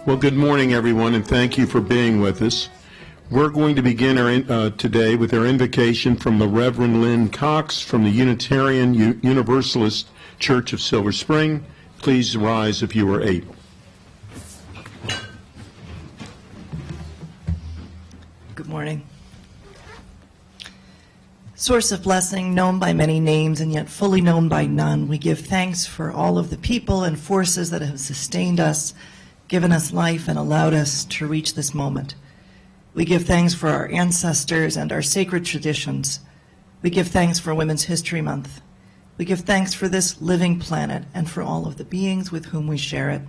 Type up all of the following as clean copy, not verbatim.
Well, good morning, everyone, and thank you for being with us. We're going to begin today with our invocation from the Reverend Lynn Cox from the Unitarian Universalist Church of Silver Spring. Please rise if you are able. Good morning. Source of blessing, known by many names and yet fully known by none, we give thanks for all of the people and forces that have sustained us, given us life, and allowed us to reach this moment. We give thanks for our ancestors and our sacred traditions. We give thanks for Women's History Month. We give thanks for this living planet and for all of the beings with whom we share it.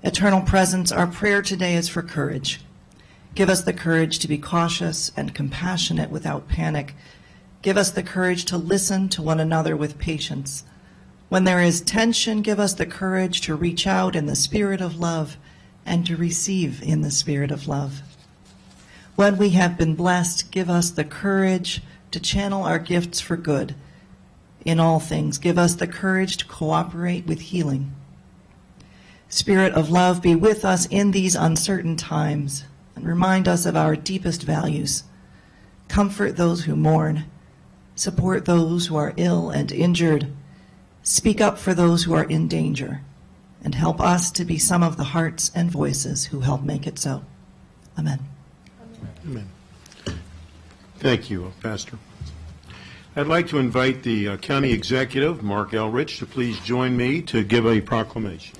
Eternal Presence, our prayer today is for courage. Give us the courage to be cautious and compassionate without panic. Give us the courage to listen to one another with patience. When there is tension, give us the courage to reach out in the spirit of love and to receive in the spirit of love. When we have been blessed, give us the courage to channel our gifts for good. In all things, give us the courage to cooperate with healing. Spirit of love, be with us in these uncertain times and remind us of our deepest values. Comfort those who mourn, support those who are ill and injured, speak up for those who are in danger, and help us to be some of the hearts and voices who help make it so. Amen. Amen. Thank you, Pastor. I'd like to invite the County Executive, Mark Elrich, to please join me to give a proclamation.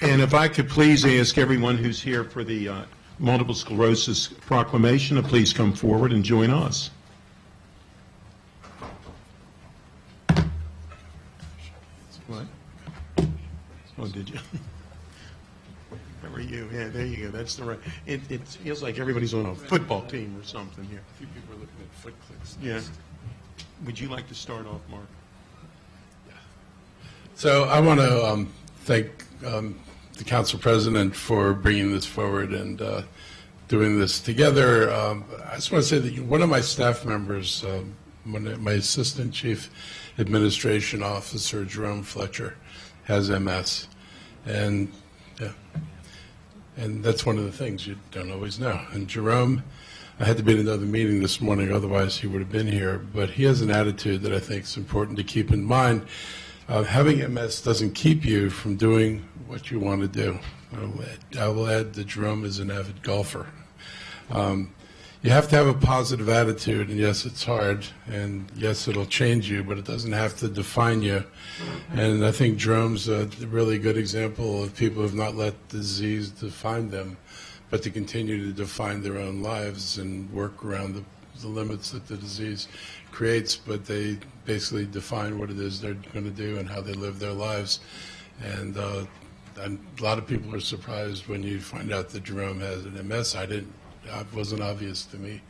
And if I could please ask everyone who's here for the multiple sclerosis proclamation to please come forward and join us. What? Oh, did you? How are you? Yeah, there you go. That's the right. It feels like everybody's on a football team or something here. A few people are looking at foot clicks. Yeah. Would you like to start off, Mark? So I want to thank the council president for bringing this forward and doing this together. I just want to say that one of my staff members, my assistant chief administration officer, Jerome Fletcher, has MS. And that's one of the things you don't always know. And Jerome, I had to be at another meeting this morning, otherwise he would have been here, but he has an attitude that I think is important to keep in mind. Having MS doesn't keep you from doing what you want to do. I will add that Jerome is an avid golfer. You have to have a positive attitude, and yes, it's hard, and yes, it'll change you, but it doesn't have to define you. And I think Jerome's a really good example of people who have not let the disease define them, but to continue to define their own lives and work around the limits that the disease creates, but they basically define what it is they're going to do and how they live their lives. And a lot of people are surprised when you find out that Jerome has an MS. It wasn't obvious to me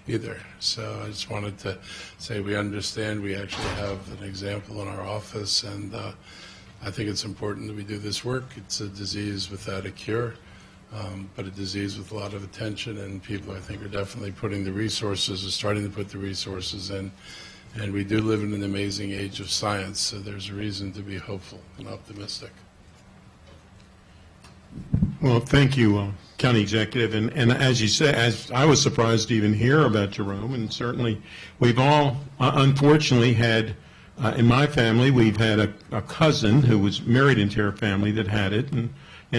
either. So I just wanted to say we understand. We actually have an example in our office, and I think it's important that we do this work. It's a disease without a cure. But a disease with a lot of attention, and people, I think, are definitely putting the resources, or starting to put the resources in. And we do live in an amazing age of science, so there's a reason to be hopeful and optimistic. Well, thank you, County Executive. And as you say, as I was surprised to even hear about Jerome, and certainly we've all, unfortunately, had, in my family, we've had a cousin who was married into our family that had it, and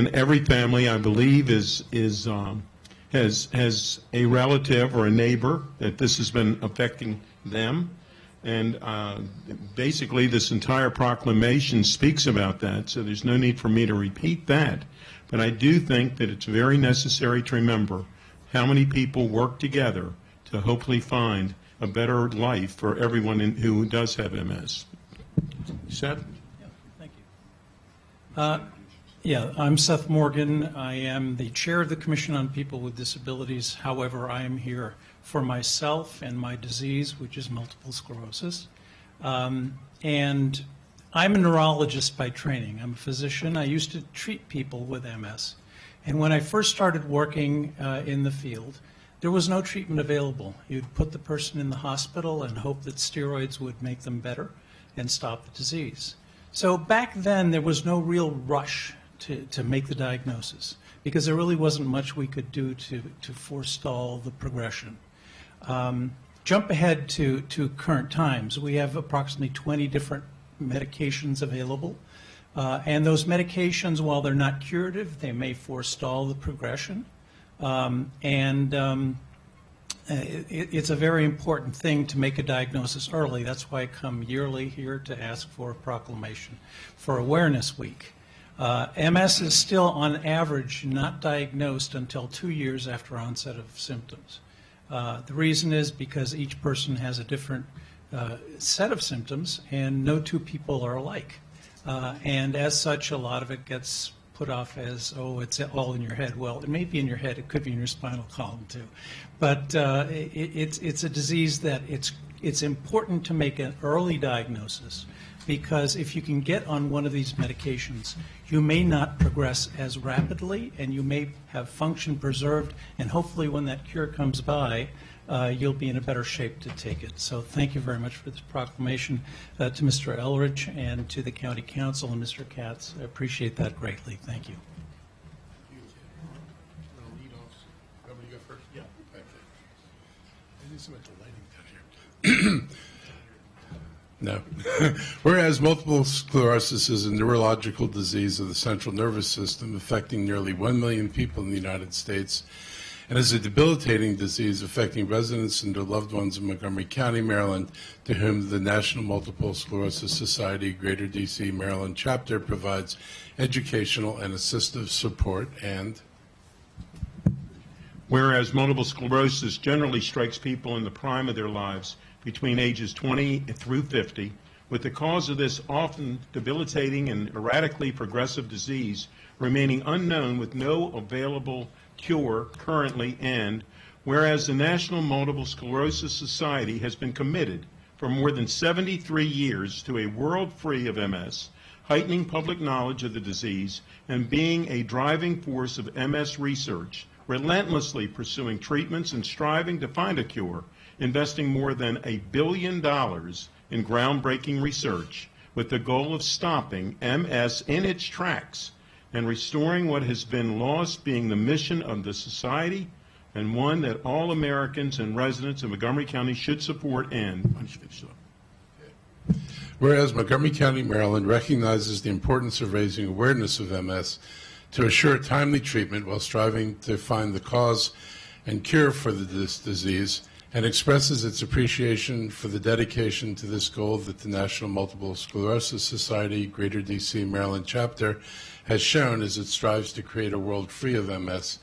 every family, I believe, has a relative or a neighbor that this has been affecting them. And basically, this entire proclamation speaks about that, so there's no need for me to repeat that. But I do think that it's very necessary to remember how many people work together to hopefully find a better life for everyone who does have MS. Seth? Yeah, thank you. Yeah, I'm Seth Morgan. I am the chair of the Commission on People with Disabilities. However, I am here for myself and my disease, which is multiple sclerosis. And I'm a neurologist by training. I'm a physician. I used to treat people with MS. And when I first started working in the field, there was no treatment available. You'd put the person in the hospital and hope that steroids would make them better and stop the disease. So back then, there was no real rush to make the diagnosis because there really wasn't much we could do to forestall the progression. Jump ahead to current times. We have approximately 20 different medications available. And those medications, while they're not curative, they may forestall the progression. It's a very important thing to make a diagnosis early. That's why I come yearly here to ask for a proclamation for Awareness Week. MS is still, on average, not diagnosed until 2 years after onset of symptoms. The reason is because each person has a different set of symptoms, and no two people are alike. And as such, a lot of it gets put off as, oh, it's all in your head. Well, it may be in your head. It could be in your spinal column, too. But it's a disease that it's important to make an early diagnosis, because if you can get on one of these medications, you may not progress as rapidly, and you may have function preserved, and hopefully when that cure comes by, you'll be in a better shape to take it. So thank you very much for this proclamation to Mr. Elridge and to the County Council and Mr. Katz. I appreciate that greatly. Thank you. No. Whereas multiple sclerosis is a neurological disease of the central nervous system affecting nearly 1 million people in the United States, and is a debilitating disease affecting residents and their loved ones in Montgomery County, Maryland, to whom the National Multiple Sclerosis Society Greater D.C. Maryland chapter provides educational and assistive support. And whereas multiple sclerosis generally strikes people in the prime of their lives between ages 20 through 50, with the cause of this often debilitating and erratically progressive disease remaining unknown with no available cure currently, and whereas the National Multiple Sclerosis Society has been committed for more than 73 years to a world free of MS, heightening public knowledge of the disease, and being a driving force of MS research, relentlessly pursuing treatments and striving to find a cure, investing more than $1 billion in groundbreaking research with the goal of stopping MS in its tracks and restoring what has been lost, being the mission of the society, and one that all Americans and residents of Montgomery County should support. And why don't you finish it up? whereas Montgomery County, Maryland recognizes the importance of raising awareness of MS to assure timely treatment while striving to find the cause and cure for this disease, and expresses its appreciation for the dedication to this goal that the National Multiple Sclerosis Society Greater D.C. Maryland chapter has shown as it strives to create a world free of MS.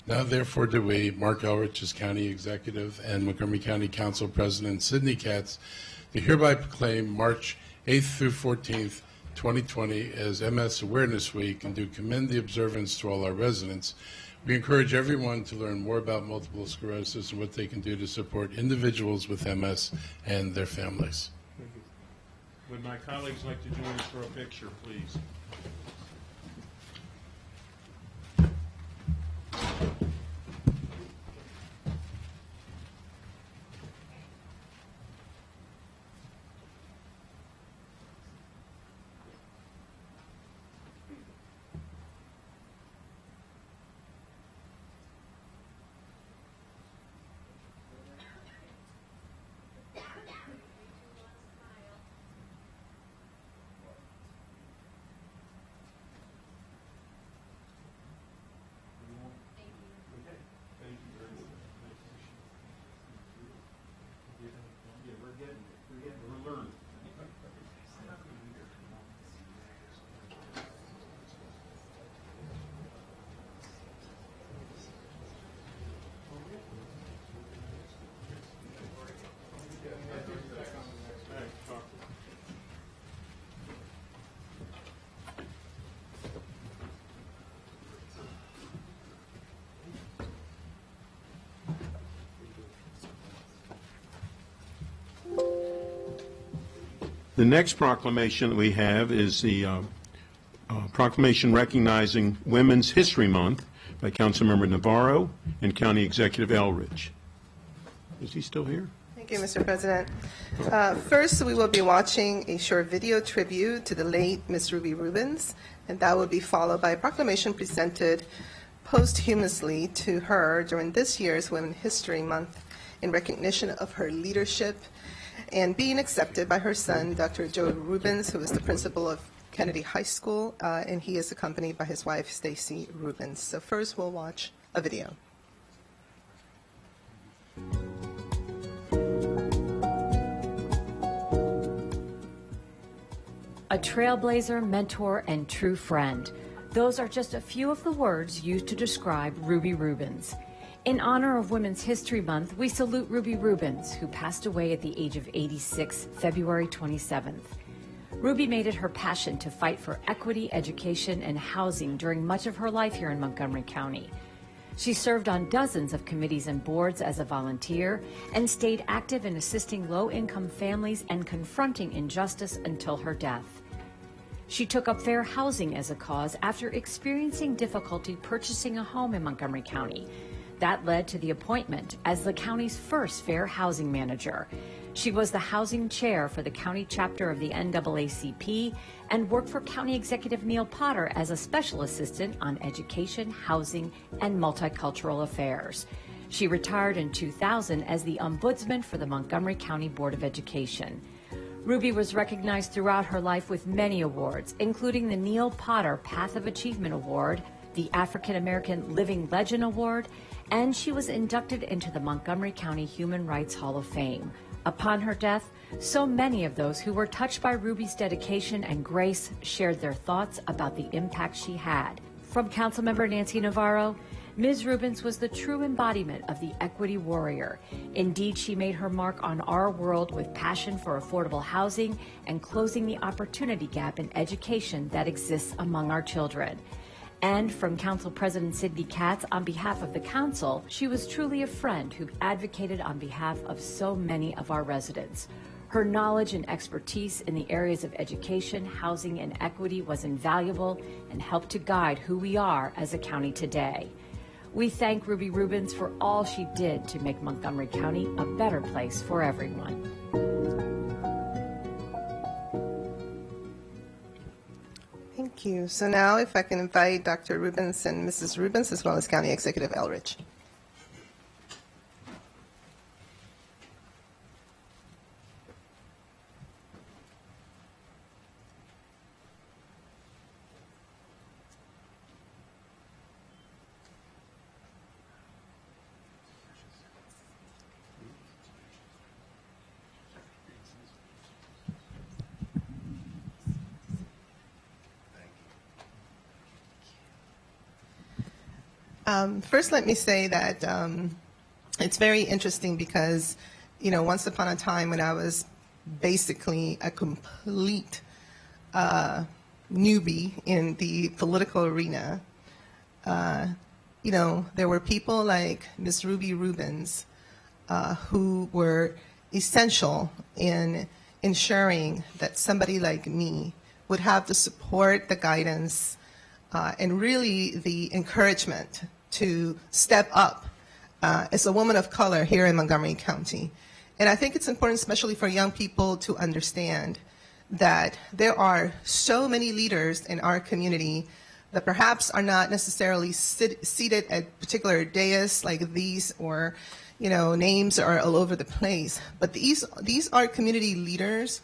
Now, therefore, do we, Mark Elrich as County Executive and Montgomery County Council President Sidney Katz, to hereby proclaim March 8th through 14th, 2020 as MS Awareness Week, and do commend the observance to all our residents. We encourage everyone to learn more about multiple sclerosis and what they can do to support individuals with MS and their families. Would my colleagues like to join us for a picture, please? The next proclamation that we have is the proclamation recognizing Women's History Month by Councilmember Navarro and County Executive Elridge. Is he still here? Thank you, Mr. President. First, we will be watching a short video tribute to the late Miss Ruby Rubens, and that will be followed by a proclamation presented posthumously to her during this year's Women's History Month in recognition of her leadership and being accepted by her son, Dr. Joe Rubens, who is the principal of Kennedy High School, and he is accompanied by his wife, Stacy Rubens. So first, we'll watch a video. A trailblazer, mentor, and true friend. Those are just a few of the words used to describe Ruby Rubens. In honor of Women's History Month, we salute Ruby Rubens, who passed away at the age of 86, February 27th. Ruby made it her passion to fight for equity, education, and housing during much of her life here in Montgomery County. She served on dozens of committees and boards as a volunteer and stayed active in assisting low-income families and confronting injustice until her death. She took up fair housing as a cause after experiencing difficulty purchasing a home in Montgomery County. That led to the appointment as the county's first fair housing manager. She was the housing chair for the county chapter of the NAACP and worked for County Executive Neil Potter as a special assistant on education, housing, and multicultural affairs. She retired in 2000 as the ombudsman for the Montgomery County Board of Education. Ruby was recognized throughout her life with many awards, including the Neil Potter Path of Achievement Award, the African American Living Legend Award, and she was inducted into the Montgomery County Human Rights Hall of Fame. Upon her death, so many of those who were touched by Ruby's dedication and grace shared their thoughts about the impact she had. From Councilmember Nancy Navarro, Ms. Rubens was the true embodiment of the equity warrior. Indeed, she made her mark on our world with passion for affordable housing and closing the opportunity gap in education that exists among our children. And from Council President Sidney Katz, on behalf of the Council, she was truly a friend who advocated on behalf of so many of our residents. Her knowledge and expertise in the areas of education, housing, and equity was invaluable and helped to guide who we are as a county today. We thank Ruby Rubens for all she did to make Montgomery County a better place for everyone. Thank you. So now if I can invite Dr. Rubens and Mrs. Rubens, as well as County Executive Elridge. First, let me say that it's very interesting because, you know, once upon a time when I was basically a complete newbie in the political arena, you know, there were people like Miss Ruby Rubens who were essential in ensuring that somebody like me would have the support, the guidance, and really the encouragement to step up as a woman of color here in Montgomery County. And I think it's important, especially for young people, to understand that there are so many leaders in our community that perhaps are not necessarily seated at particular dais like these, or, you know, names are all over the place. But these are community leaders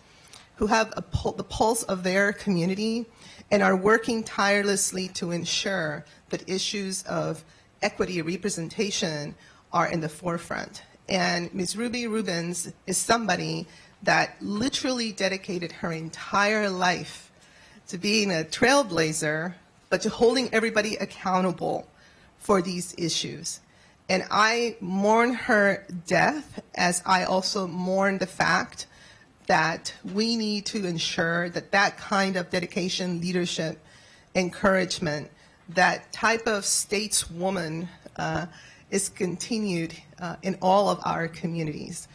who have the pulse of their community and are working tirelessly to ensure that issues of equity representation are in the forefront. And Ms. Ruby Rubens is somebody that literally dedicated her entire life to being a trailblazer, but to holding everybody accountable for these issues. And I mourn her death, as I also mourn the fact that we need to ensure that that kind of dedication, leadership, encouragement, that type of stateswoman is continued in all of our communities.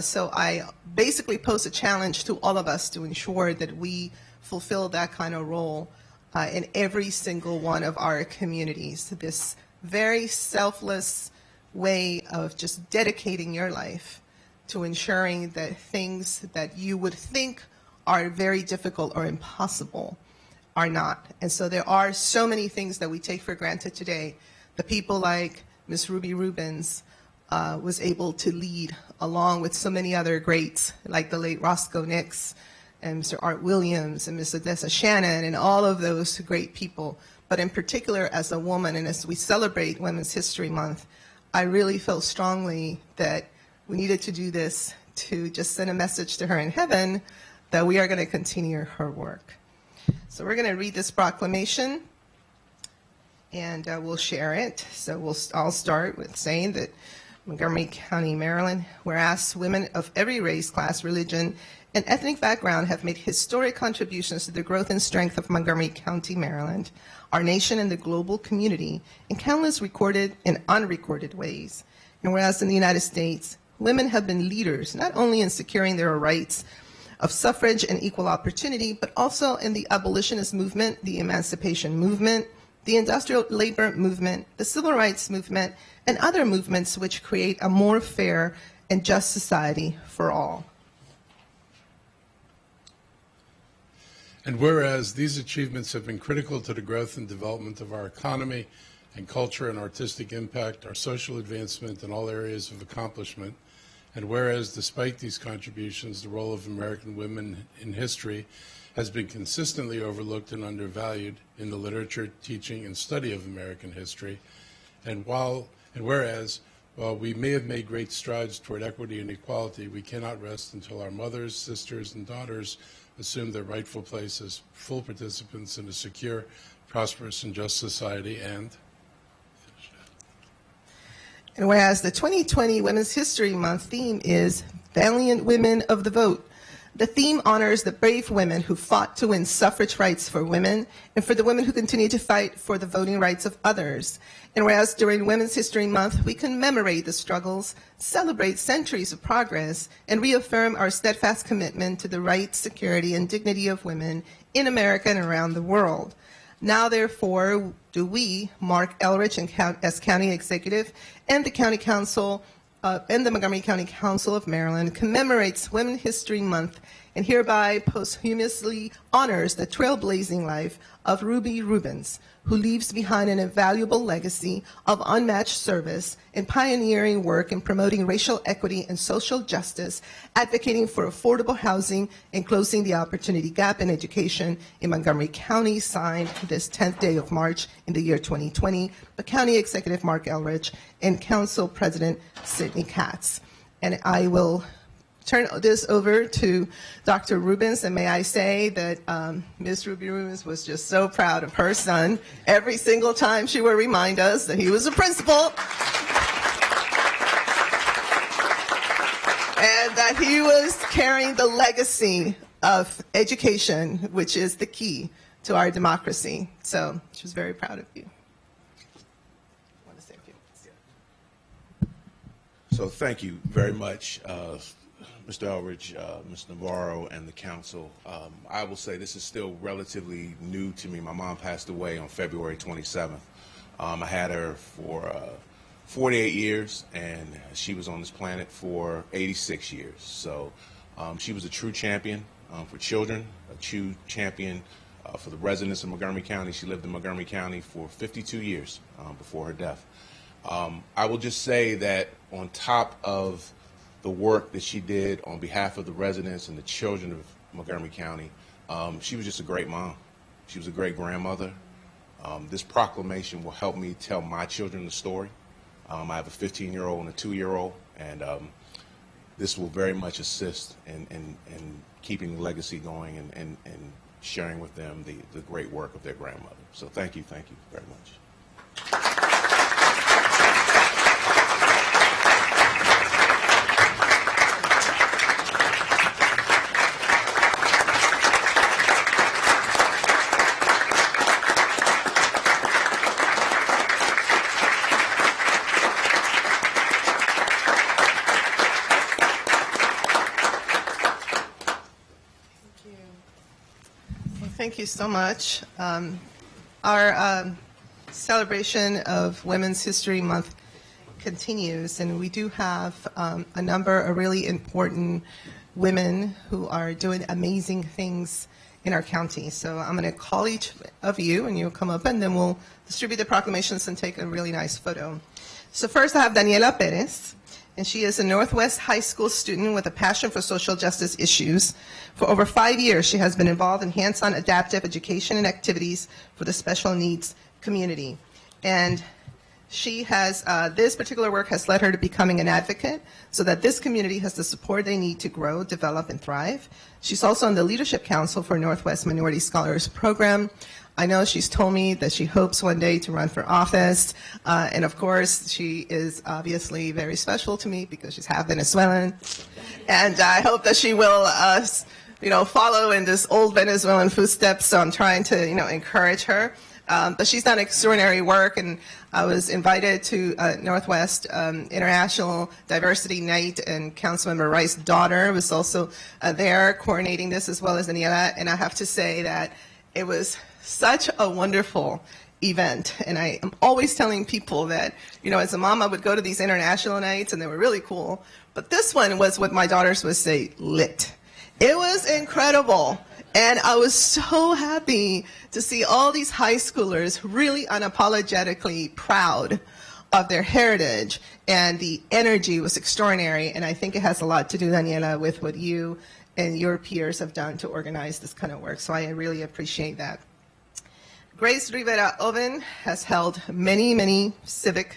So I basically pose a challenge to all of us to ensure that we fulfill that kind of role in every single one of our communities. This very selfless way of just dedicating your life to ensuring that things that you would think are very difficult or impossible are not. And so there are so many things that we take for granted today. The people like Ms. Ruby Rubens was able to lead, along with so many other greats like the late Roscoe Nix and Mr. Art Williams and Ms. Odessa Shannon and all of those great people. But in particular, as a woman, and as we celebrate Women's History Month, I really felt strongly that we needed to do this to just send a message to her in heaven that we are going to continue her work. So we're going to read this proclamation, and we'll share it. So I'll start with saying that Montgomery County, Maryland, whereas women of every race, class, religion, and ethnic background have made historic contributions to the growth and strength of Montgomery County, Maryland, our nation and the global community in countless recorded and unrecorded ways. And whereas in the United States, women have been leaders not only in securing their rights of suffrage and equal opportunity, but also in the abolitionist movement, the emancipation movement, the industrial labor movement, the civil rights movement, and other movements which create a more fair and just society for all. And whereas these achievements have been critical to the growth and development of our economy and culture and artistic impact, our social advancement in all areas of accomplishment, and whereas despite these contributions, the role of American women in history has been consistently overlooked and undervalued in the literature, teaching, and study of American history, and whereas while we may have made great strides toward equity and equality, we cannot rest until our mothers, sisters, and daughters assume their rightful place as full participants in a secure, prosperous, and just society. And whereas the 2020 Women's History Month theme is Valiant Women of the Vote, the theme honors the brave women who fought to win suffrage rights for women and for the women who continue to fight for the voting rights of others. And whereas during Women's History Month, we commemorate the struggles, celebrate centuries of progress, and reaffirm our steadfast commitment to the rights, security, and dignity of women in America and around the world. Now, therefore, do we, Mark Elrich as County Executive, and the County Council and the Montgomery County Council of Maryland commemorates Women's History Month and hereby posthumously honors the trailblazing life of Ruby Rubens, who leaves behind an invaluable legacy of unmatched service and pioneering work in promoting racial equity and social justice, advocating for affordable housing and closing the opportunity gap in education in Montgomery County, signed this 10th day of March in the year 2020, the County Executive Mark Elrich and Council President Sidney Katz. And I will turn this over to Dr. Rubens, and may I say that Ms. Ruby Rubens was just so proud of her son every single time she would remind us that he was a principal and that he was carrying the legacy of education, which is the key to our democracy. So she was very proud of you. I want to say a few words. So thank you very much, Mr. Elrich, Ms. Navarro, and the council. I will say this is still relatively new to me. My mom passed away on February 27th. I had her for 48 years, and she was on this planet for 86 years. So she was a true champion for children, a true champion for the residents of Montgomery County. She lived in Montgomery County for 52 years before her death. I will just say that on top of the work that she did on behalf of the residents and the children of Montgomery County, she was just a great mom. She was a great grandmother. This proclamation will help me tell my children the story. I have a 15-year-old and a 2-year-old, and this will very much assist in keeping the legacy going and sharing with them the great work of their grandmother. So thank you very much. Thank you so much. Our celebration of Women's History Month continues, and we do have a number of really important women who are doing amazing things in our county. So I'm going to call each of you, and you'll come up, and then we'll distribute the proclamations and take a really nice photo. So first I have Daniela Perez, and she is a Northwest High School student with a passion for social justice issues. For over 5 years, she has been involved in hands-on adaptive education and activities for the special needs community. And she has, this particular work has led her to becoming an advocate so that this community has the support they need to grow, develop, and thrive. She's also on the Leadership Council for Northwest Minority Scholars Program. I know she's told me that she hopes one day to run for office. And of course, she is obviously very special to me because she's half Venezuelan. And I hope that she will, follow in this old Venezuelan footsteps. So I'm trying to, encourage her. But she's done extraordinary work, and I was invited to Northwest International Diversity Night, and Councilmember Rice's daughter was also there coordinating this, as well as Daniela. And I have to say that it was such a wonderful event. And I am always telling people that, as a mom, I would go to these international nights, and they were really cool. But this one was what my daughters would say, lit. It was incredible. And I was so happy to see all these high schoolers really unapologetically proud of their heritage, and the energy was extraordinary. And I think it has a lot to do, Daniela, with what you and your peers have done to organize this kind of work. So I really appreciate that. Grace Rivera Oven has held many, many civic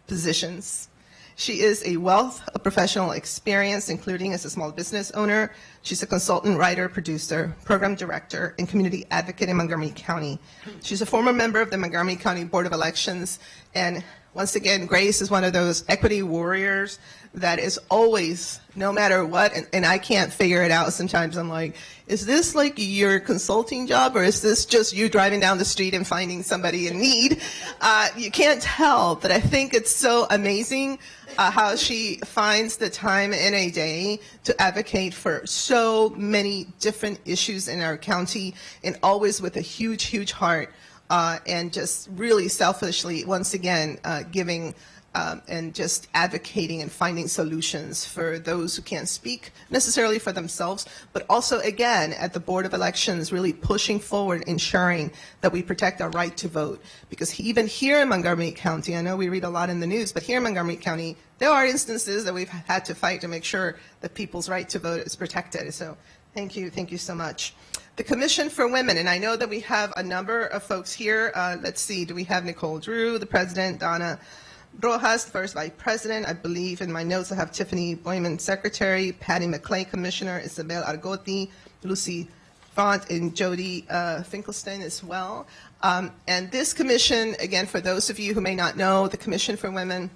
positions. She is a wealth of professional experience, including as a small business owner. She's a consultant, writer, producer, program director, and community advocate in Montgomery County. She's a former member of the Montgomery County Board of Elections. And once again, Grace is one of those equity warriors that is always, no matter what, and I can't figure it out. Sometimes I'm like, is this like your consulting job, or is this just you driving down the street and finding somebody in need? You can't tell, but I think it's so amazing how she finds the time in a day to advocate for so many different issues in our county, and always with a huge, huge heart, and just really selfishly, once again, giving and just advocating and finding solutions for those who can't speak necessarily for themselves, but also, again, at the Board of Elections, really pushing forward, ensuring that we protect our right to vote. Because even here in Montgomery County, I know we read a lot in the news, but here in Montgomery County, there are instances that we've had to fight to make sure that people's right to vote is protected. So thank you so much. The Commission for Women, and I know that we have a number of folks here. Let's see, do we have Nicole Drew, the president, Donna Rojas, first vice president. I believe in my notes I have Tiffany Boyman, secretary, Patty McClay, commissioner, Isabel Argotti, Lucy Font, and Jody Finkelstein as well. And this commission, again, for those of you who may not know, the Commission for Women,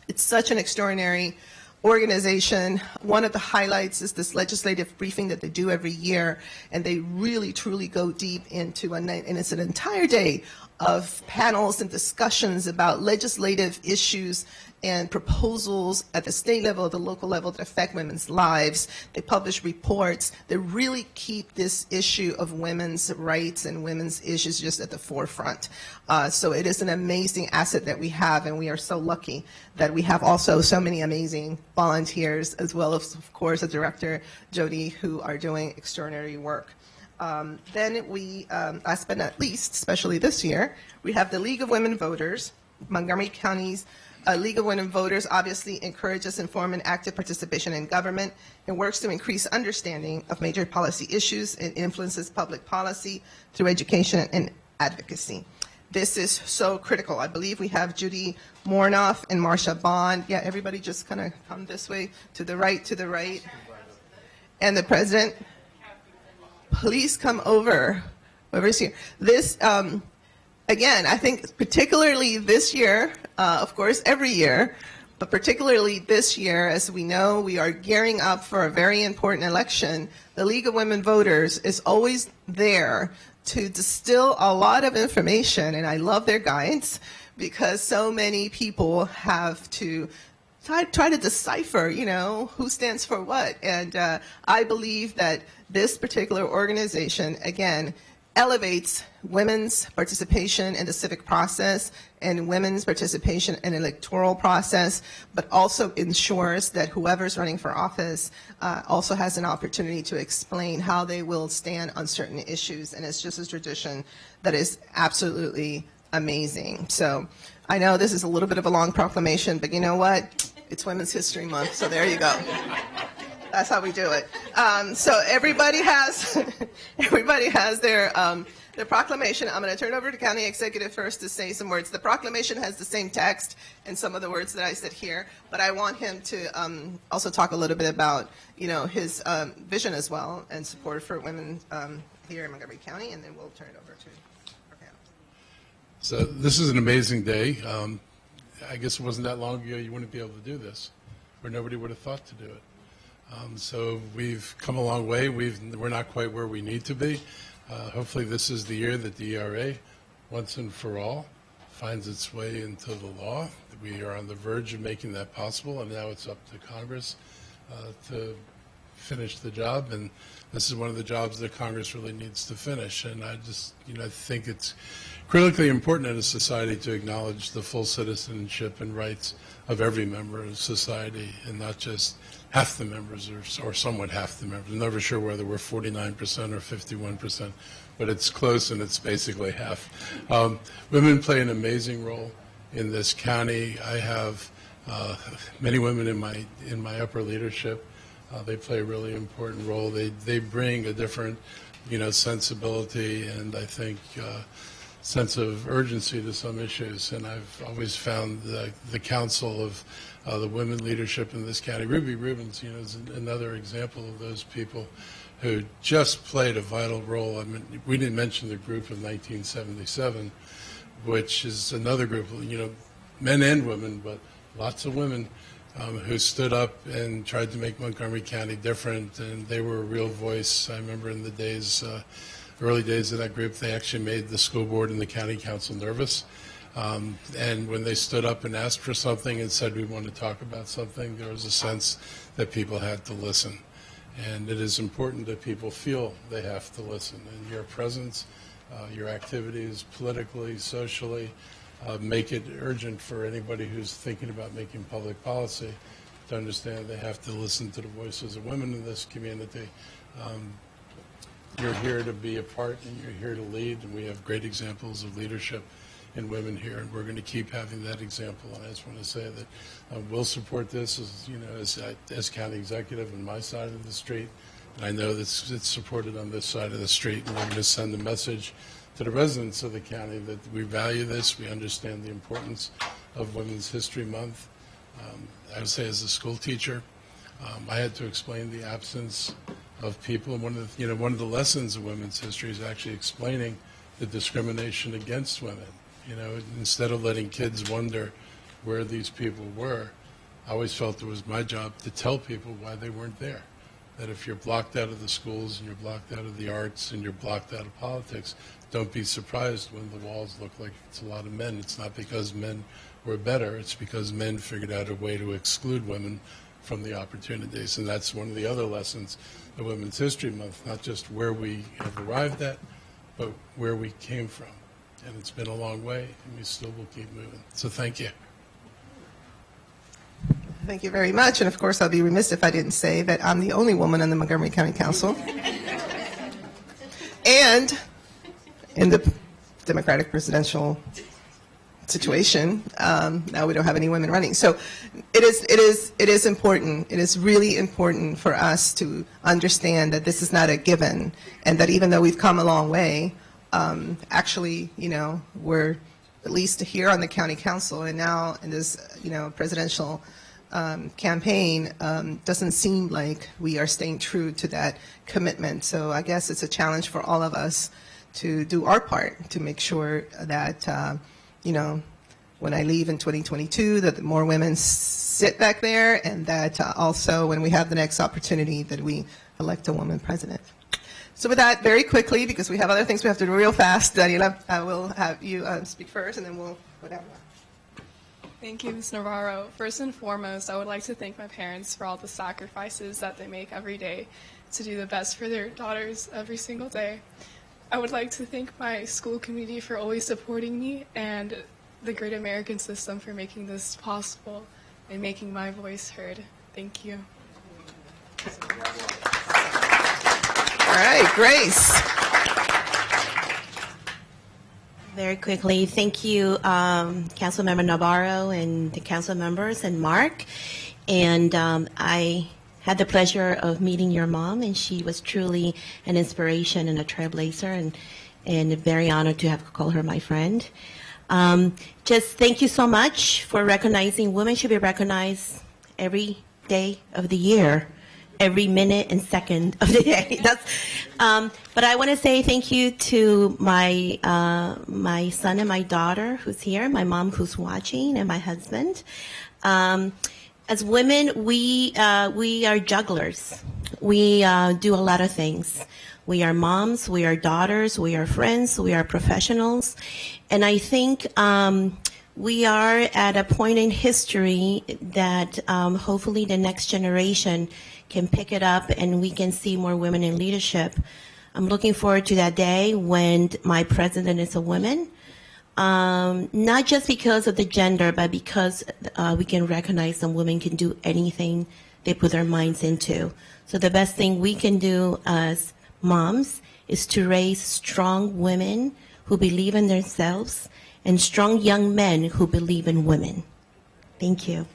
it's such an extraordinary organization. One of the highlights is this legislative briefing that they do every year, and they really, truly go deep into and it's an entire day of panels and discussions about legislative issues and proposals at the state level, the local level that affect women's lives. They publish reports that really keep this issue of women's rights and women's issues just at the forefront. So it is an amazing asset that we have, and we are so lucky that we have also so many amazing volunteers, as well as, of course, the director, Jody, who are doing extraordinary work. Then we, last but not least, especially this year, we have the League of Women Voters. Montgomery County's League of Women Voters obviously encourages informed and active participation in government and works to increase understanding of major policy issues and influences public policy through education and advocacy. This is so critical. I believe we have Judy Mornoff and Marsha Bond. Yeah, everybody just kind of come this way, to the right, and the president. Please come over, whoever's here. This, again, I think particularly this year, of course, every year, but particularly this year, as we know, we are gearing up for a very important election. The League of Women Voters is always there to distill a lot of information, and I love their guides because so many people have to try to decipher, who stands for what. And I believe that this particular organization, again, elevates women's participation in the civic process and women's participation in electoral process, but also ensures that whoever's running for office also has an opportunity to explain how they will stand on certain issues. And it's just a tradition that is absolutely amazing. So I know this is a little bit of a long proclamation, but you know what? It's Women's History Month, so there you go. That's how we do it. So everybody has their proclamation. I'm going to turn over to County Executive first to say some words. The proclamation has the same text and some of the words that I said here, but I want him to also talk a little bit about his vision as well and support for women here in Montgomery County, and then we'll turn it over to our panel. So this is an amazing day. I guess it wasn't that long ago you wouldn't be able to do this, or nobody would have thought to do it. So we've come a long way. We're not quite where we need to be. Hopefully this is the year that the ERA, once and for all, finds its way into the law. We are on the verge of making that possible, and now it's up to Congress to finish the job. And this is one of the jobs that Congress really needs to finish. And I just, I think it's critically important in a society to acknowledge the full citizenship and rights of every member of society, and not just half the members or somewhat half the members. I'm never sure whether we're 49% or 51%, but it's close and it's basically half. Women play an amazing role in this county. I have many women in my upper leadership. They play a really important role. They bring a different, sensibility and I think sense of urgency to some issues. And I've always found the council of the women leadership in this county. Ruby Rubens, is another example of those people who just played a vital role. I mean, we didn't mention the group of 1977, which is another group, men and women, but lots of women who stood up and tried to make Montgomery County different, and they were a real voice. I remember in the days, early days of that group, they actually made the school board and the county council nervous. And when they stood up and asked for something and said, we want to talk about something, there was a sense that people had to listen. And it is important that people feel they have to listen. And your presence, your activities politically, socially, make it urgent for anybody who's thinking about making public policy to understand they have to listen to the voices of women in this community. You're here to be a part and you're here to lead, and we have great examples of leadership in women here, and we're going to keep having that example. And I just want to say that we'll support this as county executive on my side of the street, and I know that it's supported on this side of the street, and we're going to send a message to the residents of the county that we value this, we understand the importance of Women's History Month. I would say as a school teacher, I had to explain the absence of people, and one of the lessons of women's history is actually explaining the discrimination against women. Instead of letting kids wonder where these people were, I always felt it was my job to tell people why they weren't there. That if you're blocked out of the schools and you're blocked out of the arts and you're blocked out of politics, don't be surprised when the walls look like it's a lot of men. It's not because men were better, it's because men figured out a way to exclude women from the opportunities. And that's one of the other lessons of Women's History Month, not just where we have arrived at, but where we came from. And it's been a long way, and we still will keep moving. So thank you. Thank you very much. And of course, I'll be remiss if I didn't say that I'm the only woman on the Montgomery County Council. And in the Democratic presidential situation, now we don't have any women running. So it is important. It is really important for us to understand that this is not a given, and that even though we've come a long way, actually, we're at least here on the county council, and now in this, presidential campaign, doesn't seem like we are staying true to that commitment. So I guess it's a challenge for all of us to do our part to make sure that, when I leave in 2022, that more women sit back there, and that also when we have the next opportunity that we elect a woman president. So with that, very quickly, because we have other things we have to do real fast, Daniela, I will have you speak first, and then we'll go down. Thank you, Ms. Navarro. First and foremost, I would like to thank my parents for all the sacrifices that they make every day to do the best for their daughters every single day. I would like to thank my school community for always supporting me and the Great American System for making this possible and making my voice heard. Thank you. All right, Grace. Very quickly, thank you, Councilmember Navarro and the council members and Mark. And I had the pleasure of meeting your mom, and she was truly an inspiration and a trailblazer, and very honored to have called her my friend. Just thank you so much for recognizing women should be recognized every day of the year, every minute and second of the day. But I want to say thank you to my my son and my daughter who's here, my mom who's watching, and my husband. As women, we are jugglers. We do a lot of things. We are moms, we are daughters, we are friends, we are professionals. And I think we are at a point in history that hopefully the next generation can pick it up and we can see more women in leadership. I'm looking forward to that day when my president is a woman, not just because of the gender, but because we can recognize that women can do anything they put their minds into. So the best thing we can do as moms is to raise strong women who believe in themselves and strong young men who believe in women. Thank you.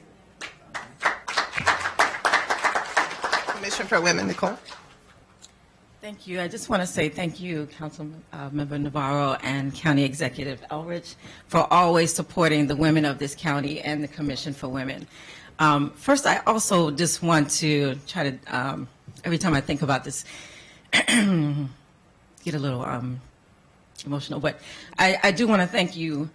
Commission for Women, Nicole. Thank you. I just want to say thank you, Councilmember Navarro and County Executive Elrich, for always supporting the women of this county and the Commission for Women. First, I also just want to try to, every time I think about this, get a little emotional, but I do want to thank you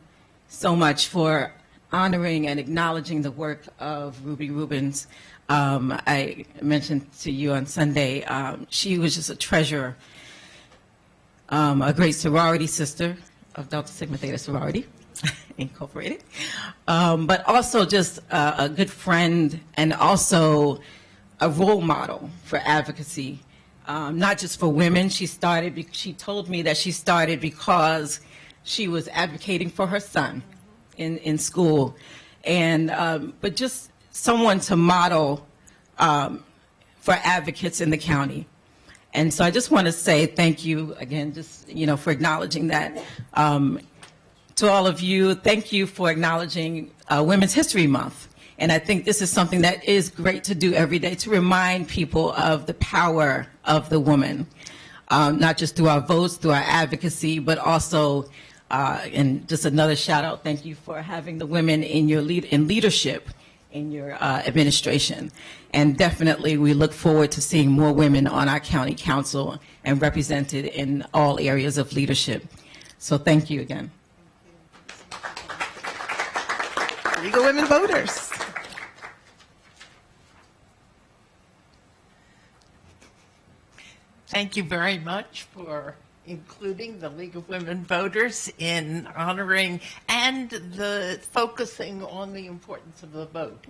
so much for honoring and acknowledging the work of Ruby Rubens. I mentioned to you on Sunday, she was just a treasure, a great sorority sister of Delta Sigma Theta Sorority Incorporated, but also just a good friend and also a role model for advocacy. Not just for women. She told me that she started because she was advocating for her son in school, and but just someone to model for advocates in the county. And so I just want to say thank you again, just for acknowledging that. To all of you, thank you for acknowledging Women's History Month. And I think this is something that is great to do every day, to remind people of the power of the woman, not just through our votes, through our advocacy, but also, and just another shout out, thank you for having the women in your leadership in your administration. And definitely we look forward to seeing more women on our county council and represented in all areas of leadership. So thank you again. League of Women Voters. Thank you very much for including the League of Women Voters in honoring and the focusing on the importance of the vote.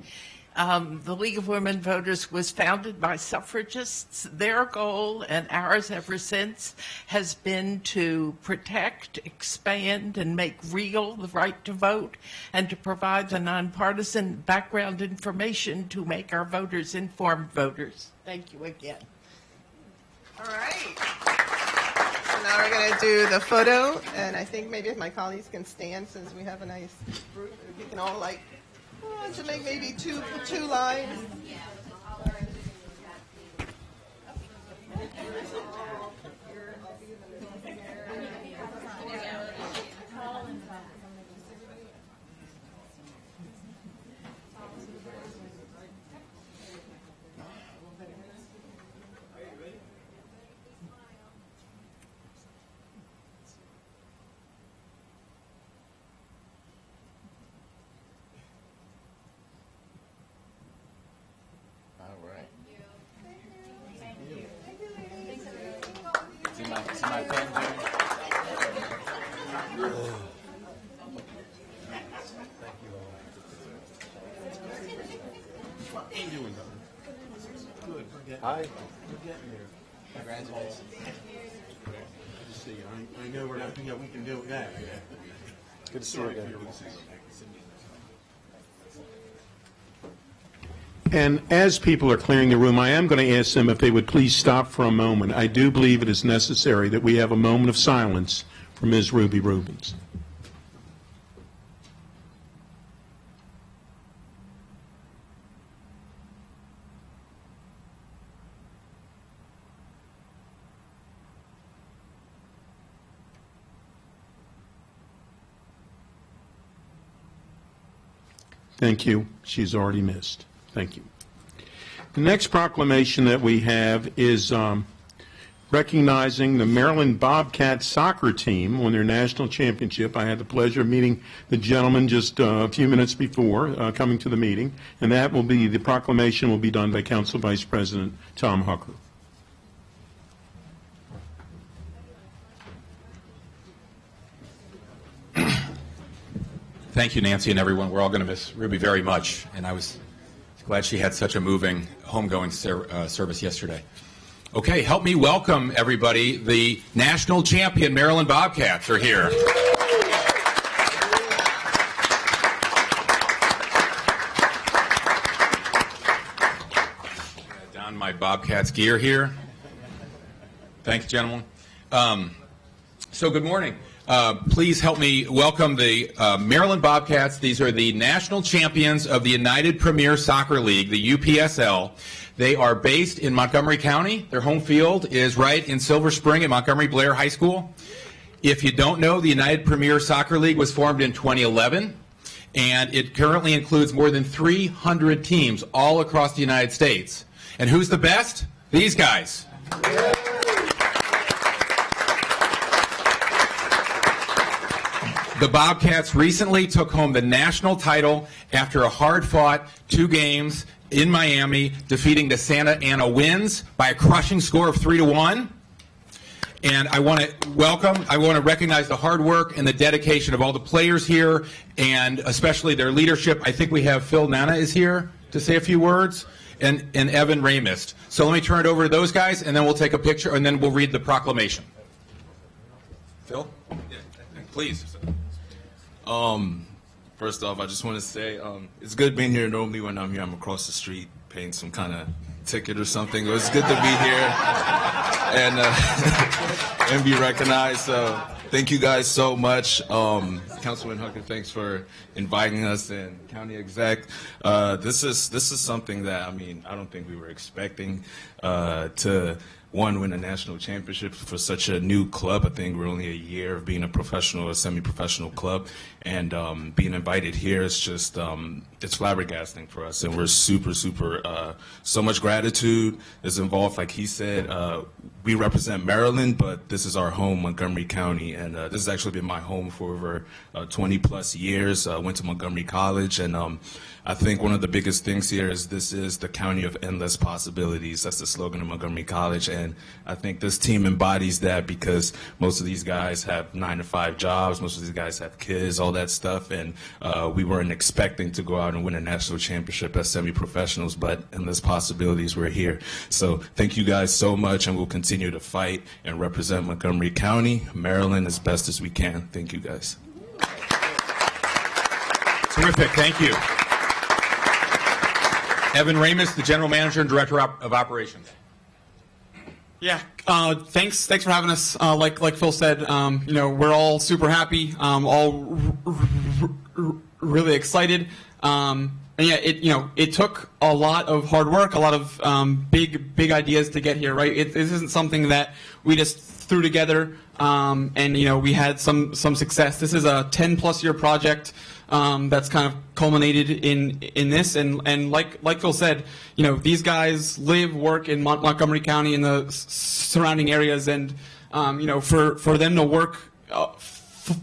The League of Women Voters was founded by suffragists. Their goal, and ours ever since, has been to protect, expand, and make real the right to vote, and to provide the nonpartisan background information to make our voters informed voters. Thank you again. All right. So now we're going to do the photo, and I think maybe if my colleagues can stand, since we have a nice group, we can all to make maybe two lines. All right. Thank you. I know we're not, we can do that. Good to see you again. And as people are clearing the room, I am going to ask them if they would please stop for a moment. I do believe it is necessary that we have a moment of silence for Ms. Ruby Rubens. Thank you. She's already missed. Thank you. The next proclamation that we have is recognizing the Maryland Bobcats soccer team on their national championship. I had the pleasure of meeting the gentleman just a few minutes before coming to the meeting, and that will be, the proclamation will be done by Council Vice President Tom Hucker. Thank you, Nancy, and everyone. We're all going to miss Ruby very much, and I was glad she had such a moving homegoing service yesterday. Okay, help me welcome everybody. The national champion Maryland Bobcats are here. Don my Bobcats gear here. Thanks, gentlemen. So good morning. Please help me welcome the Maryland Bobcats. These are the national champions of the United Premier Soccer League, the UPSL. They are based in Montgomery County. Their home field is right in Silver Spring at Montgomery Blair High School. If you don't know, the United Premier Soccer League was formed in 2011, and it currently includes more than 300 teams all across the United States. And who's the best? These guys. The Bobcats recently took home the national title after a hard-fought 2 games in Miami, defeating the Santa Ana Winds by a crushing score of 3-1. And I want to recognize the hard work and the dedication of all the players here, and especially their leadership. I think we have Phil Nana is here to say a few words, and Evan Ramist. So let me turn it over to those guys, and then we'll take a picture, and then we'll read the proclamation. Phil? Yeah, please. First off, I just want to say it's good being here. Normally when I'm here, I'm across the street paying some kind of ticket or something. It was good to be here and and be recognized. So thank you guys so much. Councilman Hucker, thanks for inviting us, and County Exec. This is something that, I mean, I don't think we were expecting to win a national championship for such a new club. I think we're only a year of being a professional or semi-professional club, and being invited here is just it's flabbergasting for us, and we're super so much gratitude is involved. Like he said, we represent Maryland, but this is our home, Montgomery County, and this has actually been my home for over 20 plus years. I went to Montgomery College, and I think one of the biggest things here is this is the county of endless possibilities. That's the slogan of Montgomery College, and I think this team embodies that, because most of these guys have 9-to-5 jobs, most of these guys have kids, all that stuff, and we weren't expecting to go out and win a national championship as semi-professionals, but endless possibilities, we're here. So thank you guys so much, and we'll continue to fight and represent Montgomery County, Maryland, as best as we can. Thank you guys. Terrific, thank you. Evan Ramus, the General Manager and Director of Operations. Yeah, thanks for having us. Like Phil said, we're all super happy, all really excited. And yeah, it took a lot of hard work, a lot of big ideas to get here, right? This isn't something that we just threw together, and we had some success. This is a 10+ year project. That's kind of culminated in this, and like Phil said, these guys live, work in Montgomery County and the surrounding areas, and for them to work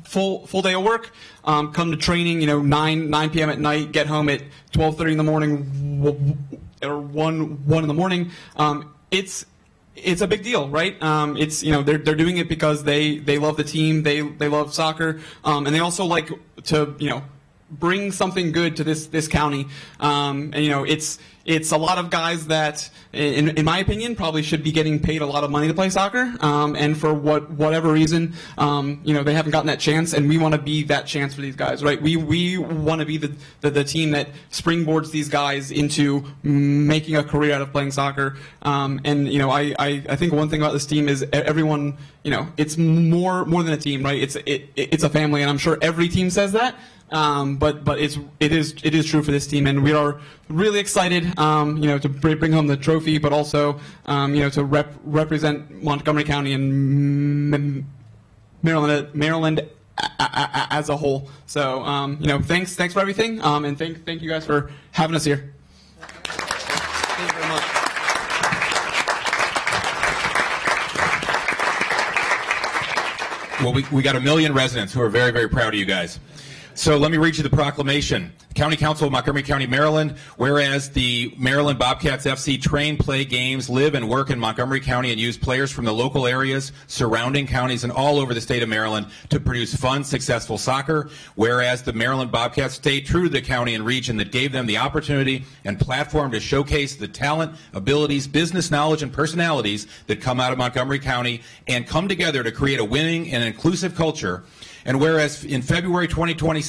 full day of work, come to training, 9 p.m. at night, get home at 12:30 in the morning or 1 in the morning, it's a big deal, right? It's they're doing it because they love the team, they love soccer, and they also like to bring something good to this county. And it's it's a lot of guys that, in my opinion, probably should be getting paid a lot of money to play soccer, and for whatever reason, they haven't gotten that chance, and we want to be that chance for these guys, right? We want to be the team that springboards these guys into making a career out of playing soccer. I think one thing about this team is everyone, it's more than a team, right? It's a family, and I'm sure every team says that. But it is true for this team, and we are really excited, to bring home the trophy, but also, to represent Montgomery County and Maryland as a whole. So, thanks for everything, and thank you guys for having us here. Thank you very much. Well, we got 1 million residents who are very, very proud of you guys. So let me read you the proclamation. County Council of Montgomery County, Maryland, whereas the Maryland Bobcats FC train, play games, live and work in Montgomery County and use players from the local areas, surrounding counties, and all over the state of Maryland to produce fun, successful soccer. Whereas the Maryland Bobcats stay true to the county and region that gave them the opportunity and platform to showcase the talent, abilities, business knowledge, and personalities that come out of Montgomery County and come together to create a winning and inclusive culture. And whereas in February 2020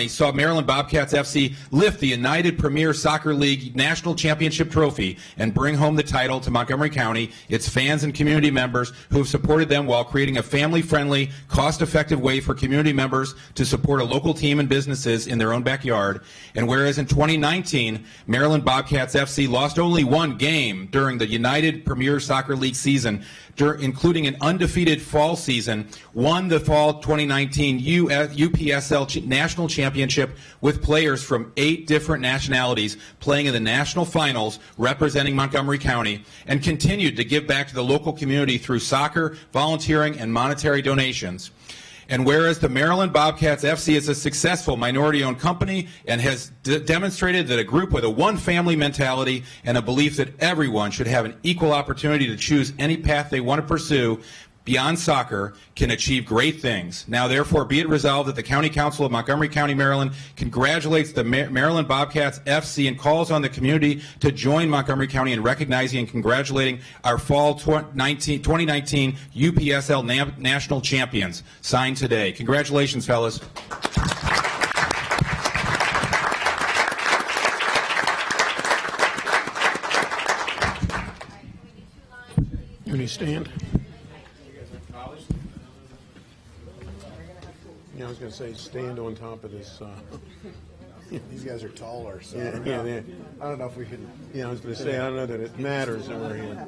saw Maryland Bobcats FC lift the United Premier Soccer League National Championship trophy and bring home the title to Montgomery County, its fans and community members who have supported them while creating a family-friendly, cost-effective way for community members to support a local team and businesses in their own backyard. And whereas in 2019, Maryland Bobcats FC lost only one game during the United Premier Soccer League season, including an undefeated fall season, won the fall 2019 UPSL National Championship with players from 8 different nationalities playing in the national finals representing Montgomery County, and continued to give back to the local community through soccer, volunteering, and monetary donations. And whereas the Maryland Bobcats FC is a successful minority-owned company and has demonstrated that a group with a one-family mentality and a belief that everyone should have an equal opportunity to choose any path they want to pursue beyond soccer can achieve great things. Now, therefore, be it resolved that the County Council of Montgomery County, Maryland congratulates the Maryland Bobcats FC and calls on the community to join Montgomery County in recognizing and congratulating our fall 2019 UPSL national champions. Signed today. Congratulations, fellas. Can you stand? Yeah, I was going to say, stand on top of this. These guys are taller, so Yeah, I don't know if we can. Yeah, I was going to say, I don't know that it matters over here.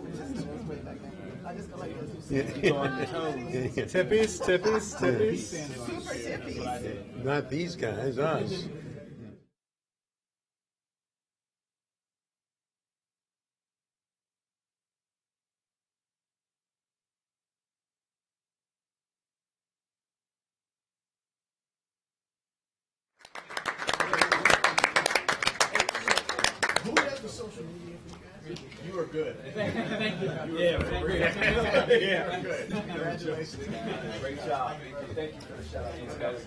Tippies. Not these guys, us. Who has the social media for you guys? You are good. Thank you. Yeah, for real. Yeah, good. Congratulations. Great job. Thank you for the shout out. These guys are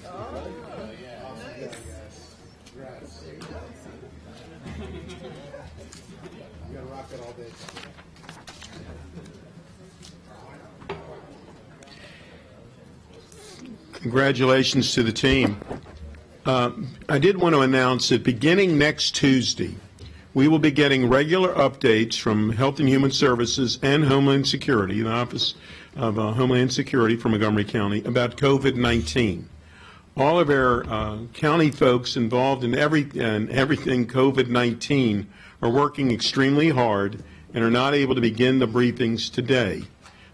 Oh, nice. Congrats. You gotta rock it all day. Congratulations to the team. I did want to announce that beginning next Tuesday, we will be getting regular updates from Health and Human Services and Homeland Security, the Office of Homeland Security for Montgomery County, about COVID-19. All of our county folks involved in everything COVID-19 are working extremely hard and are not able to begin the briefings today.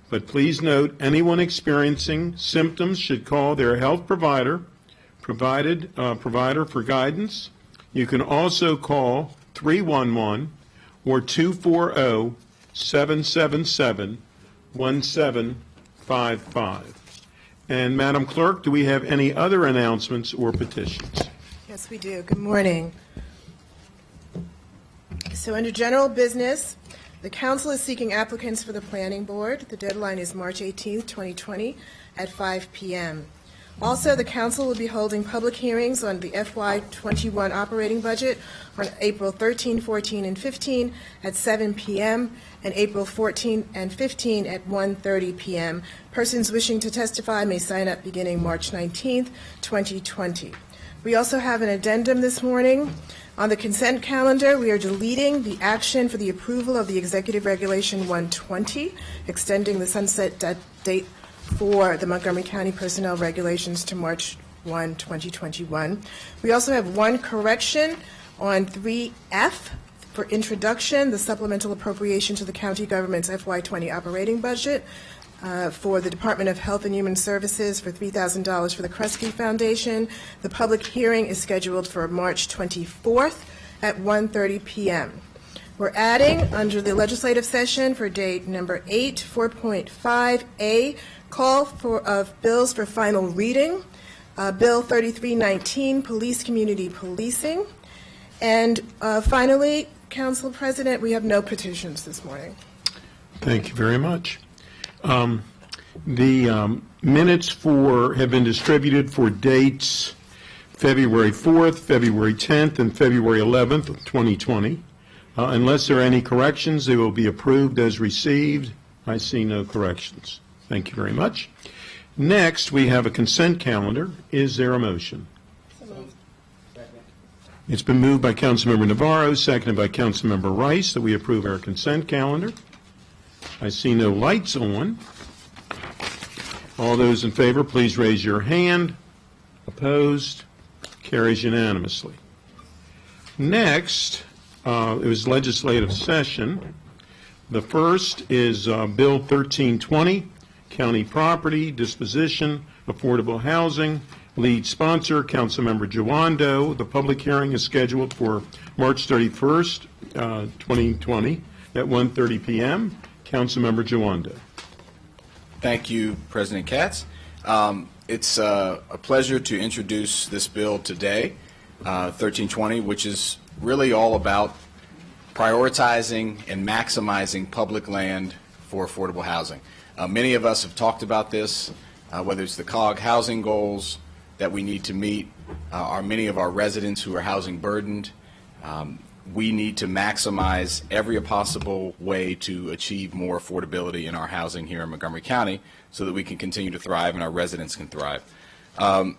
But please note, anyone experiencing symptoms should call their health provider for guidance. You can also call 311 or 240-777-1755. And Madam Clerk, do we have any other announcements or petitions? Yes, we do. Good morning. So under general business, the council is seeking applicants for the planning board. The deadline is March 18th, 2020 at 5 p.m. Also, the council will be holding public hearings on the FY21 operating budget on April 13, 14, and 15 at 7 p.m. and April 14 and 15 at 1:30 p.m. Persons wishing to testify may sign up beginning March 19th, 2020. We also have an addendum this morning. On the consent calendar, we are deleting the action for the approval of the Executive Regulation 120, extending the sunset date for the Montgomery County Personnel Regulations to March 1, 2021. We also have one correction on 3F for introduction, the supplemental appropriation to the county government's FY20 operating budget for the Department of Health and Human Services for $3,000 for the Kresge Foundation. The public hearing is scheduled for March 24th at 1:30 p.m. We're adding, under the legislative session for date number 8, 4.5A, call of bills for final reading, Bill 3319, Police Community Policing. And finally, Council President, we have no petitions this morning. Thank you very much. The minutes have been distributed for dates February 4th, February 10th, and February 11th of 2020. Unless there are any corrections, they will be approved as received. I see no corrections. Thank you very much. Next, we have a consent calendar. Is there a motion? It's been moved by Councilmember Navarro, seconded by Councilmember Rice, that we approve our consent calendar. I see no lights on. All those in favor, please raise your hand. Opposed? Carries unanimously. Next, it was legislative session. The first is Bill 1320, County Property, Disposition, Affordable Housing. Lead sponsor, Councilmember Jawando. The public hearing is scheduled for March 31st, 2020 at 1:30 p.m. Councilmember Jawando. Thank you, President Katz. It's a pleasure to introduce this bill today, 1320, which is really all about prioritizing and maximizing public land for affordable housing. Many of us have talked about this, whether it's the COG housing goals that we need to meet, are many of our residents who are housing burdened. We need to maximize every possible way to achieve more affordability in our housing here in Montgomery County so that we can continue to thrive and our residents can thrive. A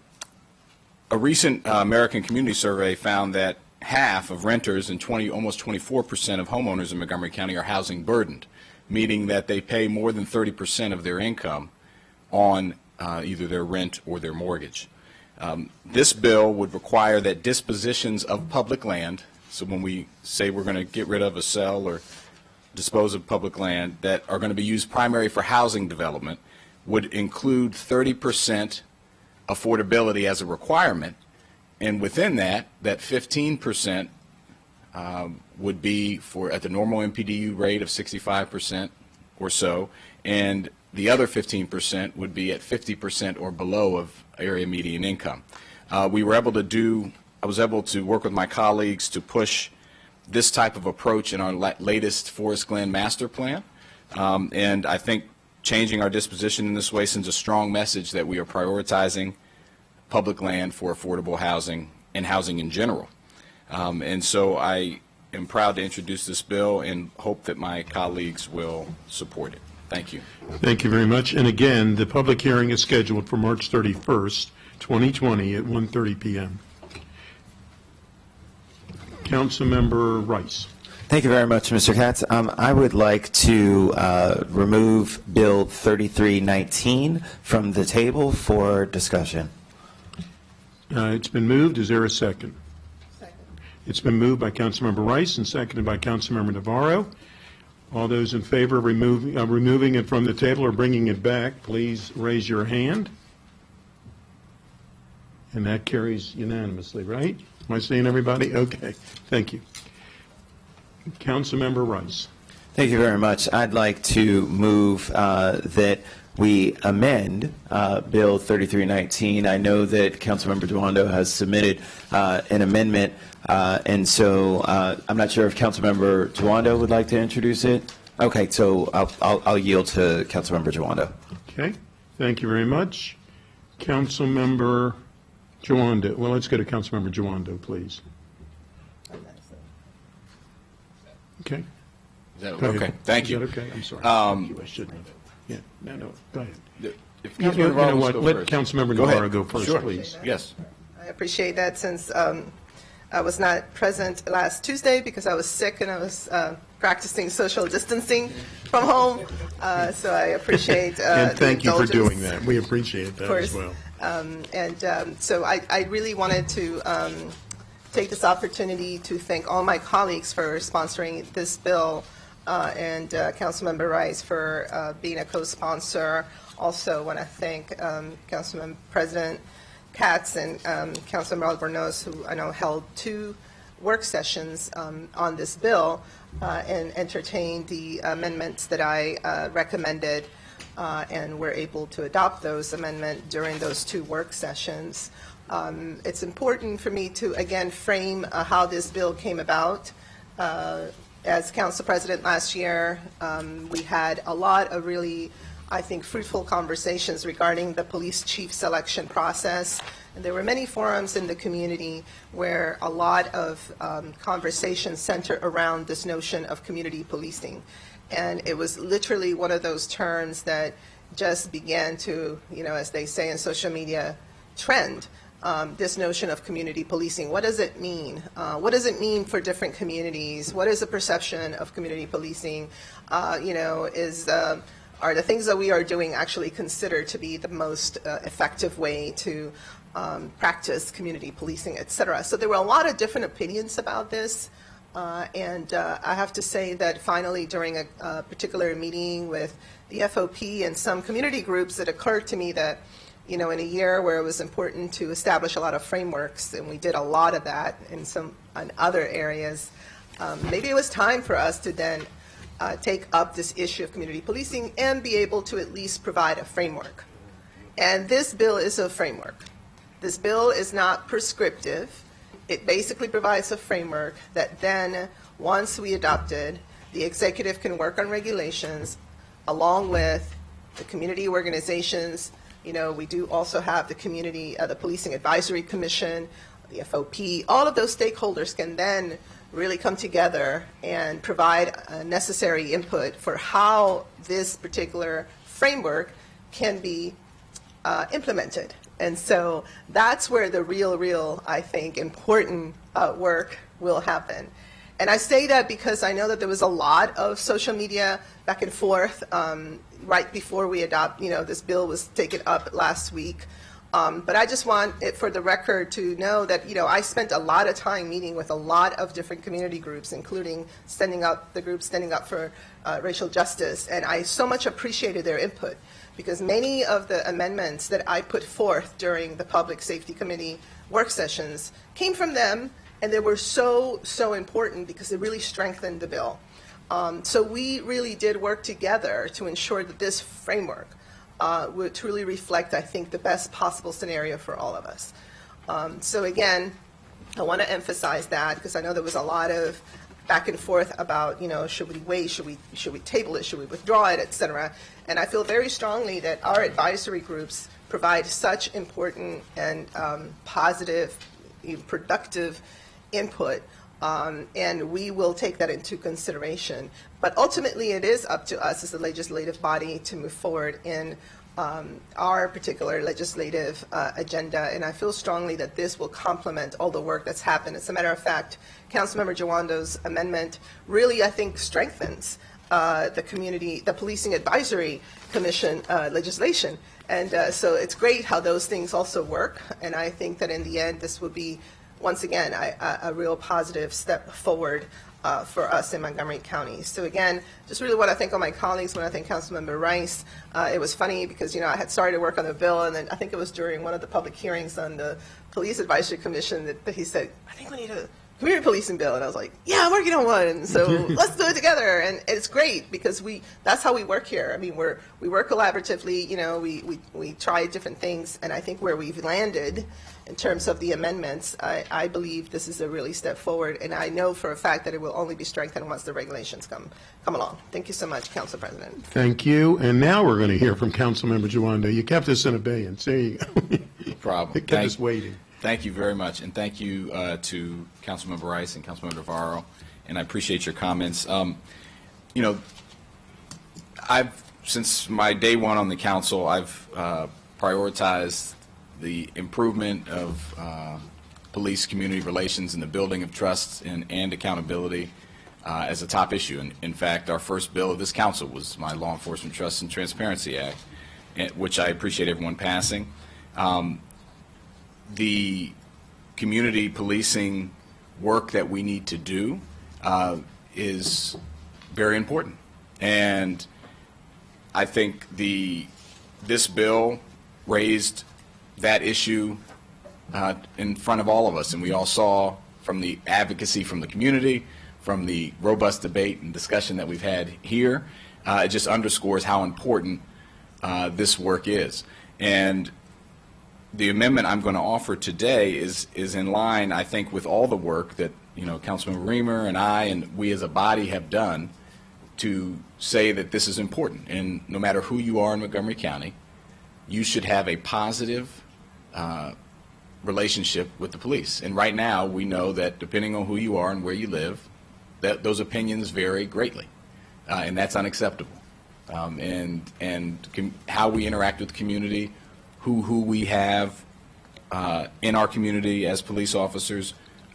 recent American Community Survey found that half of renters and almost 24% of homeowners in Montgomery County are housing burdened, meaning that they pay more than 30% of their income on either their rent or their mortgage. This bill would require that dispositions of public land, so when we say we're going to get rid of a sell or dispose of public land that are going to be used primarily for housing development, would include 30% affordability as a requirement, and within that 15% would be for at the normal MPDU rate of 65% or so, and the other 15% would be at 50% or below of area median income. I was able to work with my colleagues to push this type of approach in our latest Forest Glen master plan, and I think changing our disposition in this way sends a strong message that we are prioritizing public land for affordable housing and housing in general. And so I am proud to introduce this bill and hope that my colleagues will support it. Thank you. Thank you very much. And again, the public hearing is scheduled for March 31st, 2020 at 1:30 p.m. Councilmember Rice. Thank you very much, Mr. Katz. I would like to remove Bill 3319 from the table for discussion. It's been moved. Is there a second? Second. It's been moved by Councilmember Rice and seconded by Councilmember Navarro. All those in favor of removing it from the table or bringing it back, please raise your hand. And that carries unanimously, right? Am I seeing everybody? Okay. Thank you. Councilmember Rice. Thank you very much. I'd like to move that we amend Bill 3319. I know that Councilmember Jawando has submitted an amendment, and so I'm not sure if Councilmember Jawando would like to introduce it. Okay, so I'll yield to Councilmember Jawando. Okay. Thank you very much. Councilmember Jawando. Well, let's go to Councilmember Jawando, please. Okay. Is that Go ahead. okay? Thank you. Is that okay? I'm sorry. Um, Thank you. I shouldn't have. Yeah, no, go ahead. If You know Councilmember Navarro wants what? to go Let first. Councilmember Go ahead. Navarro go first, Sure. please. Yes. I appreciate that since I was not present last Tuesday because I was sick and I was practicing social distancing from home. So I appreciate And the thank you for indulgence. doing that. We appreciate that as well. So I really wanted to take this opportunity to thank all my colleagues for sponsoring this bill, and Councilmember Rice for being a co-sponsor. Also want to thank Councilman President Katz and Councilmember Albornoz, who I know held 2 work sessions on this bill and entertained the amendments that I recommended, and were able to adopt those amendments during those 2 work sessions. It's important for me to, again, frame how this bill came about. As Council President last year, we had a lot of really, I think, fruitful conversations regarding the police chief selection process. And there were many forums in the community where a lot of conversations centered around this notion of community policing. And it was literally one of those terms that just began to, as they say in social media, trend. This notion of community policing. What does it mean? What does it mean for different communities? What is the perception of community policing? Are the things that we are doing actually considered to be the most effective way to practice community policing, et cetera? So there were a lot of different opinions about this. And I have to say that finally, during a particular meeting with the FOP and some community groups, it occurred to me that in a year where it was important to establish a lot of frameworks, and we did a lot of that in other areas, maybe it was time for us to then take up this issue of community policing and be able to at least provide a framework. And this bill is a framework. This bill is not prescriptive. It basically provides a framework that then, once we adopt it, the executive can work on regulations along with the community organizations. We do also have the the Policing Advisory Commission, the FOP. All of those stakeholders can then really come together and provide necessary input for how this particular framework can be implemented. And so that's where the real, I think, important work will happen. And I say that because I know that there was a lot of social media back and forth right before we adopt, this bill was taken up last week. But I just want it for the record to know that, I spent a lot of time meeting with a lot of different community groups, including the group Standing Up for Racial Justice. And I so much appreciated their input because many of the amendments that I put forth during the Public Safety Committee work sessions came from them. And they were so important because they really strengthened the bill. So we really did work together to ensure that this framework would truly reflect, I think, the best possible scenario for all of us. So again, I want to emphasize that because I know there was a lot of back and forth about, should we wait, should we table it, should we withdraw it, et cetera. And I feel very strongly that our advisory groups provide such important and positive, productive input, and we will take that into consideration. But ultimately, it is up to us as the legislative body to move forward in our particular legislative agenda, and I feel strongly that this will complement all the work that's happened. As a matter of fact, Councilmember Jawando's amendment really, I think, strengthens the Policing Advisory Commission legislation. And so it's great how those things also work, and I think that in the end, this will be once again, a real positive step forward for us in Montgomery County. So again, just really want to thank all my colleagues. I want to thank Councilmember Rice. It was funny because, I had started to work on the bill, and then I think it was during one of the public hearings on the Police Advisory Commission that he said, I think we need to community policing bill, and I was like, yeah, I'm working on one, so let's do it together. And it's great because that's how we work here. I mean, we work collaboratively, you know, we try different things, and I think where we've landed in terms of the amendments, I believe this is a really step forward, and I know for a fact that it will only be strengthened once the regulations come along. Thank you so much, Council President. Thank you. And now we're going to hear from Councilmember Jawando. You kept us in abeyance. There you go. No problem. It kept us waiting. Thank you very much, and thank you to Councilmember Rice and Councilmember Navarro, and I appreciate your comments. You know, since my day one on the council, I've prioritized the improvement of police community relations and the building of trust and accountability as a top issue. And in fact, our first bill of this council was my Law Enforcement Trust and Transparency Act, which I appreciate everyone passing. The community policing work that we need to do is very important. And I think this bill raised that issue in front of all of us. And we all saw from the advocacy from the community, from the robust debate and discussion that we've had here, it just underscores how important this work is. And the amendment I'm going to offer today is in line, I think, with all the work that, you know, Councilmember Reamer and I and we as a body have done to say that this is important. And no matter who you are in Montgomery County, you should have a positive relationship with the police. And right now, we know that depending on who you are and where you live, that those opinions vary greatly, and that's unacceptable. And how we interact with the community, who we have in our community as police officers,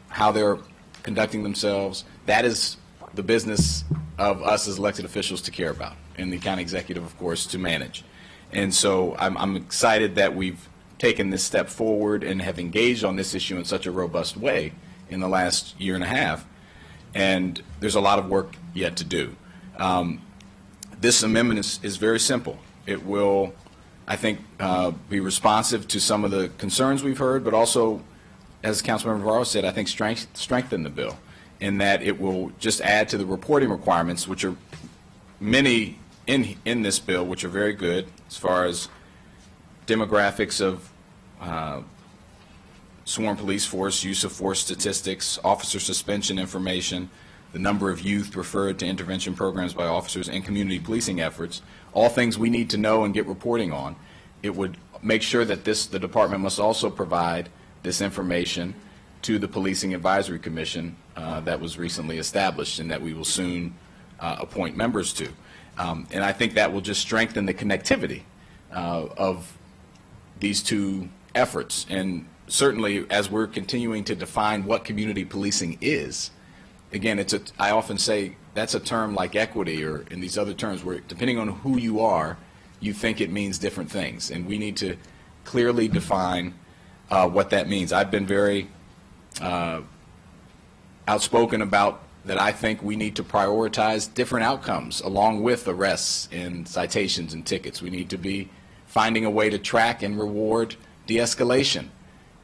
how they're conducting themselves, that is the business of us as elected officials to care about, and the county executive, of course, to manage. And so I'm excited that we've taken this step forward and have engaged on this issue in such a robust way in the last year and a half, and there's a lot of work yet to do. This amendment is very simple. It will, I think, be responsive to some of the concerns we've heard, but also, as Councilmember Navarro said, I think strengthen the bill in that it will just add to the reporting requirements, which are many in this bill, which are very good as far as demographics of sworn police force, use of force statistics, officer suspension information, the number of youth referred to intervention programs by officers, and community policing efforts, all things we need to know and get reporting on. It would make sure that the department must also provide this information to the Policing Advisory Commission that was recently established and that we will soon appoint members to. And I think that will just strengthen the connectivity of these two efforts. And certainly, as we're continuing to define what community policing is, again, I often say that's a term like equity or in these other terms where depending on who you are, you think it means different things. And we need to clearly define what that means. I've been very outspoken about that. I think we need to prioritize different outcomes along with arrests and citations and tickets. We need to be finding a way to track and reward de-escalation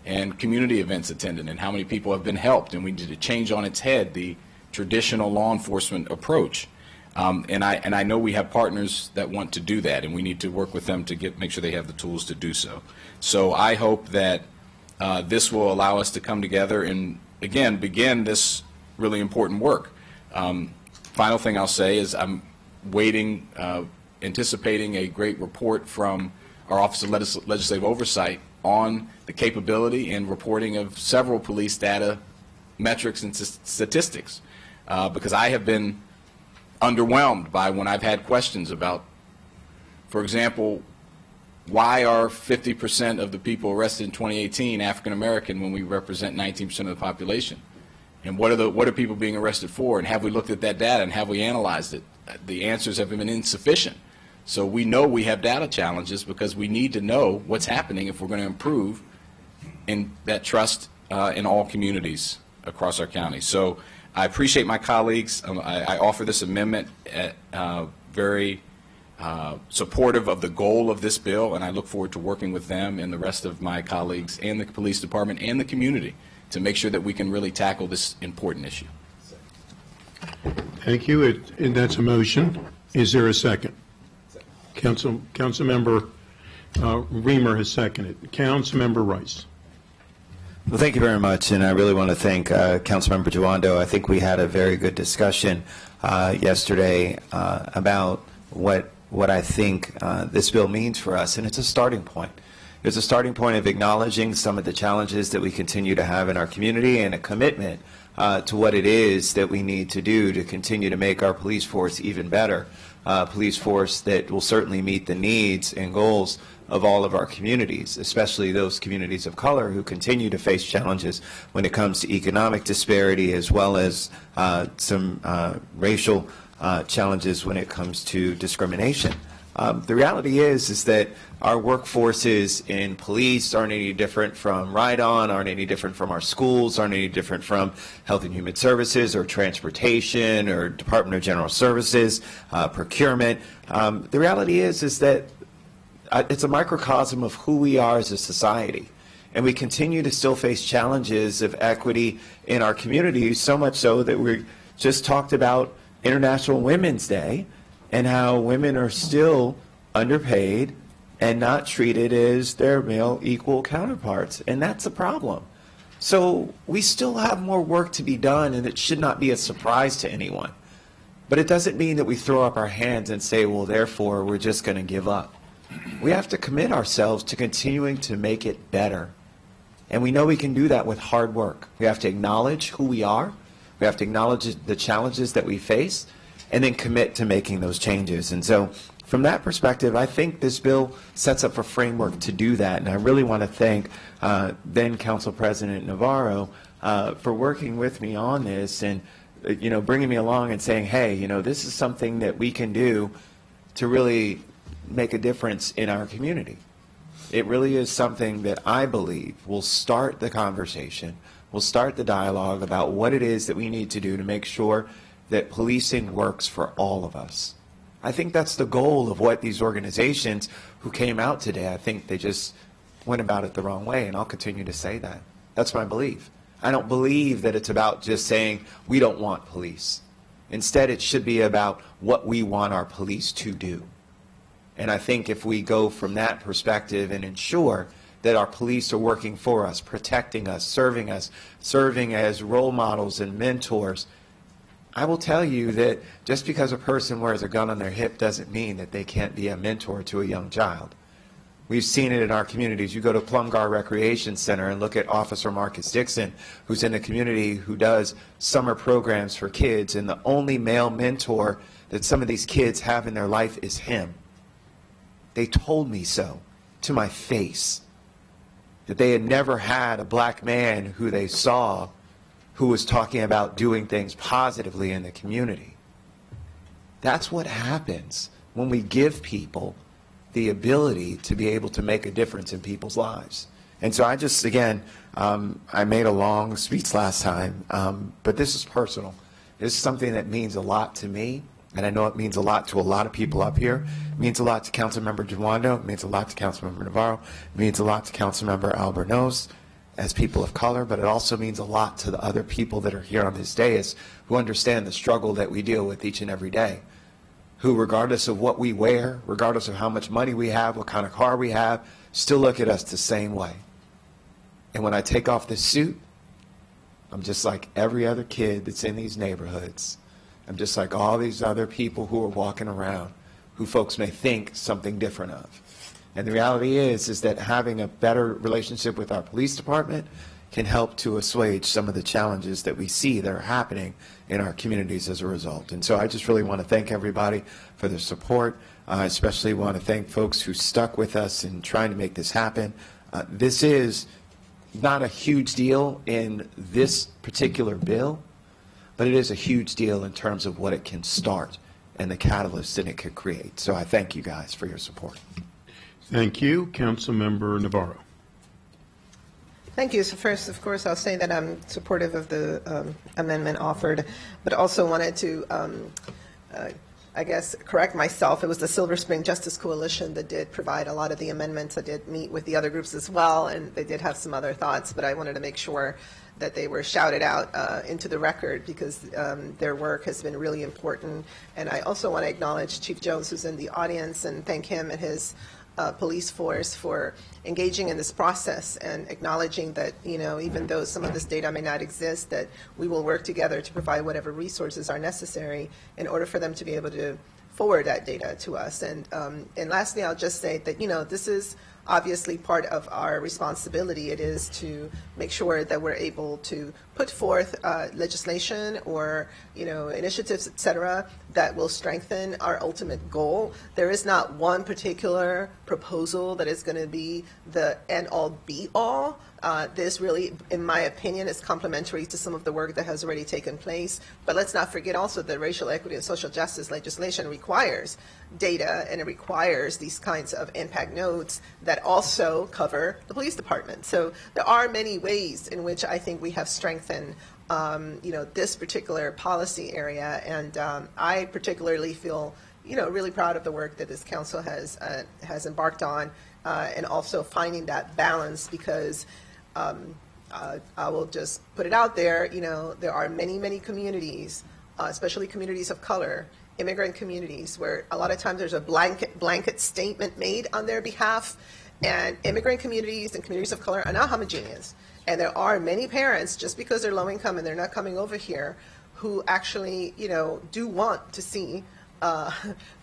and community events attended and how many people have been helped. And we need to change on its head the traditional law enforcement approach. And I know we have partners that want to do that, and we need to work with them to make sure they have the tools to do so. So I hope that this will allow us to come together and, again, begin this really important work. Final thing I'll say is I'm waiting, anticipating a great report from our Office of Legislative Oversight on the capability and reporting of several police data metrics and statistics, because I have been underwhelmed by when I've had questions about, for example, why are 50% of the people arrested in 2018 African American when we represent 19% of the population? And what are people being arrested for? And have we looked at that data and have we analyzed it? The answers have been insufficient. So we know we have data challenges because we need to know what's happening if we're going to improve in that trust in all communities across our county. So I appreciate my colleagues. I offer this amendment very supportive of the goal of this bill, and I look forward to working with them and the rest of my colleagues and the police department and the community to make sure that we can really tackle this important issue. Thank you. And that's a motion. Is there a second? Councilmember Reamer has seconded. Councilmember Rice. Well, thank you very much, and I really want to thank Councilmember Duando. I think we had a very good discussion yesterday about what I think this bill means for us, and it's a starting point. It's a starting point of acknowledging some of the challenges that we continue to have in our community and a commitment to what it is that we need to do to continue to make our police force even better, police force that will certainly meet the needs and goals of all of our communities, especially those communities of color who continue to face challenges when it comes to economic disparity, as well as some racial challenges when it comes to discrimination. The reality is that our workforces in police aren't any different from Ride-On, aren't any different from our schools, aren't any different from Health and Human Services or Transportation or Department of General Services, procurement. The reality is that it's a microcosm of who we are as a society. And we continue to still face challenges of equity in our communities, so much so that we just talked about International Women's Day and how women are still underpaid and not treated as their male equal counterparts. And that's a problem. So we still have more work to be done, and it should not be a surprise to anyone. But it doesn't mean that we throw up our hands and say, well, therefore, we're just going to give up. We have to commit ourselves to continuing to make it better. And we know we can do that with hard work. We have to acknowledge who we are. We have to acknowledge the challenges that we face, and then commit to making those changes. And so from that perspective, I think this bill sets up a framework to do that. And I really want to thank then Council President Navarro for working with me on this and bringing me along and saying, hey, this is something that we can do to really make a difference in our community. It really is something that I believe will start the conversation, will start the dialogue about what it is that we need to do to make sure that policing works for all of us. I think that's the goal of what these organizations who came out today, I think they just went about it the wrong way, and I'll continue to say that. That's my belief. I don't believe that it's about just saying we don't want police. Instead, it should be about what we want our police to do. And I think if we go from that perspective and ensure that our police are working for us, protecting us, serving as role models and mentors, I will tell you that just because a person wears a gun on their hip doesn't mean that they can't be a mentor to a young child. We've seen it in our communities. You go to Plumgar Recreation Center and look at Officer Marcus Dixon, who's in the community who does summer programs for kids, and the only male mentor that some of these kids have in their life is him. They told me so to my face, that they had never had a black man who they saw who was talking about doing things positively in the community. That's what happens when we give people the ability to be able to make a difference in people's lives. And so I just, again, I made a long speech last time, but this is personal. This is something that means a lot to me, and I know it means a lot to a lot of people up here. It means a lot to Councilmember Duando. It means a lot to Councilmember Navarro. It means a lot to Councilmember Albornoz as people of color, but it also means a lot to the other people that are here on this dais who understand the struggle that we deal with each and every day, who, regardless of what we wear, regardless of how much money we have, what kind of car we have, still look at us the same way. And when I take off this suit, I'm just like every other kid that's in these neighborhoods. I'm just like all these other people who are walking around who folks may think something different of. And the reality is that having a better relationship with our police department can help to assuage some of the challenges that we see that are happening in our communities as a result. And so I just really want to thank everybody for their support. I especially want to thank folks who stuck with us in trying to make this happen. This is not a huge deal in this particular bill, but it is a huge deal in terms of what it can start and the catalyst that it could create. So I thank you guys for your support. Thank you. Councilmember Navarro. Thank you. So first, of course, I'll say that I'm supportive of the amendment offered, but also wanted to I guess, correct myself, it was the Silver Spring Justice Coalition that did provide a lot of the amendments. I did meet with the other groups as well, and they did have some other thoughts, but I wanted to make sure that they were shouted out into the record because their work has been really important. And I also want to acknowledge Chief Jones, who's in the audience, and thank him and his police force for engaging in this process and acknowledging that, even though some of this data may not exist, that we will work together to provide whatever resources are necessary in order for them to be able to forward that data to us. And lastly, I'll just say that, this is obviously part of our responsibility. It is to make sure that we're able to put forth legislation or, initiatives, et cetera, that will strengthen our ultimate goal. There is not one particular proposal that is going to be the end-all, be-all. This really, in my opinion, is complementary to some of the work that has already taken place. But let's not forget also that racial equity and social justice legislation requires data, and it requires these kinds of impact notes that also cover the police department. So there are many ways in which I think we have strengthened this particular policy area, and I particularly feel really proud of the work that this council has embarked on, and also finding that balance because I will just put it out there, there are many communities, especially communities of color, immigrant communities, where a lot of times there's a blanket statement made on their behalf, and immigrant communities and communities of color are not homogeneous. And there are many parents, just because they're low income and they're not coming over here, who actually, do want to see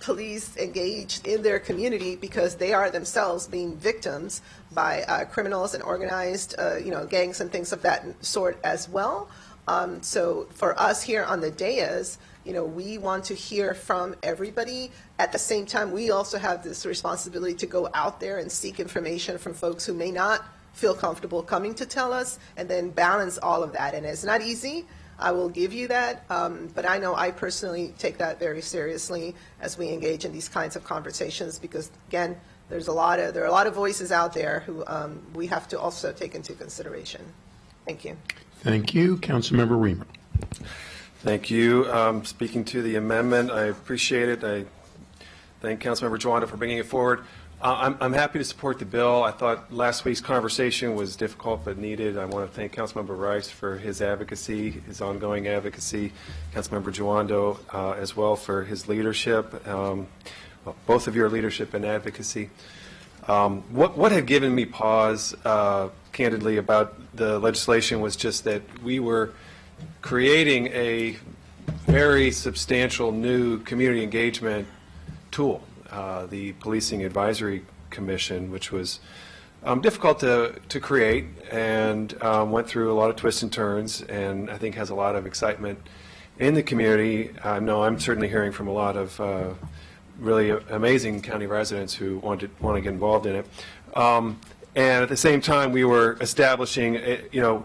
police engaged in their community because they are themselves being victims by criminals and organized, gangs and things of that sort as well. So for us here on the dais, we want to hear from everybody. At the same time, we also have this responsibility to go out there and seek information from folks who may not feel comfortable coming to tell us, and then balance all of that. And it's not easy. I will give you that, but I know I personally take that very seriously as we engage in these kinds of conversations because, again, there are a lot of voices out there who we have to also take into consideration. Thank you. Thank you. Councilmember Reamer. Thank you. Speaking to the amendment, I appreciate it. I thank Councilmember Joanda for bringing it forward. I'm happy to support the bill. I thought last week's conversation was difficult but needed. I want to thank Councilmember Rice for his advocacy, his ongoing advocacy, Councilmember Joando as well for his leadership, both of your leadership and advocacy. What had given me pause, candidly, about the legislation was just that we were creating a very substantial new community engagement tool. The Policing Advisory Commission, which was difficult to create and went through a lot of twists and turns, and I think has a lot of excitement in the community. I know I'm certainly hearing from a lot of really amazing county residents who want to get involved in it. And at the same time, we were establishing,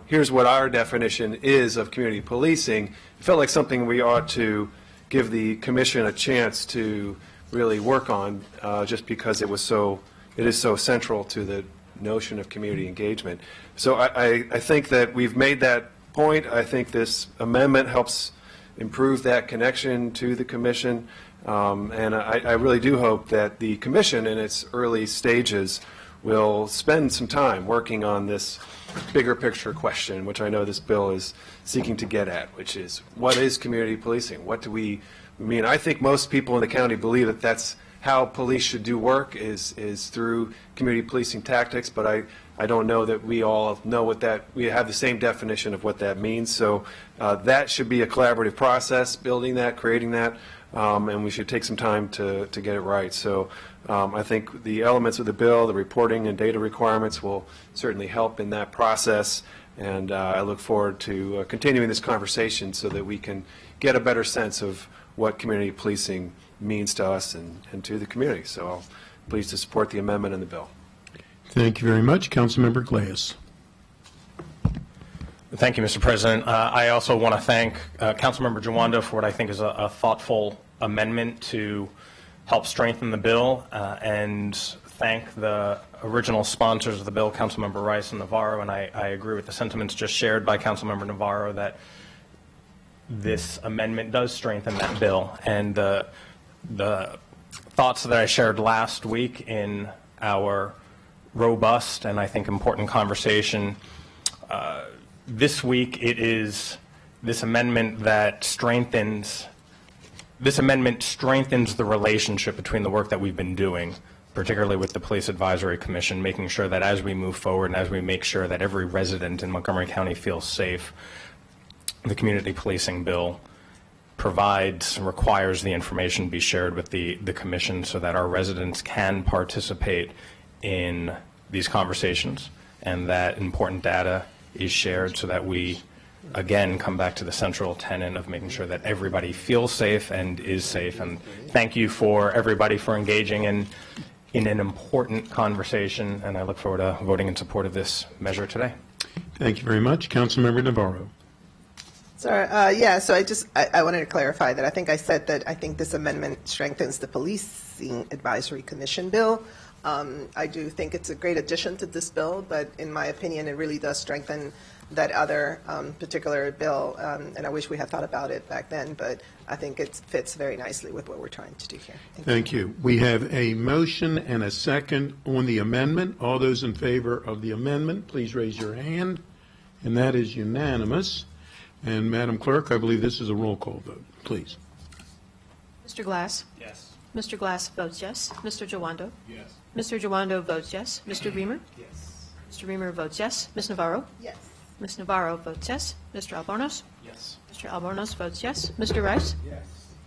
here's what our definition is of community policing. It felt like something we ought to give the commission a chance to really work on, just because it is so central to the notion of community engagement. So I think that we've made that point. I think this amendment helps improve that connection to the commission, and I really do hope that the commission in its early stages will spend some time working on this bigger picture question, which I know this bill is seeking to get at, which is, what is community policing? What do we mean? I think most people in the county believe that that's how police should do work, is through community policing tactics, but I don't know that we all know we have the same definition of what that means. So that should be a collaborative process, building that, creating that, and we should take some time to get it right. So I think the elements of the bill, the reporting and data requirements, will certainly help in that process, and I look forward to continuing this conversation so that we can get a better sense of what community policing means to us and to the community. So I'm pleased to support the amendment and the bill. Thank you very much. Councilmember Glass. Thank you, Mr. President. I also want to thank Councilmember Joanda for what I think is a thoughtful amendment to help strengthen the bill, and thank the original sponsors of the bill, Councilmember Rice and Navarro, and I agree with the sentiments just shared by Councilmember Navarro that this amendment does strengthen that bill. And the the thoughts that I shared last week in our robust and I think important conversation. This week it is this amendment that strengthens the relationship between the work that we've been doing, particularly with the Police Advisory Commission, making sure that as we move forward and as we make sure that every resident in Montgomery County feels safe, the community policing bill provides and requires the information be shared with the commission so that our residents can participate in these conversations and that important data is shared so that we, again, come back to the central tenet of making sure that everybody feels safe and is safe. And thank you for everybody for engaging in an important conversation, and I look forward to voting in support of this measure today. Thank you very much. Councilmember Navarro. Sorry, so I wanted to clarify that I think I said that I think this amendment strengthens the Policing Advisory Commission bill. I do think it's a great addition to this bill, but in my opinion, it really does strengthen that other particular bill, and I wish we had thought about it back then, but I think it fits very nicely with what we're trying to do here. Thank you. We have a motion and a second on the amendment. All those in favor of the amendment, please raise your hand, and that is unanimous. And Madam Clerk, I believe this is a roll call vote. Please. Mr. Glass? Yes. Mr. Glass votes yes. Mr. Jawando? Yes. Mr. Jawando votes yes. Mr. Reamer? Yes. Mr. Reamer votes yes. Ms. Navarro? Yes. Ms. Navarro votes yes. Mr. Albornoz? Yes. Mr. Albornoz votes yes. Mr. Rice? Yes.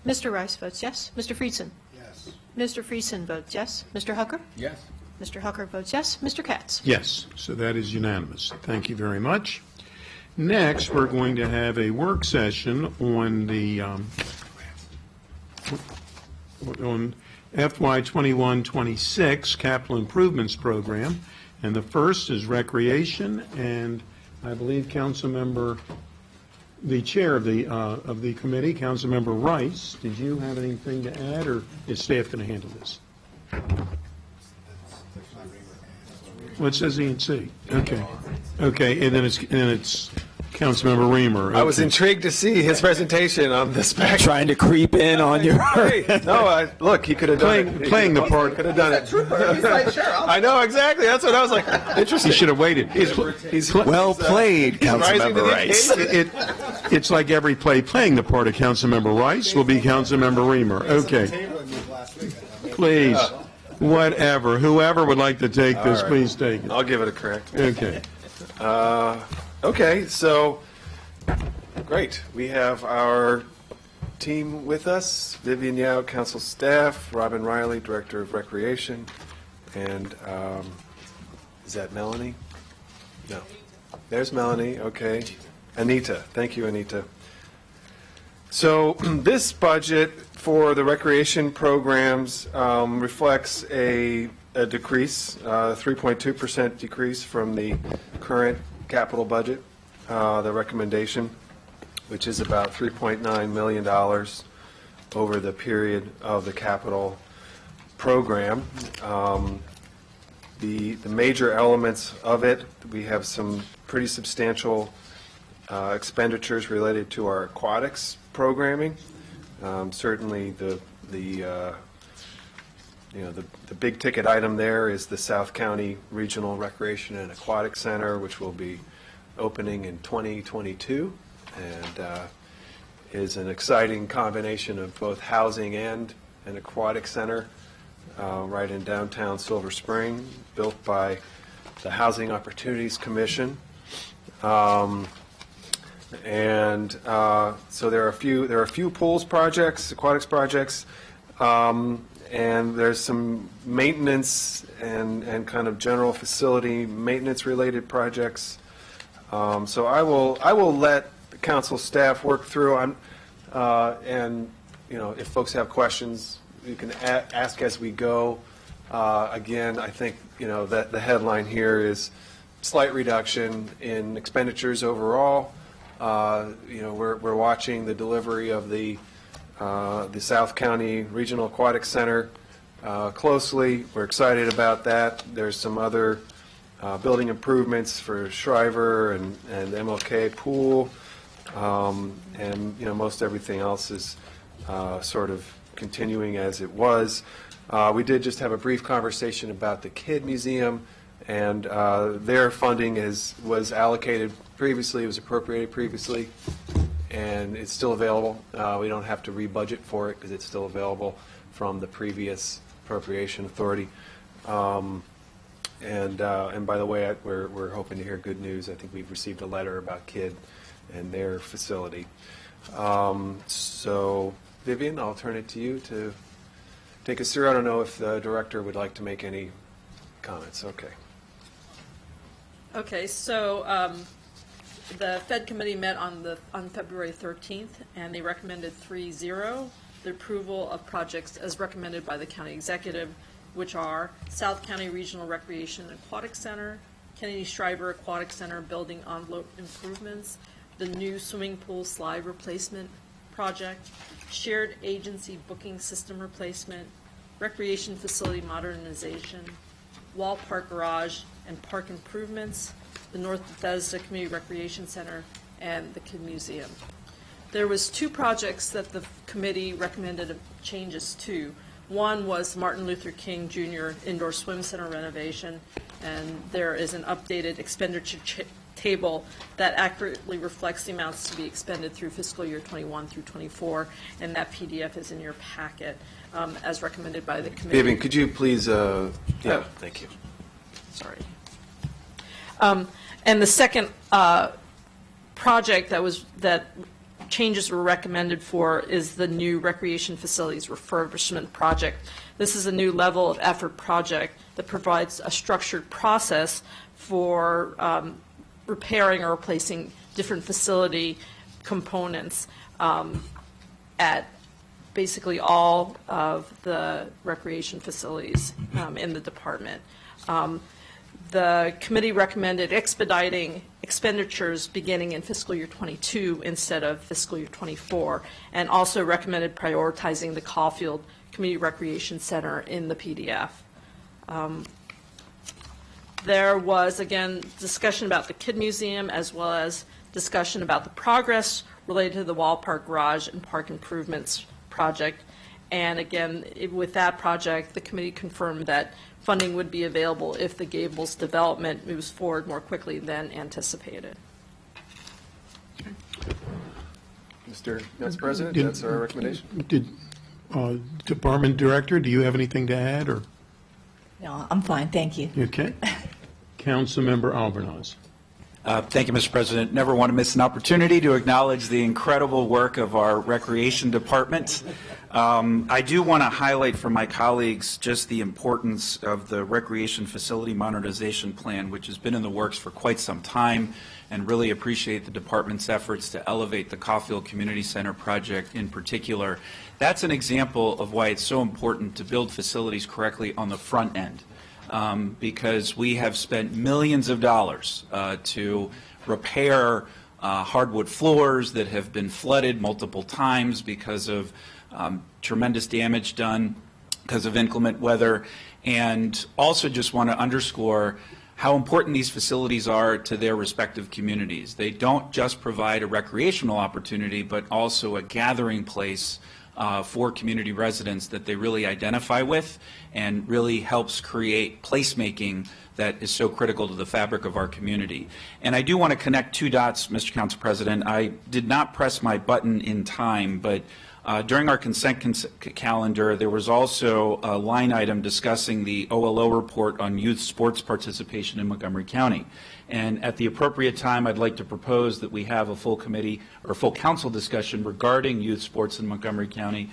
Mr. Rice votes yes. Mr. Friedson? Yes. Mr. Friedson votes yes. Mr. Hucker? Yes. Mr. Hucker votes yes. Mr. Katz? Yes, so that is unanimous. Thank you very much. Next, we're going to have a work session on the on FY 21-26 Capital Improvements Program, and the first is recreation, and I believe the chair of the committee, Councilmember Rice, did you have anything to add, or is staff going to handle this? Well, it says E&C. Okay, and then it's Councilmember Reamer. I was Okay. intrigued to see his presentation on this back. Trying to creep in on your. Look, he could have done it. Playing the part. Could have done it. I know exactly. That's what I was like. Interesting. He should have waited. Well played, rising to Councilmember the Rice. occasion. It's like every play playing the part of Councilmember Rice will be Councilmember Reamer. Okay. Please, whatever. Whoever would like to take this, All right. please take it. I'll give it a correct. Okay. Okay, so, great. We have our team with us, Vivian Yao, council staff, Robin Riley, Director of Recreation, and is that Melanie? No. There's Melanie, okay. Anita, thank you, Anita. So this budget for the recreation programs reflects a decrease, 3.2% decrease from the current capital budget, the recommendation, which is about $3.9 million over the period of the capital program. The major elements of it, we have some pretty substantial expenditures related to our aquatics programming. Certainly the big ticket item there is the South County Regional Recreation and Aquatic Center, which will be opening in 2022, and is an exciting combination of both housing and an aquatic center right in downtown Silver Spring, built by the Housing Opportunities Commission. So there are a few pools projects, aquatics projects, and there's some maintenance and kind of general facility maintenance related projects. So I will let the council staff work through on, and if folks have questions, you can ask as we go. Again, I think that the headline here is slight reduction in expenditures overall. We're watching the delivery of the South County Regional Aquatic Center closely. We're excited about that. There's some other building improvements for Shriver and MLK Pool, and most everything else is sort of continuing as it was. We did just have a brief conversation about the Kid Museum, and their funding was allocated previously, it was appropriated previously, and it's still available. We don't have to re-budget for it because it's still available from the previous appropriation authority. And by the way, we're hoping to hear good news. I think we've received a letter about KID and their facility. So, Vivian, I'll turn it to you to take us through. I don't know if the director would like to make any comments. Okay. Okay, so the Fed committee met on February 13th, and they recommended 3-0 the approval of projects as recommended by the county executive, which are South County Regional Recreation and Aquatic Center, Kennedy Shriver Aquatic Center building envelope improvements, the new swimming pool slide replacement project, shared agency booking system replacement, recreation facility modernization, Wall Park Garage and park improvements, the North Bethesda Community Recreation Center, and the Kid Museum. There was 2 projects that the committee recommended changes to. One was Martin Luther King Jr. Indoor Swim Center renovation, and there is an updated expenditure table that accurately reflects the amounts to be expended through fiscal year 21 through 24, and that PDF is in your packet as recommended by the committee. Vivian, could you please, thank you. Sorry. And the second project that changes were recommended for is the new recreation facilities refurbishment project. This is a new level of effort project that provides a structured process for repairing or replacing different facility components at basically all of the recreation facilities in the department. The committee recommended expediting expenditures beginning in fiscal year 22 instead of fiscal year 24, and also recommended prioritizing the Caulfield Community Recreation Center in the PDF. There was, again, discussion about the Kid Museum as well as discussion about the progress related to the Wall Park Garage and park improvements project. And again, with that project, the committee confirmed that funding would be available if the Gables development moves forward more quickly than anticipated. Mr. Vice President, that's our recommendation. Department Director, do you have anything to add, or? No, I'm fine, thank you. Okay. Councilmember Albornoz. Thank you, Mr. President. Never want to miss an opportunity to acknowledge the incredible work of our Recreation Department. I do want to highlight for my colleagues just the importance of the Recreation Facility Modernization Plan, which has been in the works for quite some time, and really appreciate the department's efforts to elevate the Caulfield Community Center project in particular. That's an example of why it's so important to build facilities correctly on the front end. Because we have spent millions of dollars to repair hardwood floors that have been flooded multiple times because of tremendous damage done because of inclement weather, and also just want to underscore how important these facilities are to their respective communities. They don't just provide a recreational opportunity, but also a gathering place for community residents that they really identify with, and really helps create placemaking that is so critical to the fabric of our community. And I do want to connect 2 dots, Mr. Council President. I did not press my button in time, but during our consent calendar, there was also a line item discussing the OLO report on youth sports participation in Montgomery County. And at the appropriate time, I'd like to propose that we have a full committee or full council discussion regarding youth sports in Montgomery County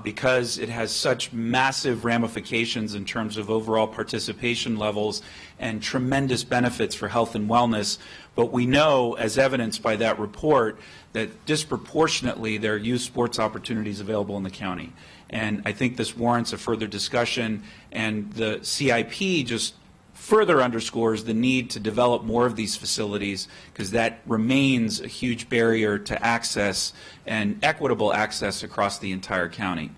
because it has such massive ramifications in terms of overall participation levels and tremendous benefits for health and wellness. But we know, as evidenced by that report, that disproportionately there are youth sports opportunities available in the county. And I think this warrants a further discussion, and the CIP just further underscores the need to develop more of these facilities, because that remains a huge barrier to access and equitable access across the entire county.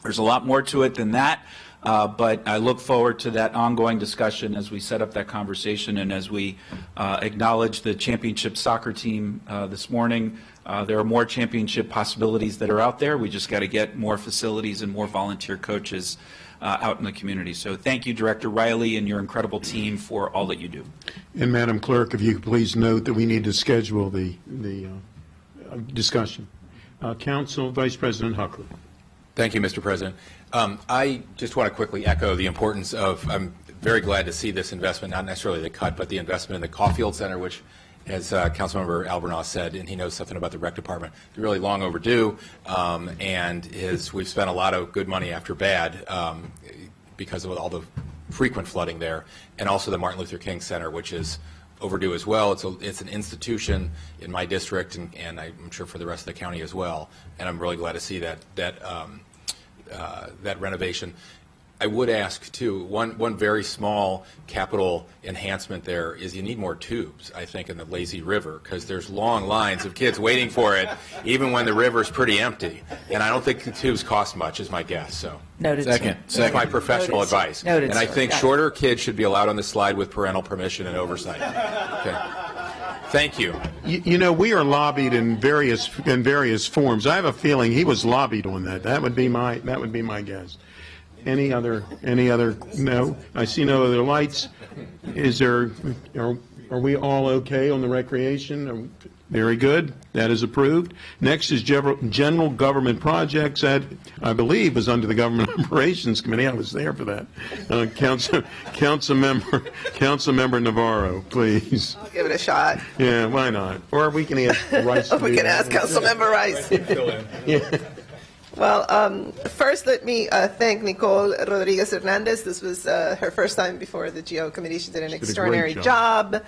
There's a lot more to it than that, But I look forward to that ongoing discussion as we set up that conversation and as we acknowledge the championship soccer team this morning. There are more championship possibilities that are out there. We just got to get more facilities and more volunteer coaches out in the community. So thank you, Director Riley, and your incredible team for all that you do. And Madam Clerk, if you could please note that we need to schedule the discussion. Council Vice President Hucker. Thank you, Mr. President. I just want to quickly echo the importance of, I'm very glad to see this investment, not necessarily the cut, but the investment in the Caulfield Center, which, as Councilmember Albornoz said, and he knows something about the rec department, they're really long overdue, and we've spent a lot of good money after bad because of all the frequent flooding there, and also the Martin Luther King Center, which is overdue as well. It's an institution in my district, and I'm sure for the rest of the county as well, and I'm really glad to see that renovation. I would ask, too, one very small capital enhancement there is you need more tubes, I think, in the Lazy River, because there's long lines of kids waiting for it, even when the river's pretty empty. And I don't think the tubes cost much, is my guess. So, Noted. That's my professional advice. Noted, and I sir. think Got it. shorter kids should be allowed on the slide with parental permission and oversight. Okay. Thank you. You know, we are lobbied in various forms. I have a feeling he was lobbied on that. That would be my guess. Any other? No. I see no other lights. Are we all okay on the recreation? Very good. That is approved. Next is general government projects. That, I believe, is under the Government Operations Committee. I was there for that. Councilmember Navarro, please. I'll give it a shot. Yeah, why not? Or we can ask Rice. We can ask Councilmember Rice. Yeah. Well, first let me thank Nicole Rodriguez Hernandez. This was her first time before the GO committee. She did an extraordinary job,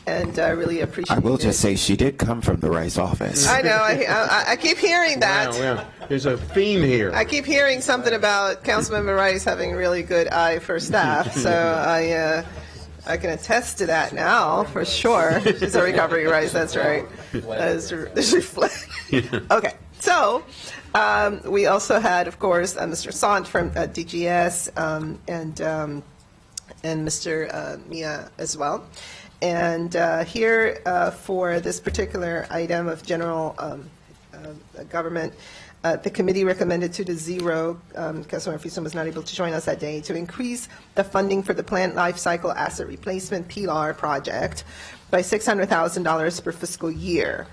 and I really appreciate it. I will just say she did come from the Rice office. I know. I keep hearing that. Wow. There's a theme here. I keep hearing something about Councilmember Rice having a really good eye for staff, so I can attest to that now, for sure. She's a recovery Rice, that's right. That is reflected. Okay, so we also had, of course, Mr. Sant from DGS and Mr. Mia as well. And here for this particular item of general government, the committee recommended 2-0, Councilmember Friesen was not able to join us that day, to increase the funding for the Plant Life Cycle Asset Replacement PLAR project by $600,000 per fiscal year.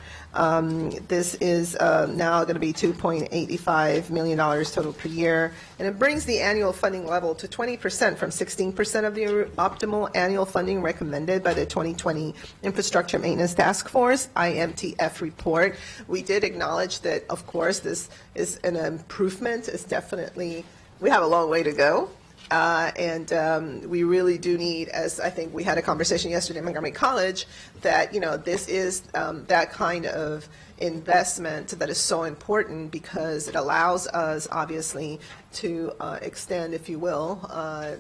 This is now going to be $2.85 million total per year, and it brings the annual funding level to 20% from 16% of the optimal annual funding recommended by the 2020 Infrastructure Maintenance Task Force, IMTF report. We did acknowledge that, of course, this is an improvement. It's definitely, we have a long way to go. And we really do need, as I think we had a conversation yesterday at Montgomery College, that, you know, this is that kind of investment that is so important because it allows us, obviously, to extend, if you will,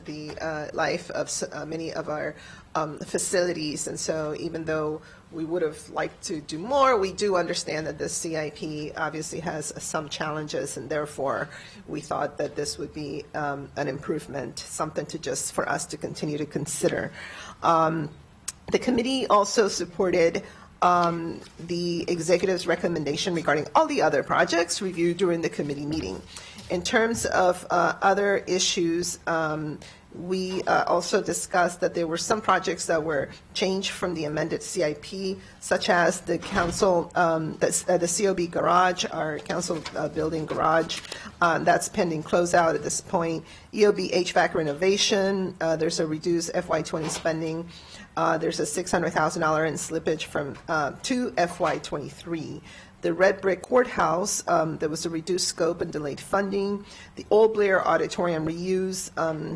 the life of many of our facilities. And so even though we would have liked to do more, we do understand that the CIP obviously has some challenges, and therefore we thought that this would be an improvement, something to just for us to continue to consider. The committee also supported the executive's recommendation regarding all the other projects reviewed during the committee meeting. In terms of other issues, we also discussed that there were some projects that were changed from the amended CIP, such as the council, the COB garage, our council building garage, that's pending closeout at this point. EOB HVAC renovation, there's a reduced FY20 spending. There's a $600,000 in slippage from to FY23. The Red Brick Courthouse, there was a reduced scope and delayed funding. The Old Blair Auditorium reuse,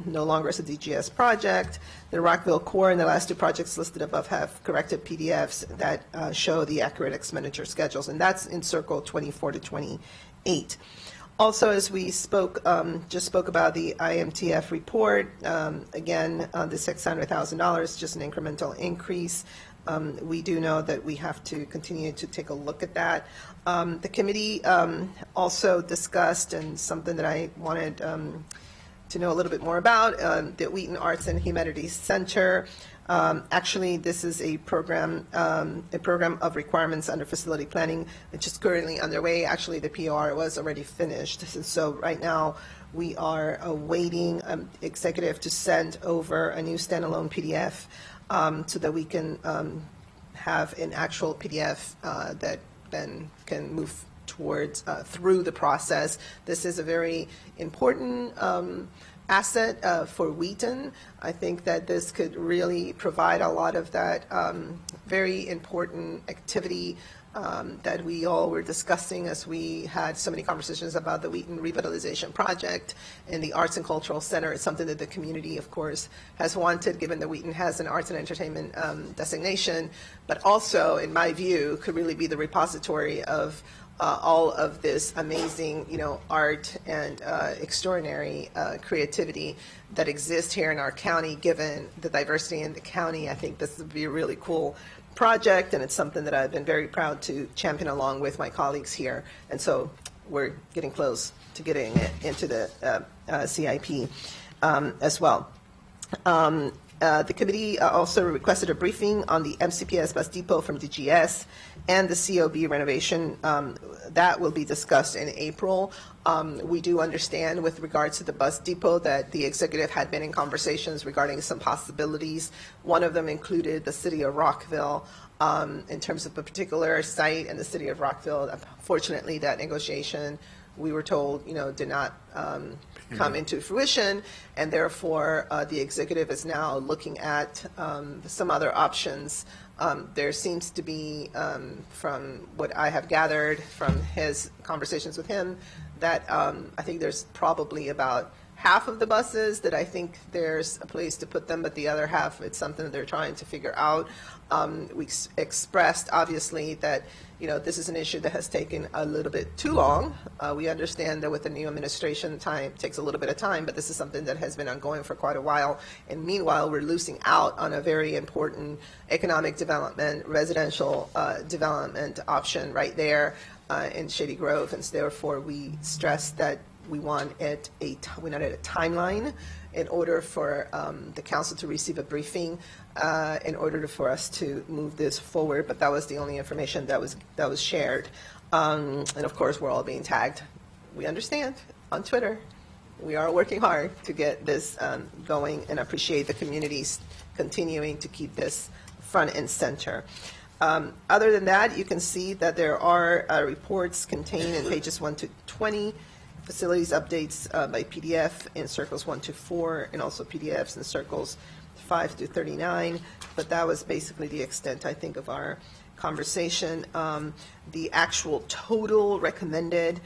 no longer is a DGS project. The Rockville Core and the last two projects listed above have corrected PDFs that show the accurate expenditure schedules, and that's in circle 24 to 28. Also, as we spoke, just spoke about the IMTF report, again, the $600,000, just an incremental increase. We do know that we have to continue to take a look at that. The committee also discussed, and something that I wanted to know a little bit more about, the Wheaton Arts and Humanities Center. Actually, this is a program of requirements under facility planning, which is currently underway. Actually, the PR was already finished. So right now, we are awaiting executive to send over a new standalone PDF so that we can have an actual PDF that then can move towards through the process. This is a very important asset for Wheaton. I think that this could really provide a lot of that very important activity that we all were discussing as we had so many conversations about the Wheaton Revitalization Project and the Arts and Cultural Center. It's something that the community, of course, has wanted, given that Wheaton has an arts and entertainment designation, but also, in my view, could really be the repository of all of this amazing, art and extraordinary creativity that exists here in our county, given the diversity in the county. I think this would be a really cool project, and it's something that I've been very proud to champion along with my colleagues here. And so we're getting close to getting it into the CIP as well. The committee also requested a briefing on the MCPS bus depot from DGS and the COB renovation. That will be discussed in April. We do understand with regards to the bus depot that the executive had been in conversations regarding some possibilities. One of them included the city of Rockville in terms of a particular site in the city of Rockville. Unfortunately, that negotiation, we were told, did not come into fruition, and therefore the executive is now looking at some other options. There seems to be, from what I have gathered from his conversations with him, that I think there's probably about half of the buses that I think there's a place to put them, but the other half, it's something that they're trying to figure out. We expressed, obviously, that this is an issue that has taken a little bit too long. We understand that with the new administration, time takes a little bit of time, but this is something that has been ongoing for quite a while. And meanwhile, we're losing out on a very important economic development, residential development option right there in Shady Grove. And so therefore, we stress that we wanted a timeline in order for the council to receive a briefing in order for us to move this forward. But that was the only information that was shared. And of course, we're all being tagged. We understand on Twitter. We are working hard to get this going, and appreciate the communities continuing to keep this front and center. Other than that, you can see that there are reports contained in pages 1 to 20. Facilities updates by PDF in circles 1 to 4, and also PDFs in circles 5 to 39. But that was basically the extent, I think, of our conversation. The actual total recommended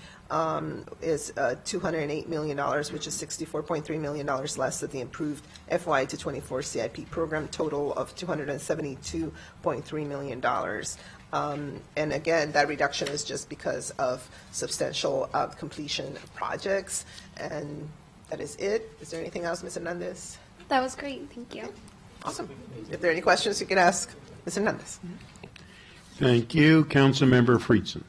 is $208 million, which is $64.3 million less than the improved FY to 24 CIP program total of $272.3 million. And again, that reduction is just because of substantial completion of projects. And that is it. Is there anything else, Ms. Hernandez? That was great. Thank you. Awesome. If there are any questions, you can ask Ms. Hernandez. Thank you. Councilmember Friedson.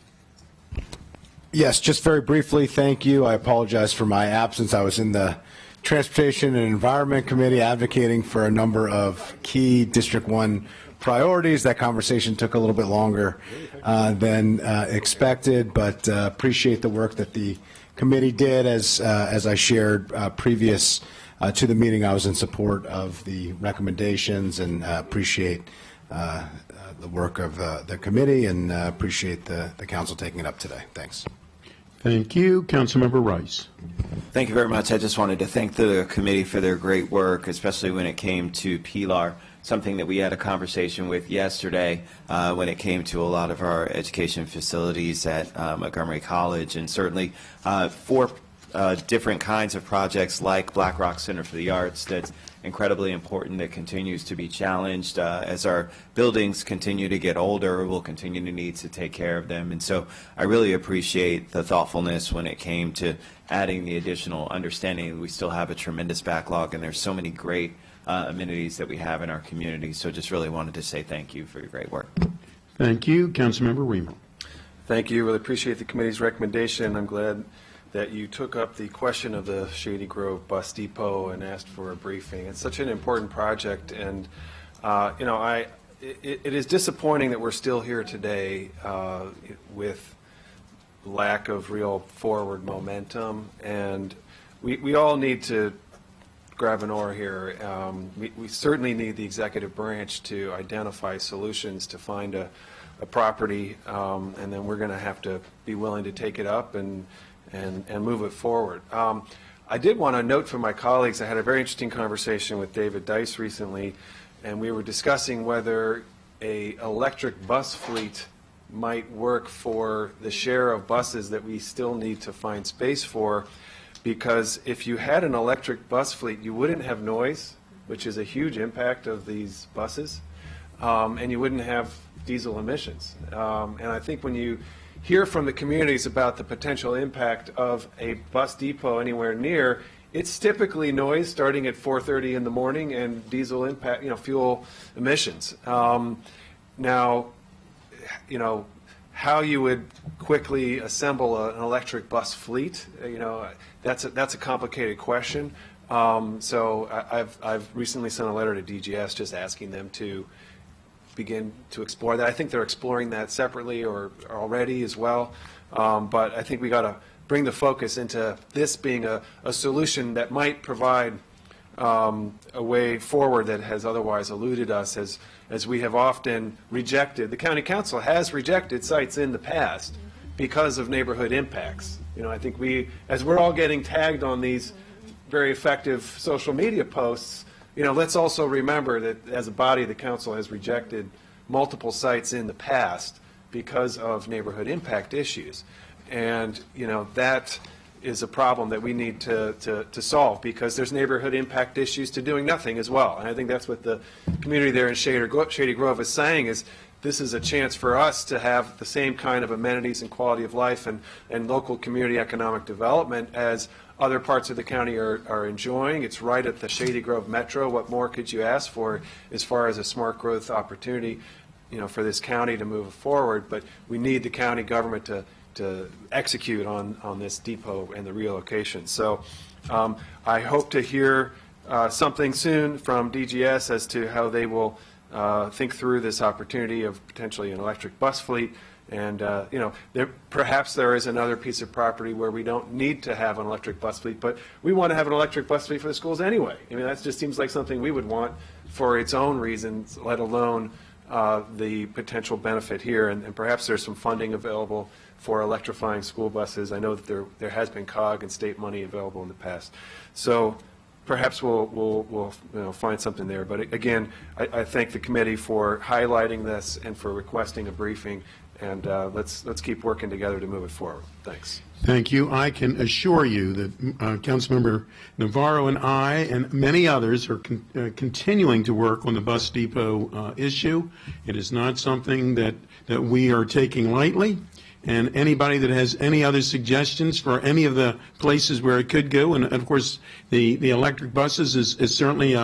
Yes, just very briefly, thank you. I apologize for my absence. I was in the Transportation and Environment Committee advocating for a number of key District 1 priorities. That conversation took a little bit longer than expected, but appreciate the work that the committee did. As I shared previous to the meeting, I was in support of the recommendations, and appreciate the work of the committee, and appreciate the council taking it up today. Thanks. Thank you. Councilmember Rice. Thank you very much. I just wanted to thank the committee for their great work, especially when it came to PILAR, something that we had a conversation with yesterday when it came to a lot of our education facilities at Montgomery College, and certainly for different kinds of projects like Black Rock Center for the Arts that's incredibly important, that continues to be challenged as our buildings continue to get older. We'll continue to need to take care of them. And so I really appreciate the thoughtfulness when it came to adding the additional understanding. We still have a tremendous backlog, and there's so many great amenities that we have in our community. So just really wanted to say thank you for your great work. Thank you. Councilmember Remo. Thank you. Really appreciate the committee's recommendation. I'm glad that you took up the question of the Shady Grove Bus Depot and asked for a briefing. It's such an important project, and it is disappointing that we're still here today with lack of real forward momentum, and we all need to grab an oar here. We certainly need the executive branch to identify solutions to find a property, and then we're going to have to be willing to take it up and move it forward. I did want to note for my colleagues, I had a very interesting conversation with David Dice recently, and we were discussing whether a electric bus fleet might work for the share of buses that we still need to find space for, because if you had an electric bus fleet, you wouldn't have noise, which is a huge impact of these buses, and you wouldn't have diesel emissions. And I think when you hear from the communities about the potential impact of a bus depot anywhere near, it's typically noise starting at 4:30 in the morning and diesel impact, fuel emissions. Now, how you would quickly assemble an electric bus fleet, that's a complicated question. So I've recently sent a letter to DGS just asking them to begin to explore that. I think they're exploring that separately or already as well. But I think we got to bring the focus into this being a solution that might provide a way forward that has otherwise eluded us, as we have often rejected. The county council has rejected sites in the past because of neighborhood impacts. I think as we're all getting tagged on these very effective social media posts, let's also remember that as a body, the council has rejected multiple sites in the past because of neighborhood impact issues. And, that is a problem that we need to solve, because there's neighborhood impact issues to doing nothing as well. And I think that's what the community there in Shady Grove is saying, is this is a chance for us to have the same kind of amenities and quality of life and local community economic development as other parts of the county are enjoying. It's right at the Shady Grove Metro. What more could you ask for as far as a smart growth opportunity, for this county to move forward? But we need the county government to execute on this depot and the relocation. So I hope to hear something soon from DGS as to how they will think through this opportunity of potentially an electric bus fleet. And, perhaps there is another piece of property where we don't need to have an electric bus fleet, but we want to have an electric bus fleet for the schools anyway. That just seems like something we would want for its own reasons, let alone the potential benefit here. And perhaps there's some funding available for electrifying school buses. I know that there has been COG and state money available in the past. So perhaps we'll find something there. But again, I thank the committee for highlighting this and for requesting a briefing. And let's keep working together to move it forward. Thanks. Thank you. I can assure you that Councilmember Navarro and I and many others are continuing to work on the bus depot issue. It is not something that we are taking lightly. And anybody that has any other suggestions for any of the places where it could go, and of course the electric buses is certainly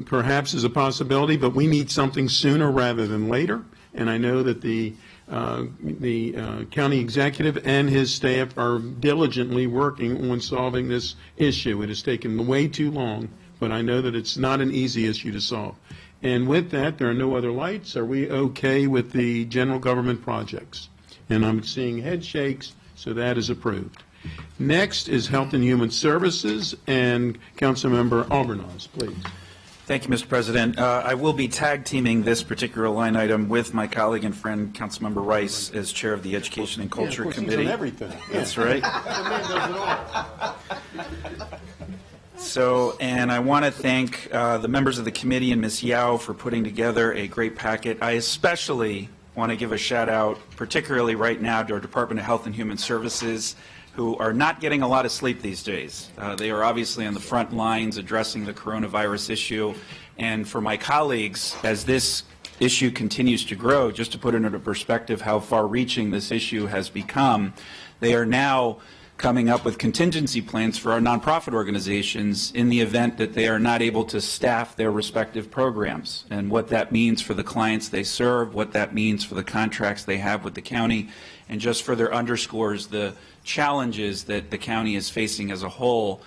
perhaps is a possibility, but we need something sooner rather than later. And I know that the county executive and his staff are diligently working on solving this issue. It has taken way too long, but I know that it's not an easy issue to solve. And with that, there are no other lights. Are we okay with the general government projects? And I'm seeing head shakes, so that is approved. Next is Health and Human Services, and Councilmember Albornoz, please. Thank you, Mr. President. I will be tag teaming this particular line item with my colleague and friend, Councilmember Rice, as chair of the Education and Culture Committee. Everything. That's right. So, and I want to thank the members of the committee and Ms. Yao for putting together a great packet. I especially want to give a shout out, particularly right now, to our Department of Health and Human Services, who are not getting a lot of sleep these days. They are obviously on the front lines addressing the coronavirus issue. And for my colleagues, as this issue continues to grow, just to put it into perspective how far-reaching this issue has become, they are now coming up with contingency plans for our nonprofit organizations in the event that they are not able to staff their respective programs, and what that means for the clients they serve, what that means for the contracts they have with the county, and just further underscores the challenges that the county is facing as a whole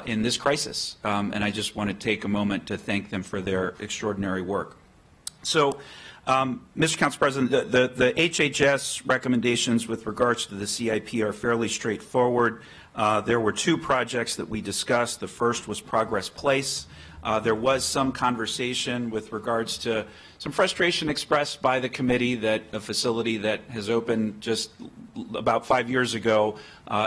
in this crisis. And I just want to take a moment to thank them for their extraordinary work. So, Mr. Council President, the HHS recommendations with regards to the CIP are fairly straightforward. There were two projects that we discussed. The first was Progress Place. There was some conversation with regards to some frustration expressed by the committee that a facility that has opened just about 5 years ago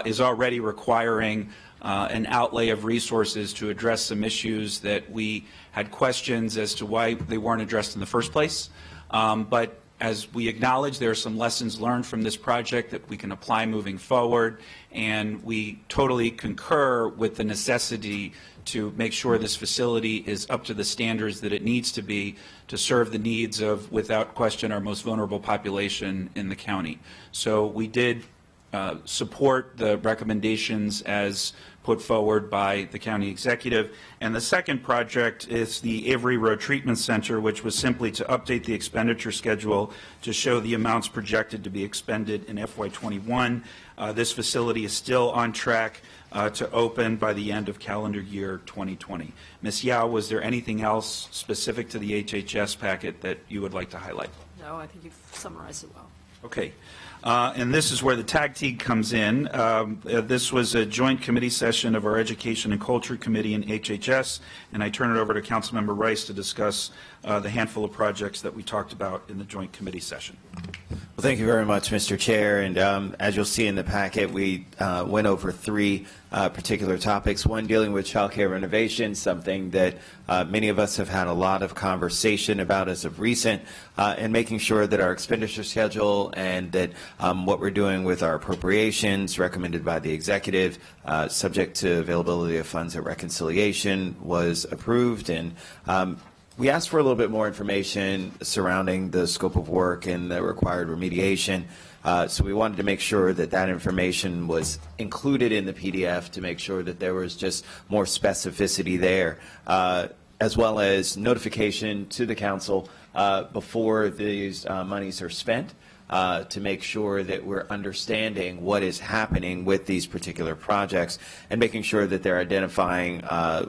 is already requiring an outlay of resources to address some issues that we had questions as to why they weren't addressed in the first place. But as we acknowledge, there are some lessons learned from this project that we can apply moving forward, and we totally concur with the necessity to make sure this facility is up to the standards that it needs to be to serve the needs of, without question, our most vulnerable population in the county. So we did support the recommendations as put forward by the county executive. And the second project is the Avery Road Treatment Center, which was simply to update the expenditure schedule to show the amounts projected to be expended in FY21. This facility is still on track to open by the end of calendar year 2020. Ms. Yao, was there anything else specific to the HHS packet that you would like to highlight? No, I think you've summarized it well. Okay. And this is where the tag team comes in. This was a joint committee session of our Education and Culture Committee and HHS, and I turn it over to Councilmember Rice to discuss the handful of projects that we talked about in the joint committee session. Well, thank you very much, Mr. Chair. And as you'll see in the packet, we went over three particular topics. One, dealing with child care renovation, something that many of us have had a lot of conversation about as of recent, and making sure that our expenditure schedule and that what we're doing with our appropriations recommended by the executive, subject to availability of funds at reconciliation, was approved. And we asked for a little bit more information surrounding the scope of work and the required remediation. So we wanted to make sure that that information was included in the PDF to make sure that there was just more specificity there, as well as notification to the council before these monies are spent, to make sure that we're understanding what is happening with these particular projects and making sure that they're identifying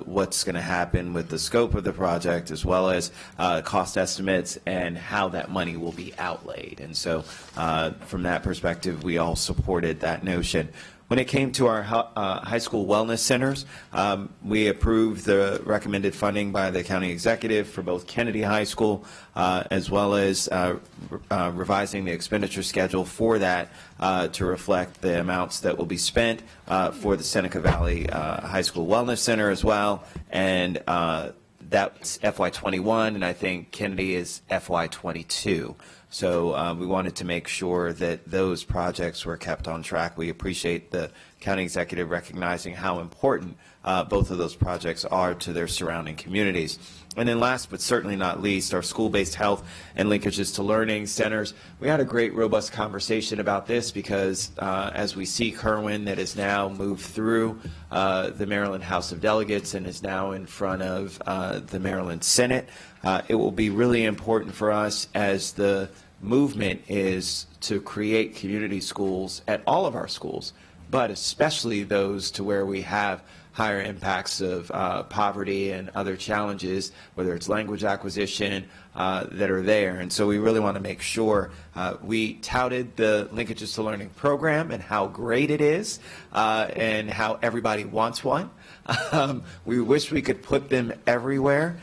what's going to happen with the scope of the project, as well as cost estimates and how that money will be outlaid. And so from that perspective, we all supported that notion. When it came to our high school wellness centers, we approved the recommended funding by the county executive for both Kennedy High School, as well as revising the expenditure schedule for that to reflect the amounts that will be spent for the Seneca Valley High School Wellness Center as well. And that's FY21, and I think Kennedy is FY22. So we wanted to make sure that those projects were kept on track. We appreciate the county executive recognizing how important both of those projects are to their surrounding communities. And then last but certainly not least, our school-based health and linkages to learning centers. We had a great, robust conversation about this because as we see Kerwin that has now moved through the Maryland House of Delegates and is now in front of the Maryland Senate, it will be really important for us as the movement is to create community schools at all of our schools, but especially those to where we have higher impacts of poverty and other challenges, whether it's language acquisition, that are there. And so we really want to make sure we touted the Linkages to Learning program and how great it is and how everybody wants one. We wish we could put them everywhere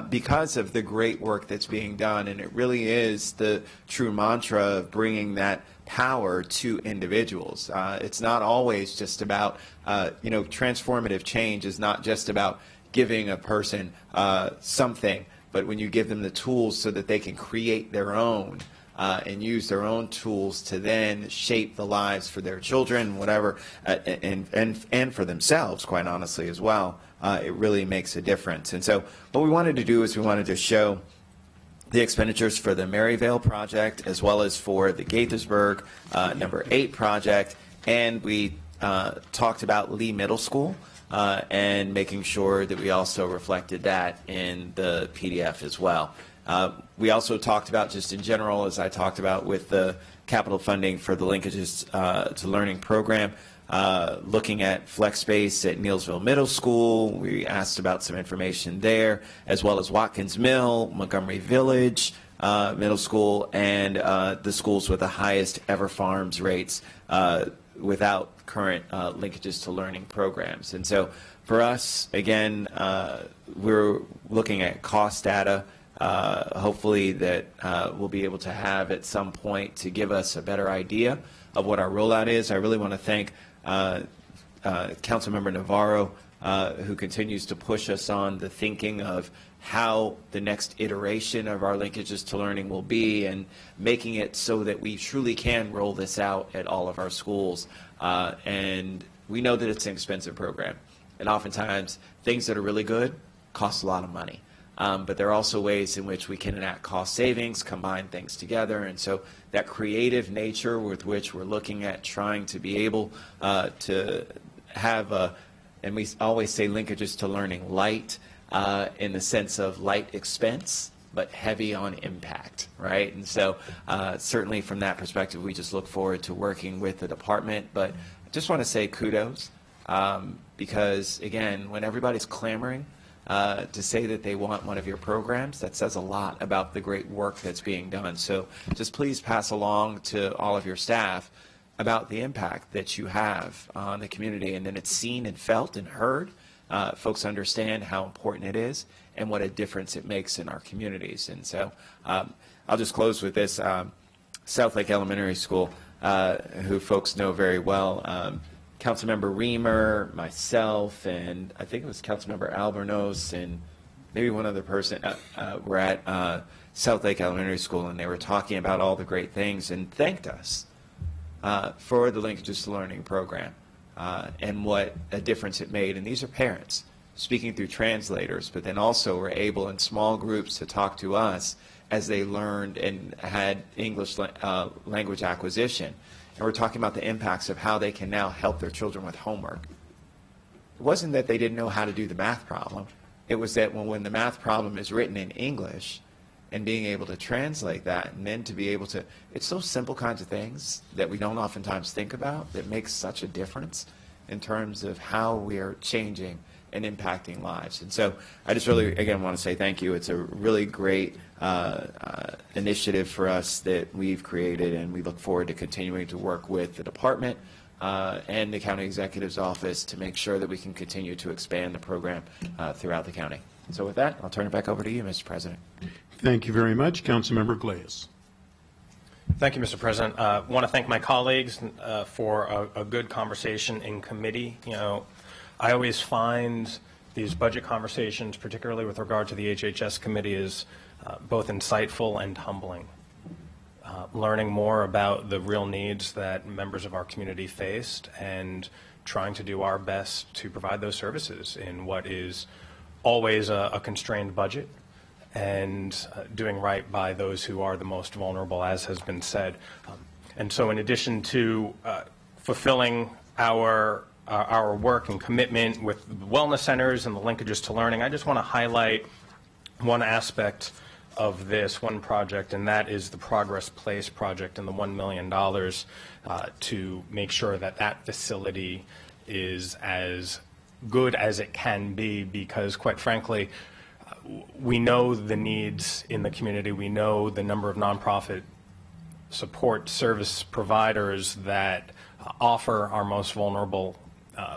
because of the great work that's being done, and it really is the true mantra of bringing that power to individuals. It's not always just about, transformative change is not just about giving a person something, but when you give them the tools so that they can create their own and use their own tools to then shape the lives for their children, whatever, and for themselves, quite honestly, as well, it really makes a difference. And so what we wanted to do is we wanted to show the expenditures for the Maryvale project as well as for the Gaithersburg number 8 project, and we talked about Lee Middle School and making sure that we also reflected that in the PDF as well. We also talked about, just in general, as I talked about with the capital funding for the Linkages to Learning program, looking at flex space at Neelsville Middle School. We asked about some information there, as well as Watkins Mill, Montgomery Village Middle School, and the schools with the highest ever farms rates without current Linkages to Learning programs. And so for us, again, we're looking at cost data, hopefully that we'll be able to have at some point to give us a better idea of what our rollout is. I really want to thank Councilmember Navarro, who continues to push us on the thinking of how the next iteration of our Linkages to Learning will be, and making it so that we truly can roll this out at all of our schools. And we know that it's an expensive program, and oftentimes things that are really good cost a lot of money. But there are also ways in which we can enact cost savings, combine things together, and so that creative nature with which we're looking at trying to be able to have and we always say Linkages to Learning light, in the sense of light expense, but heavy on impact, right? And so certainly from that perspective, we just look forward to working with the department. But I just want to say kudos, because again, when everybody's clamoring to say that they want one of your programs, that says a lot about the great work that's being done. So just please pass along to all of your staff about the impact that you have on the community, and then it's seen and felt and heard. Folks understand how important it is and what a difference it makes in our communities. And so I'll just close with this. Southlake Elementary School, who folks know very well, Councilmember Reamer, myself, and I think it was Councilmember Albornoz and maybe one other person were at Southlake Elementary School, and they were talking about all the great things and thanked us for the Linkages to Learning program. And what a difference it made. And these are parents speaking through translators, but then also were able in small groups to talk to us as they learned and had English language acquisition. And we're talking about the impacts of how they can now help their children with homework. It wasn't that they didn't know how to do the math problem. It was that when the math problem is written in English, and being able to translate that, and then to be able to, it's those simple kinds of things that we don't oftentimes think about that makes such a difference in terms of how we are changing and impacting lives. And so I just really, again, want to say thank you. It's a really great initiative for us that we've created, and we look forward to continuing to work with the department and the county executive's office to make sure that we can continue to expand the program throughout the county. So with that, I'll turn it back over to you, Mr. President. Thank you very much. Councilmember Glass. Thank you, Mr. President. I want to thank my colleagues for a good conversation in committee. You know, I always find these budget conversations, particularly with regard to the HHS committee, is both insightful and humbling. Learning more about the real needs that members of our community faced and trying to do our best to provide those services in what is always a constrained budget, and doing right by those who are the most vulnerable, as has been said. And so in addition to fulfilling our work and commitment with the wellness centers and the Linkages to Learning, I just want to highlight one aspect of this, one project, and that is the Progress Place project and the $1 million to make sure that that facility is as good as it can be, because quite frankly, we know the needs in the community. We know the number of nonprofit support service providers that offer our most vulnerable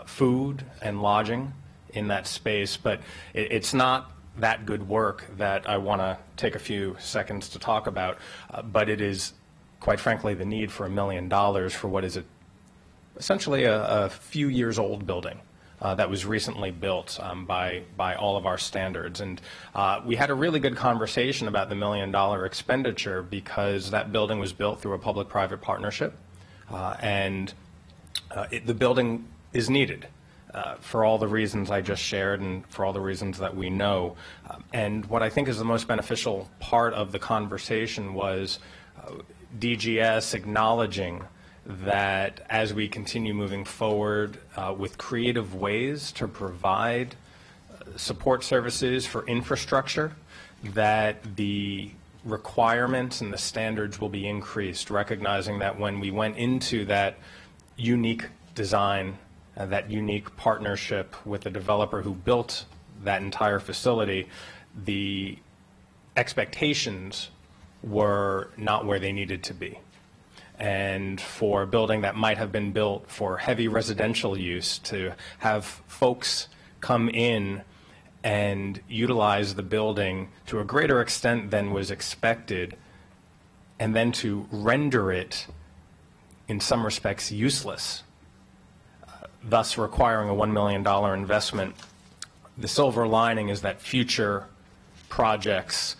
food and lodging in that space, but it's not that good work that I want to take a few seconds to talk about, but it is, quite frankly, the need for $1 million for what is essentially a few years old building. That was recently built by all of our standards. And we had a really good conversation about the $1 million expenditure, because that building was built through a public-private partnership, and the building is needed for all the reasons I just shared and for all the reasons that we know. And what I think is the most beneficial part of the conversation was DGS acknowledging that as we continue moving forward with creative ways to provide support services for infrastructure, that the requirements and the standards will be increased, recognizing that when we went into that unique design, that unique partnership with the developer who built that entire facility, the expectations were not where they needed to be. And for a building that might have been built for heavy residential use, to have folks come in and utilize the building to a greater extent than was expected, and then to render it, in some respects, useless, thus requiring a $1 million investment. The silver lining is that future projects,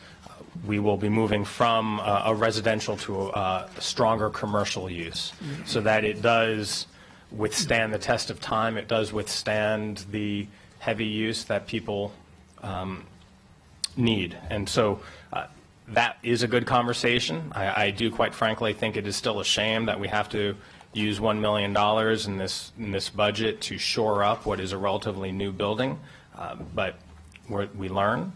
we will be moving from a residential to a stronger commercial use, so that it does withstand the test of time, it does withstand the heavy use that people need. And so that is a good conversation. I do, quite frankly, think it is still a shame that we have to use $1 million in this budget to shore up what is a relatively new building, but we learn.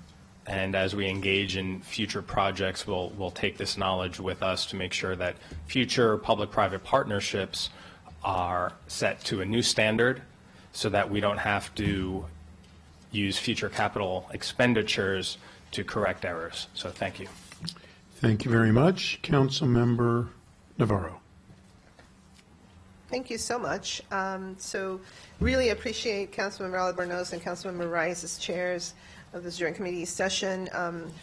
And as we engage in future projects, we'll take this knowledge with us to make sure that future public-private partnerships are set to a new standard, so that we don't have to use future capital expenditures to correct errors. So thank you. Thank you very much. Councilmember Navarro. Thank you so much. So really appreciate Councilmember Albornoz and Councilmember Rice as chairs of this joint committee session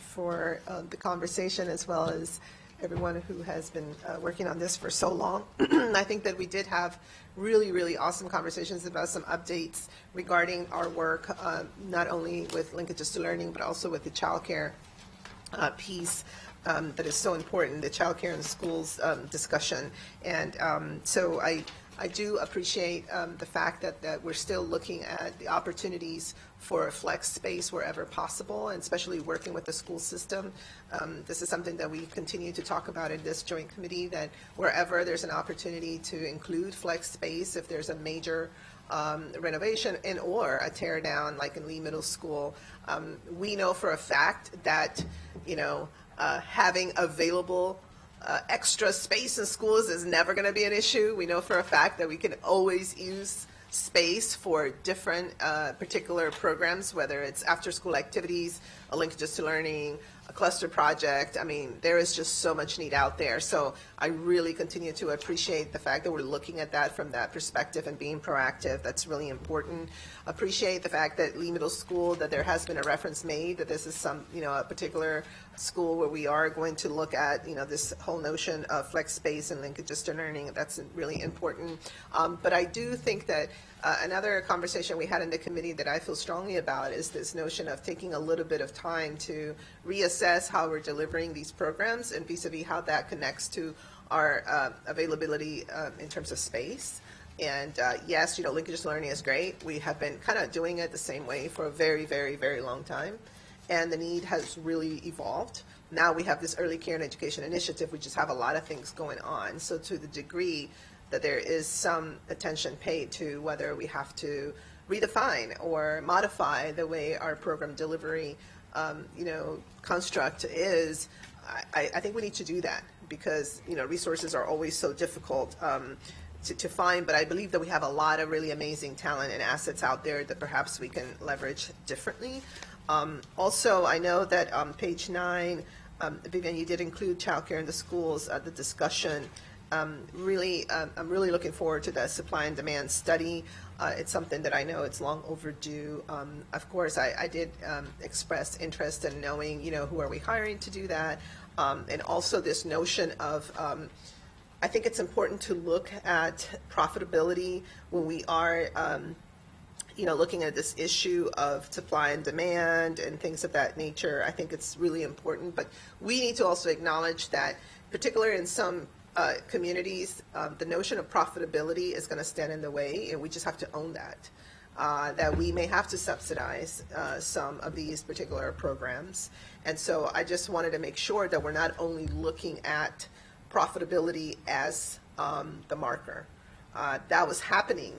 for the conversation, as well as everyone who has been working on this for so long. I think that we did have really, really awesome conversations about some updates regarding our work, not only with linkages to learning, but also with the child care piece that is so important, the child care in schools discussion. And so I do appreciate the fact that we're still looking at the opportunities for flex space wherever possible, and especially working with the school system. This is something that we continue to talk about in this joint committee, that wherever there's an opportunity to include flex space, if there's a major renovation and or a tear down like in Lee Middle School, we know for a fact that, having available extra space in schools is never going to be an issue. We know for a fact that we can always use space for different particular programs, whether it's after-school activities, a linkages to learning, a cluster project. I mean, there is just so much need out there. So I really continue to appreciate the fact that we're looking at that from that perspective and being proactive. That's really important. Appreciate the fact that Lee Middle School, that there has been a reference made that this is some, a particular school where we are going to look at, this whole notion of flex space and linkages to learning. That's really important. But I do think that another conversation we had in the committee that I feel strongly about is this notion of taking a little bit of time to reassess how we're delivering these programs and vis-a-vis how that connects to our availability in terms of space. And yes, linkages to learning is great. We have been kind of doing it the same way for a very, very, very long time. And the need has really evolved. Now we have this early care and education initiative, we just have a lot of things going on. So to the degree that there is some attention paid to whether we have to redefine or modify the way our program delivery, construct is, I think we need to do that, because, resources are always so difficult to find, but I believe that we have a lot of really amazing talent and assets out there that perhaps we can leverage differently. Also, I know that on page 9, Vivian, you did include childcare in the schools, the discussion. I'm really looking forward to the supply and demand study. It's something that I know it's long overdue. Of course, I did express interest in knowing, who are we hiring to do that, and also this notion of I think it's important to look at profitability when we are looking at this issue of supply and demand and things of that nature. I think it's really important, but we need to also acknowledge that, particularly in some communities, the notion of profitability is going to stand in the way, and we just have to own that. That we may have to subsidize some of these particular programs. And so I just wanted to make sure that we're not only looking at profitability as the marker. That was happening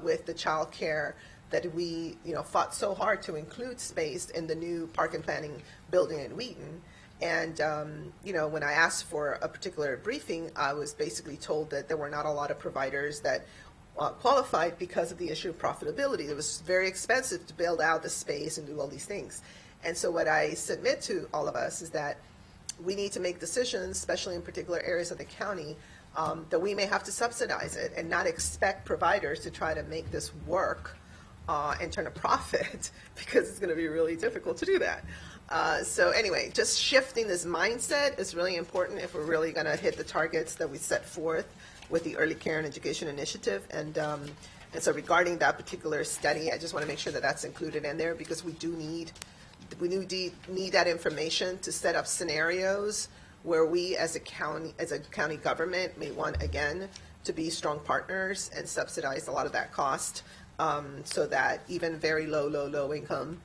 with the child care that we, fought so hard to include space in the new park and planning building in Wheaton. And, when I asked for a particular briefing, I was basically told that there were not a lot of providers that qualified because of the issue of profitability. It was very expensive to build out the space and do all these things. And so what I submit to all of us is that we need to make decisions, especially in particular areas of the county, that we may have to subsidize it and not expect providers to try to make this work and turn a profit, because it's going to be really difficult to do that. So anyway, just shifting this mindset is really important if we're really going to hit the targets that we set forth with the Early Care and Education Initiative. And so regarding that particular study, I just want to make sure that that's included in there, because we need that information to set up scenarios where we as a county government may want, again, to be strong partners and subsidize a lot of that cost, so that even very low income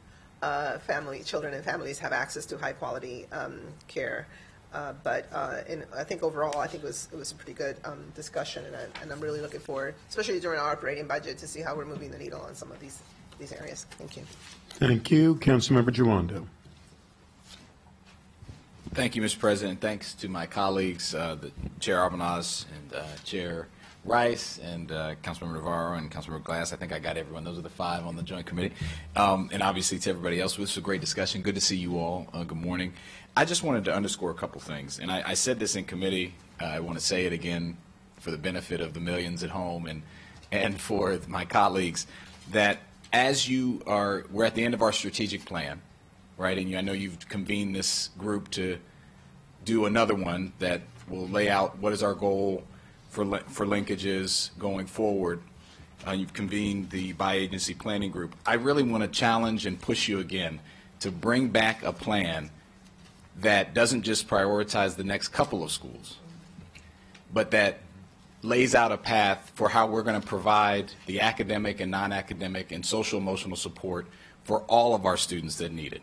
children and families have access to high quality care. But I think overall, I think it was a pretty good discussion, and I'm really looking forward, especially during our operating budget, to see how we're moving the needle on some of these areas. Thank you. Thank you. Councilmember Giwando. Thank you, Mr. President. Thanks to my colleagues, the Chair Arbanaz and Chair Rice and Councilmember Navarro and Councilmember Glass. I think I got everyone. Those are the 5 on the joint committee. And obviously to everybody else, this was a great discussion. Good to see you all. Good morning. I just wanted to underscore a couple things. And I said this in committee. I want to say it again for the benefit of the millions at home and for my colleagues, that as we're at the end of our strategic plan, right? And I know you've convened this group to do another one that will lay out what is our goal for linkages going forward. You've convened the bi-agency planning group. I really want to challenge and push you again to bring back a plan that doesn't just prioritize the next couple of schools, but that lays out a path for how we're going to provide the academic and non-academic and social emotional support for all of our students that need it.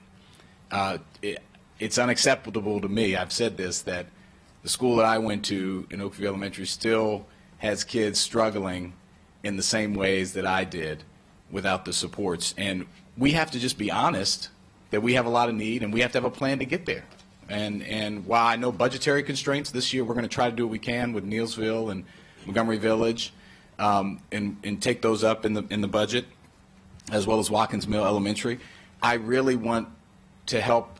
It's unacceptable to me, I've said this, that the school that I went to in Oakview Elementary still has kids struggling in the same ways that I did without the supports. And we have to just be honest that we have a lot of need, and we have to have a plan to get there. And while I know budgetary constraints, this year we're going to try to do what we can with Neelsville and Montgomery Village, and take those up in the budget, as well as Watkins Mill Elementary. I really want to help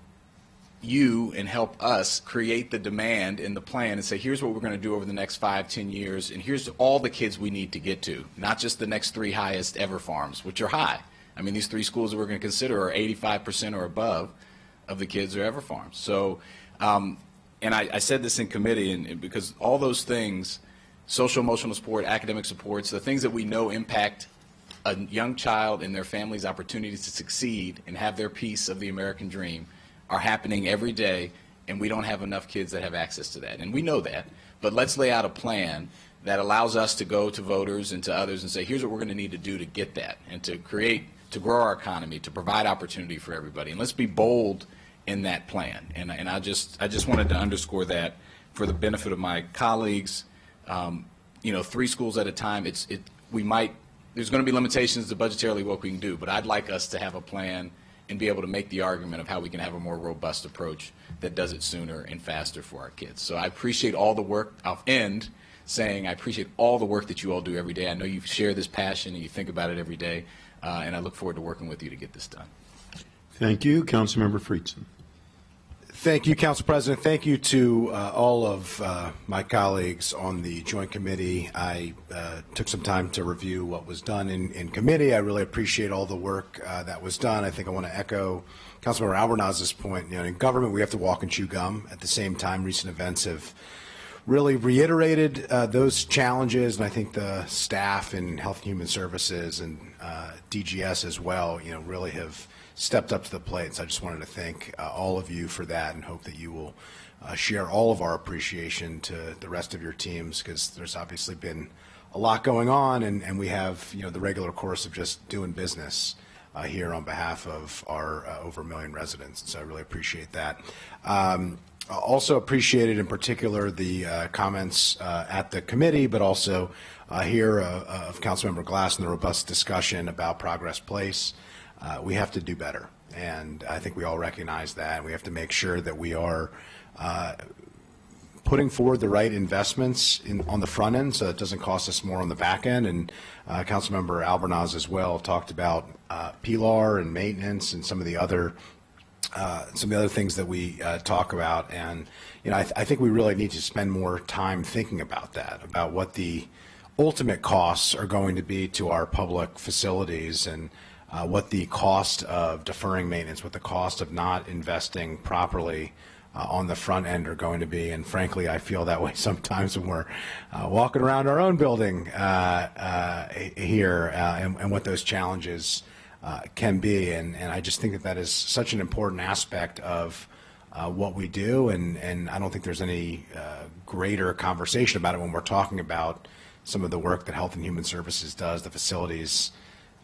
you and help us create the demand in the plan and say, here's what we're going to do over the next 5-10 years, and here's all the kids we need to get to, not just the next 3 highest ever farms, which are high. I mean, these 3 schools that we're going to consider are 85% or above of the kids are ever farms. So, and I said this in committee, and because all those things, social emotional support, academic supports, the things that we know impact a young child and their family's opportunities to succeed and have their piece of the American dream, are happening every day, and we don't have enough kids that have access to that. And we know that, but let's lay out a plan that allows us to go to voters and to others and say, here's what we're going to need to do to get that, and to grow our economy, to provide opportunity for everybody. And let's be bold in that plan. And I just wanted to underscore that for the benefit of my colleagues. 3 schools at a time, there's going to be limitations to budgetarily what we can do, but I'd like us to have a plan and be able to make the argument of how we can have a more robust approach that does it sooner and faster for our kids. So I appreciate all the work. I'll end saying I appreciate all the work that you all do every day. I know you share this passion and you think about it every day, and I look forward to working with you to get this done. Thank you. Councilmember Friedson. Thank you, Council President. Thank you to all of my colleagues on the Joint Committee. I took some time to review what was done in committee. I really appreciate all the work that was done. I think I want to echo Councilmember Albernaz's point. In government, we have to walk and chew gum. At the same time, recent events have really reiterated those challenges, and I think the staff in Health and Human Services and DGS as well, really have stepped up to the plate. So I just wanted to thank all of you for that, and hope that you will share all of our appreciation to the rest of your teams, because there's obviously been a lot going on, and we have the regular course of just doing business here on behalf of our over 1 million residents. So I really appreciate that. Also appreciated in particular the comments at the committee, but also here of Councilmember Glass and the robust discussion about Progress Place. We have to do better, and I think we all recognize that. We have to make sure that we are putting forward the right investments on the front end so it doesn't cost us more on the back end. And Councilmember Albornoz as well talked about PLAR and maintenance and some of the other things that we talk about. And, I think we really need to spend more time thinking about that, about what the ultimate costs are going to be to our public facilities and what the cost of deferring maintenance, what the cost of not investing properly on the front end are going to be. And frankly, I feel that way sometimes when we're walking around our own building here and what those challenges can be. And I just think that is such an important aspect of what we do. And I don't think there's any greater conversation about it when we're talking about some of the work that Health and Human Services does, the facilities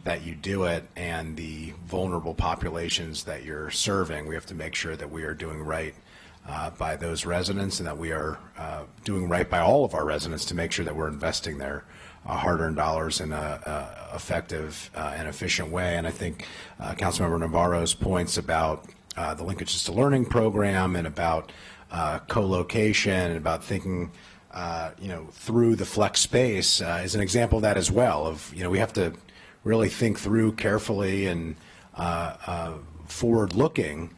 that you do it, and the vulnerable populations that you're serving. We have to make sure that we are doing right by those residents, and that we are doing right by all of our residents to make sure that we're investing their hard-earned dollars in an effective and efficient way. And I think Councilmember Navarro's points about the Linkages to Learning program and about co-location and about thinking through the flex space is an example of that as well. Of we have to really think through carefully and forward-looking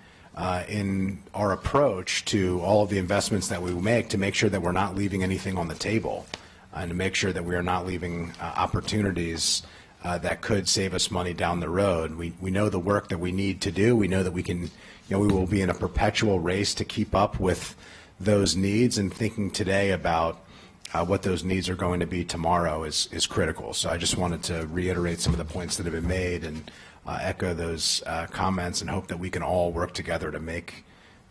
in our approach to all of the investments that we make, to make sure that we're not leaving anything on the table, and to make sure that we are not leaving opportunities that could save us money down the road. We know the work that we need to do. We know that we can, we will be in a perpetual race to keep up with those needs, and thinking today about what those needs are going to be tomorrow is critical. So I just wanted to reiterate some of the points that have been made and echo those comments, and hope that we can all work together to make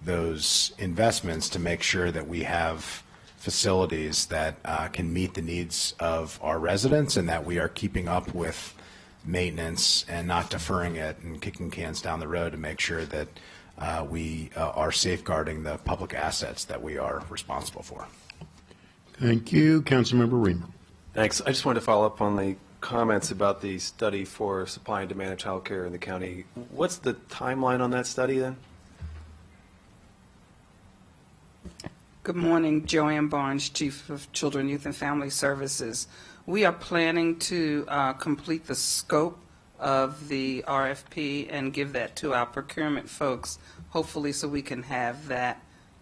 those investments to make sure that we have facilities that can meet the needs of our residents, and that we are keeping up with maintenance and not deferring it and kicking cans down the road to make sure that we are safeguarding the public assets that we are responsible for. Thank you. Councilmember Reamer. Thanks. I just wanted to follow up on the comments about the study for supply and demand of child care in the county. What's the timeline on that study then? Good morning, Joanne Barnes, Chief of Children, Youth, and Family Services. We are planning to complete the scope of the RFP and give that to our procurement folks, hopefully so we can have that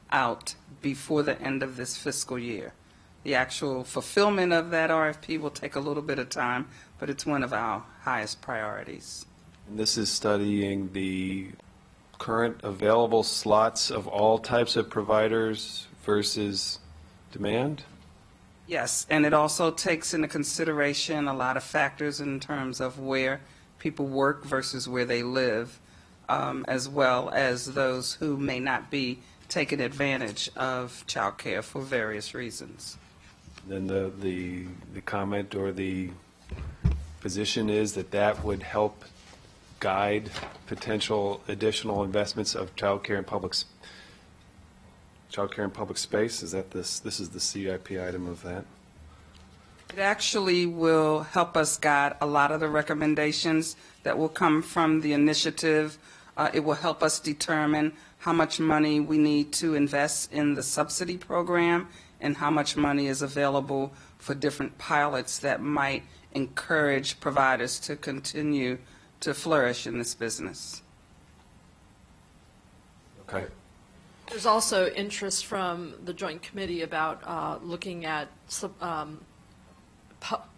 out before the end of this fiscal year. The actual fulfillment of that RFP will take a little bit of time, but it's one of our highest priorities. And this is studying the current available slots of all types of providers versus demand? Yes, and it also takes into consideration a lot of factors in terms of where people work versus where they live, as well as those who may not be taking advantage of child care for various reasons. Then the comment or the position is that would help guide potential additional investments of child care in public space. Is that this is the CIP item of that? It actually will help us guide a lot of the recommendations that will come from the initiative. It will help us determine how much money we need to invest in the subsidy program and how much money is available for different pilots that might encourage providers to continue to flourish in this business. Okay. There's also interest from the Joint Committee about looking at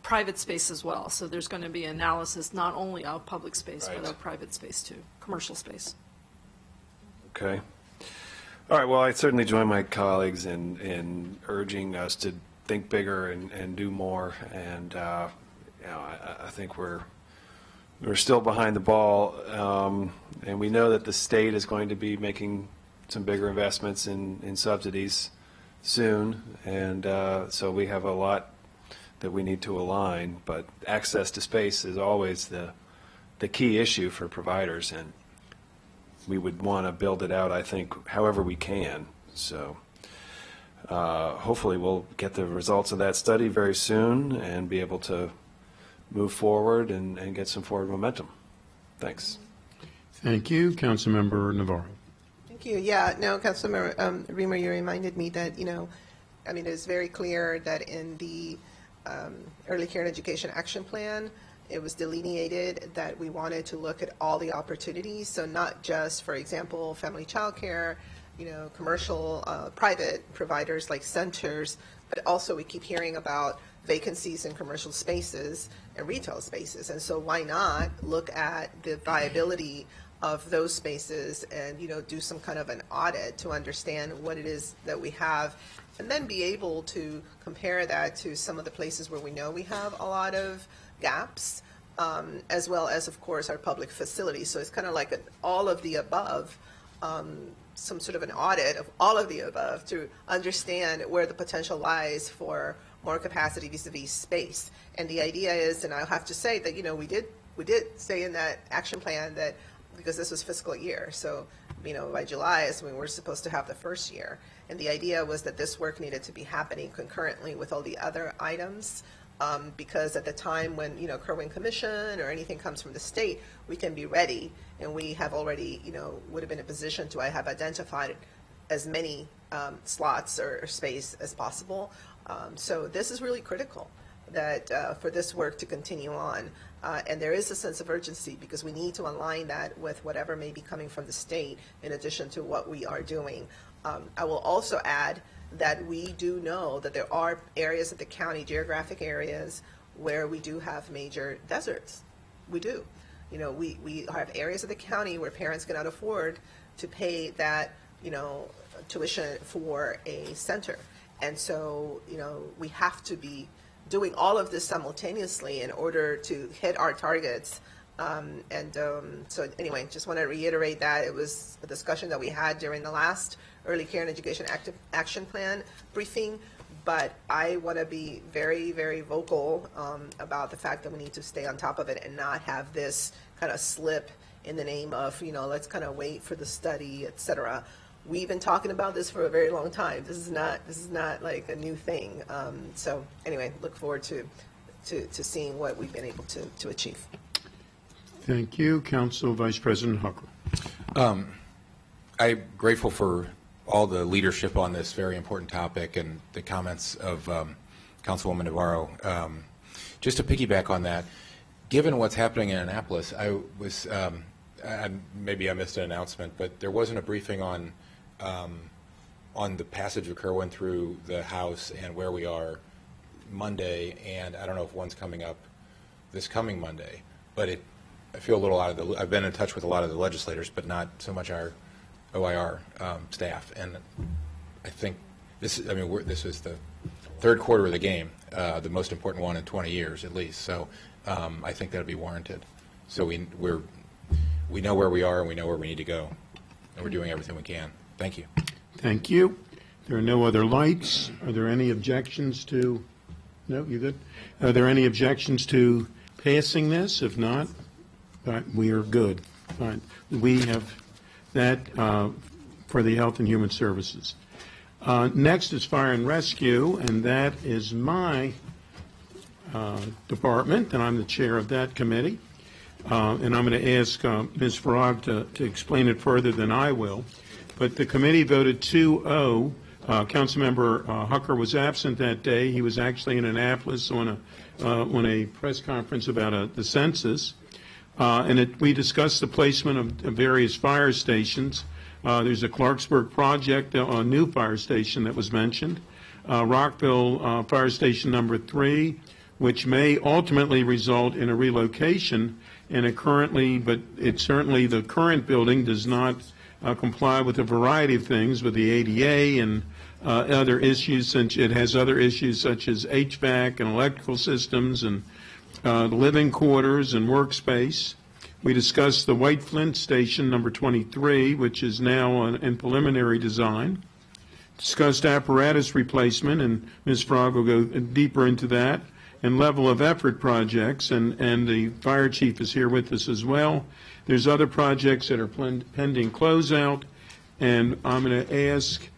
private space as well. So there's going to be analysis not only of public space, but of private space too, commercial space. Okay. All right. Well, I certainly join my colleagues in urging us to think bigger and do more. And I think we're still behind the ball, and we know that the state is going to be making some bigger investments in subsidies soon, and so we have a lot that we need to align. But access to space is always the key issue for providers, and we would want to build it out, I think, however we can, So hopefully we'll get the results of that study very soon and be able to move forward and get some forward momentum. Thanks. Thank you. Councilmember Navarro. Thank you. Yeah, no, Councilmember Reamer, you reminded me that, I mean, it's very clear that in the Early Care and Education Action Plan, it was delineated that we wanted to look at all the opportunities. So not just, for example, family child care, commercial, private providers like centers, but also we keep hearing about vacancies in commercial spaces and retail spaces. And so why not look at the viability of those spaces and, do some kind of an audit to understand what it is that we have, and then be able to compare that to some of the places where we know we have a lot of gaps, as well as, of course, our public facilities. So it's kind of like all of the above, some sort of an audit of all of the above to understand where the potential lies for more capacity vis-a-vis space. And the idea is, and I'll have to say that, we did say in that action plan that, because this was fiscal year, so, by July is when we're supposed to have the first year. And the idea was that this work needed to be happening concurrently with all the other items, because at the time when, Kerwin Commission or anything comes from the state, we can be ready, and we have already, would have been in a position to have identified as many slots or space as possible. So this is really critical that for this work to continue on. And there is a sense of urgency because we need to align that with whatever may be coming from the state in addition to what we are doing. I will also add that we do know that there are areas of the county, geographic areas, where we do have major deserts. We do. We have areas of the county where parents cannot afford to pay that, tuition for a center. And so, we have to be doing all of this simultaneously in order to hit our targets. So anyway, just want to reiterate that it was a discussion that we had during the last Early Care and Education Action Plan briefing, but I want to be very, very vocal about the fact that we need to stay on top of it and not have this kind of slip in the name of, let's kind of wait for the study, et cetera. We've been talking about this for a very long time. This is not like a new thing. So anyway, look forward to seeing what we've been able to achieve. Thank you. Council Vice President Hucker. I'm grateful for all the leadership on this very important topic and the comments of Councilwoman Navarro. Just to piggyback on that, given what's happening in Annapolis, I was maybe I missed an announcement, but there wasn't a briefing on the passage of Kerwin through the House and where we are Monday, and I don't know if one's coming up this coming Monday, but I feel a little out of the, I've been in touch with a lot of the legislators, but not so much our OIR staff, and I think this is the third quarter of the game, the most important one in 20 years at least, so I think that'll be warranted. So we know where we are and we know where we need to go, and we're doing everything we can. Thank you. Thank you. There are no other lights. Are there any objections to? No, you good? Are there any objections to passing this? If not, we are good. Fine. We have that for the Health and Human Services. Next is Fire and Rescue, and that is my department, and I'm the chair of that committee. And I'm going to ask Ms. Farag to explain it further than I will. But the committee voted 2-0. Councilmember Hucker was absent that day. He was actually in Annapolis on a press conference about the census. We discussed the placement of various fire stations. There's a Clarksburg project, a new fire station that was mentioned. Rockville Fire Station number 3, which may ultimately result in a relocation. And but certainly the current building does not comply with a variety of things with the ADA and other issues, since it has other issues such as HVAC and electrical systems and the living quarters and workspace. We discussed the White Flint Station number 23, which is now in preliminary design. Discussed apparatus replacement, and Ms. Frog will go deeper into that, and level of effort projects, and the fire chief is here with us as well. There's other projects that are pending closeout, and I'm going to ask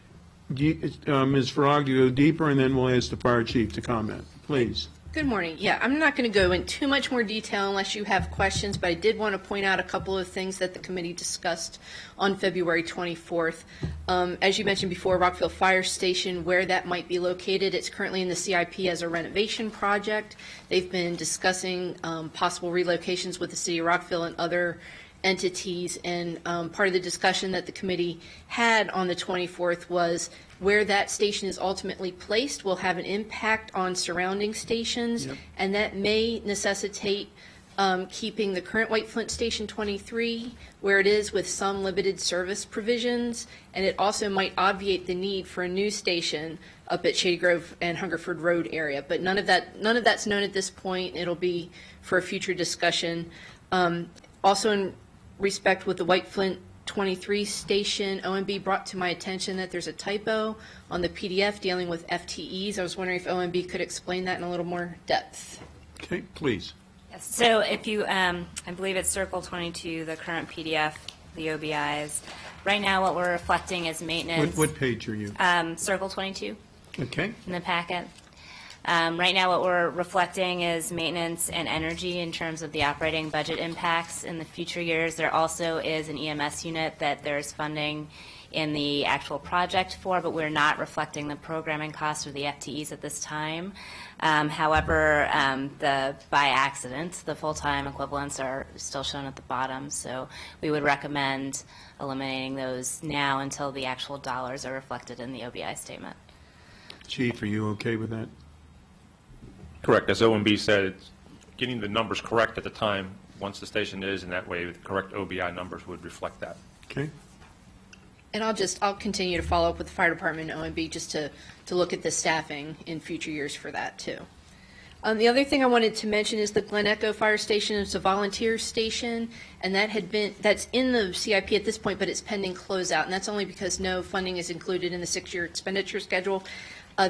Ms. Farag to go deeper, and then we'll ask the fire chief to comment. Please. Good morning. Yeah, I'm not going to go in too much more detail unless you have questions, but I did want to point out a couple of things that the committee discussed on February 24th. As you mentioned before, Rockville Fire Station, where that might be located, it's currently in the CIP as a renovation project. They've been discussing possible relocations with the city of Rockville and other entities, and part of the discussion that the committee had on the 24th was where that station is ultimately placed will have an impact on surrounding stations, and that may necessitate keeping the current White Flint Station 23 where it is with some limited service provisions, and it also might obviate the need for a new station up at Shady Grove and Hungerford Road area. But none of that's known at this point. It'll be for a future discussion. Also in respect with the White Flint 23 station, OMB brought to my attention that there's a typo on the PDF dealing with FTEs. I was wondering if OMB could explain that in a little more depth. Okay, please. Yes, so if you, I believe it's Circle 22, the current PDF, the OBIs. Right now what we're reflecting is maintenance. What page are you? Circle 22 Okay. in the packet. Right now, what we're reflecting is maintenance and energy in terms of the operating budget impacts in the future years. There also is an EMS unit that there's funding in the actual project for, but we're not reflecting the programming costs or the FTEs at this time. However, by accident, the full-time equivalents are still shown at the bottom, so we would recommend eliminating those now until the actual dollars are reflected in the OBI statement. Chief, are you okay with that? Correct. As OMB said, it's getting the numbers correct at the time, once the station is, and that way the correct OBI numbers would reflect that. Okay. And I'll continue to follow up with the fire department and OMB just to look at the staffing in future years for that too. The other thing I wanted to mention is the Glen Echo Fire Station. It's a volunteer station, and that's in the CIP at this point, but it's pending closeout, and that's only because no funding is included in the 6-year expenditure schedule.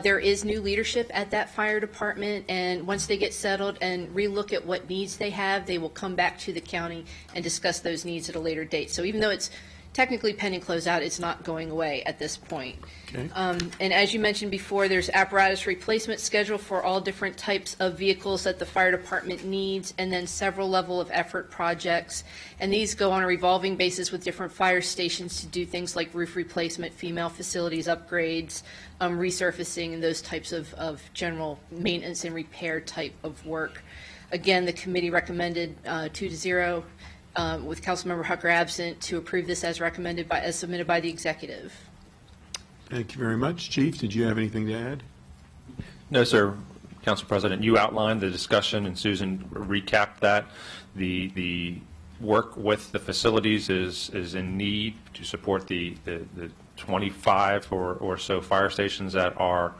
There is new leadership at that fire department, and once they get settled and relook at what needs they have, they will come back to the county and discuss those needs at a later date. So even though it's technically pending closeout, it's not going away at this point. Okay. And as you mentioned before, there's apparatus replacement schedule for all different types of vehicles that the fire department needs, and then several level of effort projects. And these go on a revolving basis with different fire stations to do things like roof replacement, female facilities upgrades, resurfacing, and those types of general maintenance and repair type of work. Again, the committee recommended 2-0 with Councilmember Hucker absent to approve this as recommended as submitted by the executive. Thank you very much. Chief, did you have anything to add? No, sir. Council President, you outlined the discussion, and Susan recapped that. The work with the facilities is in need to support the 25 or so fire stations that are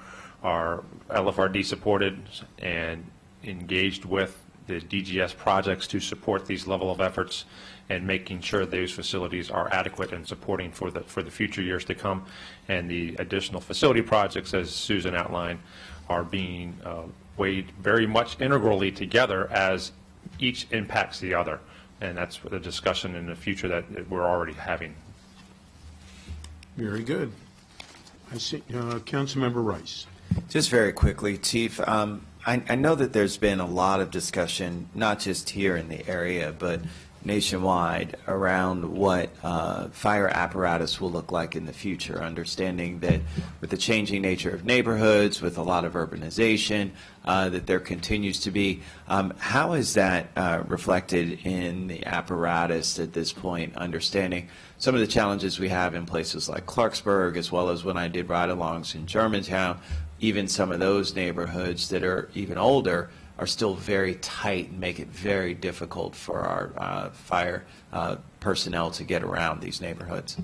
LFRD supported and engaged with the DGS projects to support these level of efforts and making sure those facilities are adequate and supporting for the future years to come. And the additional facility projects, as Susan outlined, are being weighed very much integrally together as each impacts the other. And that's the discussion in the future that we're already having. Very good. I see, Councilmember Rice. Just very quickly, Chief, I know that there's been a lot of discussion, not just here in the area, but nationwide, around what fire apparatus will look like in the future, understanding that with the changing nature of neighborhoods, with a lot of urbanization, that there continues to be. How is that reflected in the apparatus at this point, understanding some of the challenges we have in places like Clarksburg, as well as when I did ride-alongs in Germantown, even some of those neighborhoods that are even older are still very tight and make it very difficult for our fire personnel to get around these neighborhoods.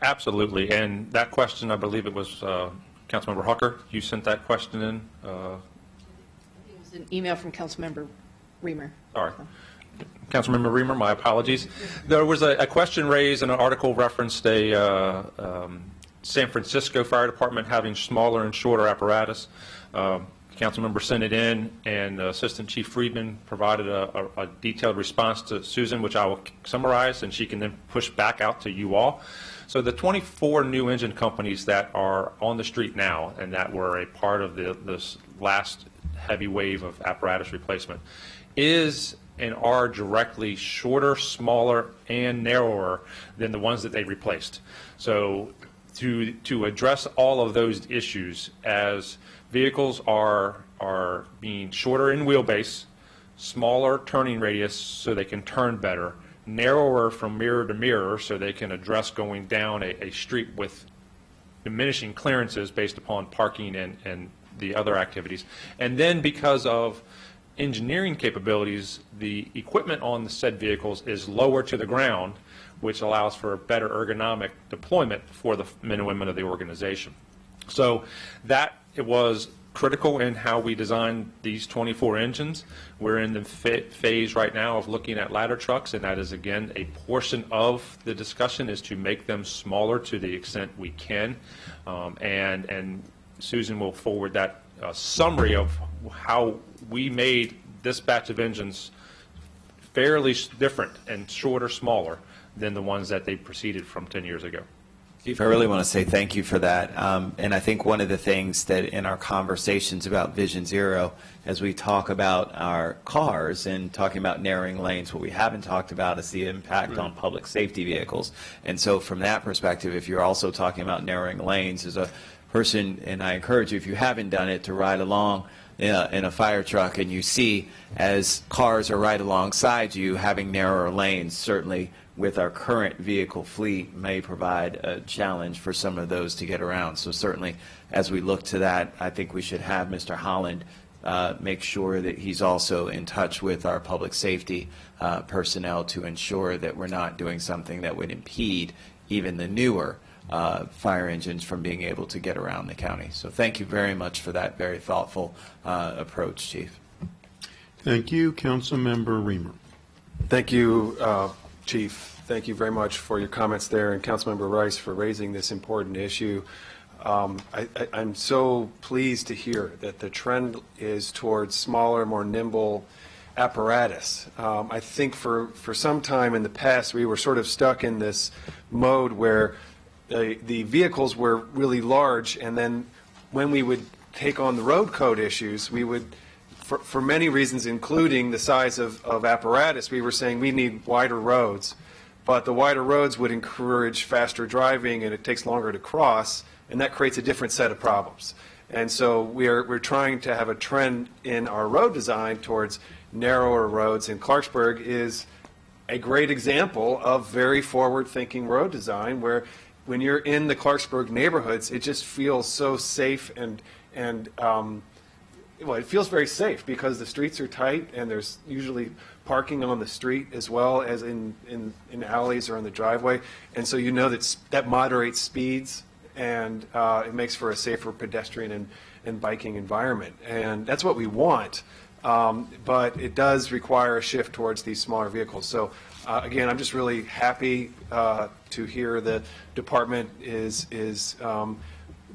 Absolutely. And that question, I believe it was Councilmember Hucker, you sent that question in? It was an email from Councilmember Reamer. Sorry. Councilmember Reamer, my apologies. There was a question raised and an article referenced a San Francisco Fire Department having smaller and shorter apparatus. Councilmember sent it in, and Assistant Chief Friedman provided a detailed response to Susan, which I will summarize, and she can then push back out to you all. So the 24 new engine companies that are on the street now and that were a part of this last heavy wave of apparatus replacement is and are directly shorter, smaller, and narrower than the ones that they replaced. So to address all of those issues, as vehicles are being shorter in wheelbase, smaller turning radius so they can turn better, narrower from mirror to mirror so they can address going down a street with diminishing clearances based upon parking and the other activities. And then because of engineering capabilities, the equipment on the said vehicles is lower to the ground, which allows for a better ergonomic deployment for the men and women of the organization. So that it was critical in how we designed these 24 engines. We're in the phase right now of looking at ladder trucks, and that is, again, a portion of the discussion is to make them smaller to the extent we can. And Susan will forward that summary of how we made this batch of engines fairly different and shorter, smaller than the ones that they preceded from 10 years ago. Chief, I really want to say thank you for that. And I think one of the things that in our conversations about Vision Zero, as we talk about our cars and talking about narrowing lanes, what we haven't talked about is the impact on public safety vehicles. And so from that perspective, if you're also talking about narrowing lanes as a person, and I encourage you, if you haven't done it, to ride along in a fire truck and you see as cars are right alongside you having narrower lanes, certainly with our current vehicle fleet may provide a challenge for some of those to get around. So certainly as we look to that, I think we should have Mr. Holland make sure that he's also in touch with our public safety personnel to ensure that we're not doing something that would impede even the newer fire engines from being able to get around the county. So thank you very much for that very thoughtful approach, Chief. Thank you. Councilmember Reamer. Thank you, Chief. Thank you very much for your comments there, and Councilmember Rice for raising this important issue. I'm so pleased to hear that the trend is towards smaller, more nimble apparatus. I think for some time in the past, we were sort of stuck in this mode where the vehicles were really large, and then when we would take on the road code issues, we would, for many reasons, including the size of apparatus, we were saying we need wider roads. But the wider roads would encourage faster driving, and it takes longer to cross, and that creates a different set of problems. And so we're trying to have a trend in our road design towards narrower roads, and Clarksburg is a great example of very forward-thinking road design, where when you're in the Clarksburg neighborhoods, it just feels so safe and well, it feels very safe because the streets are tight and there's usually parking on the street as well as in alleys or on the driveway. And so you know that moderates speeds, and it makes for a safer pedestrian and biking environment. And that's what we want, but it does require a shift towards these smaller vehicles. So again, I'm just really happy to hear the department is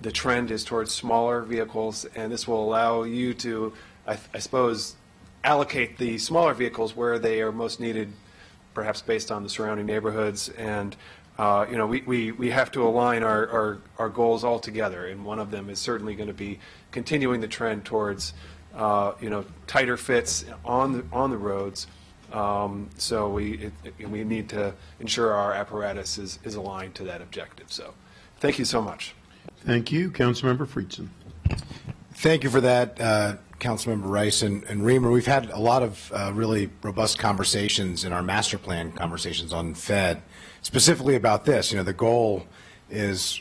the trend is towards smaller vehicles, and this will allow you to, I suppose, allocate the smaller vehicles where they are most needed, perhaps based on the surrounding neighborhoods. And you know, we have to align our goals all together, and one of them is certainly going to be continuing the trend towards you know, tighter fits on the roads. So we need to ensure our apparatus is aligned to that objective. So thank you so much. Thank you. Councilmember Friedson. Thank you for that, Councilmember Rice and Reamer. We've had a lot of really robust conversations in our master plan conversations on Fed, specifically about this. You know, the goal is